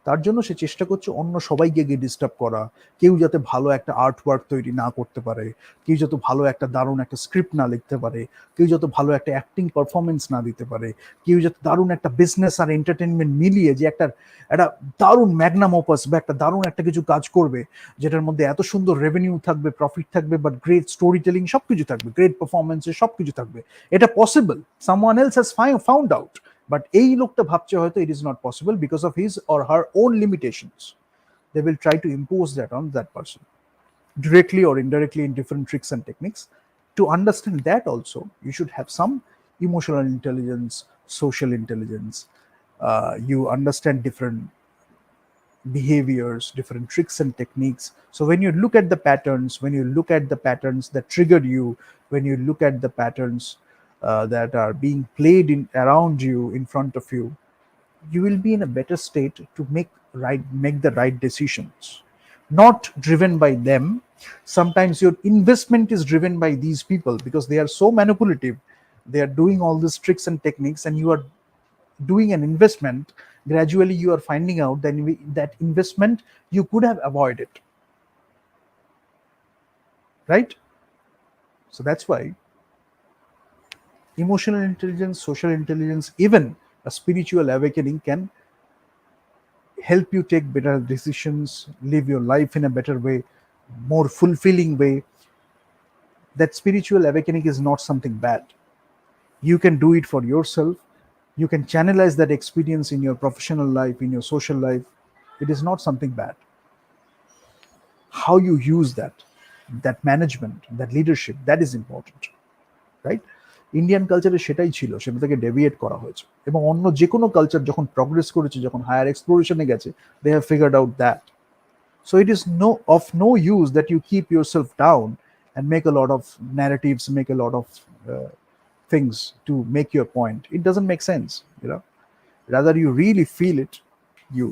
তার জন্য সে চেষ্টা করছে অন্য সবাইকে গিয়ে ডিস্টার্ব করা, কেউ যাতে ভালো একটা আর্ট ওয়ার্ক তৈরি না করতে পারে, কেউ যাতে ভালো একটা দারুণ একটা স্ক্রিপ্ট না লিখতে পারে, কেউ যাতে ভালো একটা অ্যাক্টিং পারফরমেন্স না দিতে পারে, কেউ যাতে দারুণ একটা বিজনেস আর এন্টারটেনমেন্ট মিলিয়ে যে একটা একটা দারুণ ম্যাগনাম ওপাস বা একটা দারুণ একটা কিছু কাজ করবে যেটার মধ্যে এত সুন্দর রেভিনিউ থাকবে, প্রফিট থাকবে, বাট গ্রেট স্টোরি টেলিং সবকিছু থাকবে, গ্রেট পারফরমেন্সে সবকিছু থাকবে। এটা possible, someone else has found out. But এই লোকটা ভাবছে হয়তো it is not possible because of his or her own limitations. They will try to impose that on that person, directly or indirectly in different tricks and techniques. To understand that also, you should have some emotional intelligence, social intelligence. You understand different behaviors, different tricks and techniques. So when you look at the patterns, when you look at the patterns that triggered you, when you look at the patterns that are being played in around you, in front of you, you will be in a better state to make the right decisions, not driven by them. Sometimes your investment is driven by these people because they are so manipulative. They are doing all these tricks and techniques, and you are doing an investment. Gradually you are finding out that investment you could have avoided, right? So that's why emotional intelligence, social intelligence, even a spiritual awakening can help you take better decisions, live your life in a better way, more fulfilling way. That spiritual awakening is not something bad. You can do it for yourself. You can channelize that experience in your professional life, in your social life. It is not something bad. How you use that management, that leadership, that is important, right? Indian কালচারে সেটাই ছিল, সেটা থেকে ডেভিয়েট করা হয়েছে, এবং অন্য যে কোনো কালচার যখন প্রগ্রেস করেছে, যখন হায়ার এক্সপ্লোরেশনে গেছে, they have figured out that. So it is of no use that you keep yourself down and make a lot of narratives, make a lot of things to make your point. It doesn't make sense, rather you really feel it, you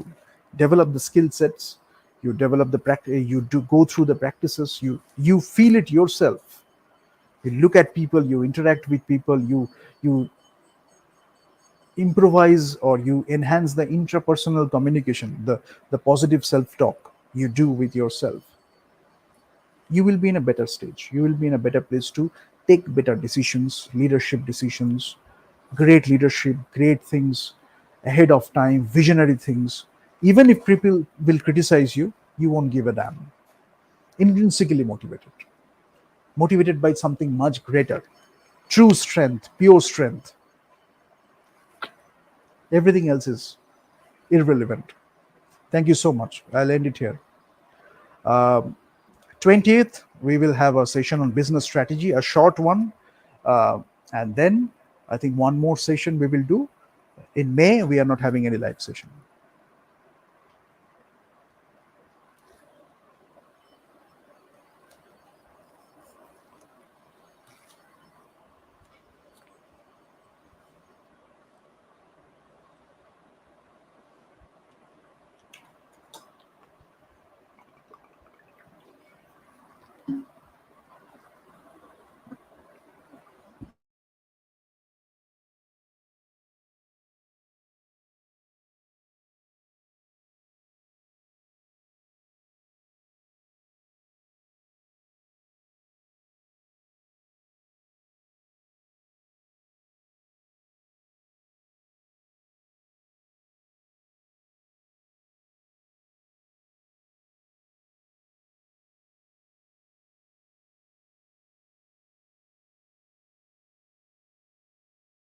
develop the skill sets, you develop the practice, you do go through the practices, you feel it yourself. You look at people, you interact with people, you improvise or you enhance the intrapersonal communication, the positive self-talk you do with yourself. You will be in a better stage, you will be in a better place to take better decisions, leadership decisions, great leadership, great things ahead of time, visionary things. Even if people will criticize you, you won't give a damn. Intrinsically motivated by something much greater, true strength, pure strength. Everything else is irrelevant. Thank you so much. I'll end it here. 20th, we will have a session on business strategy, a short one. And then I think one more session we will do. In May, we are not having any live session.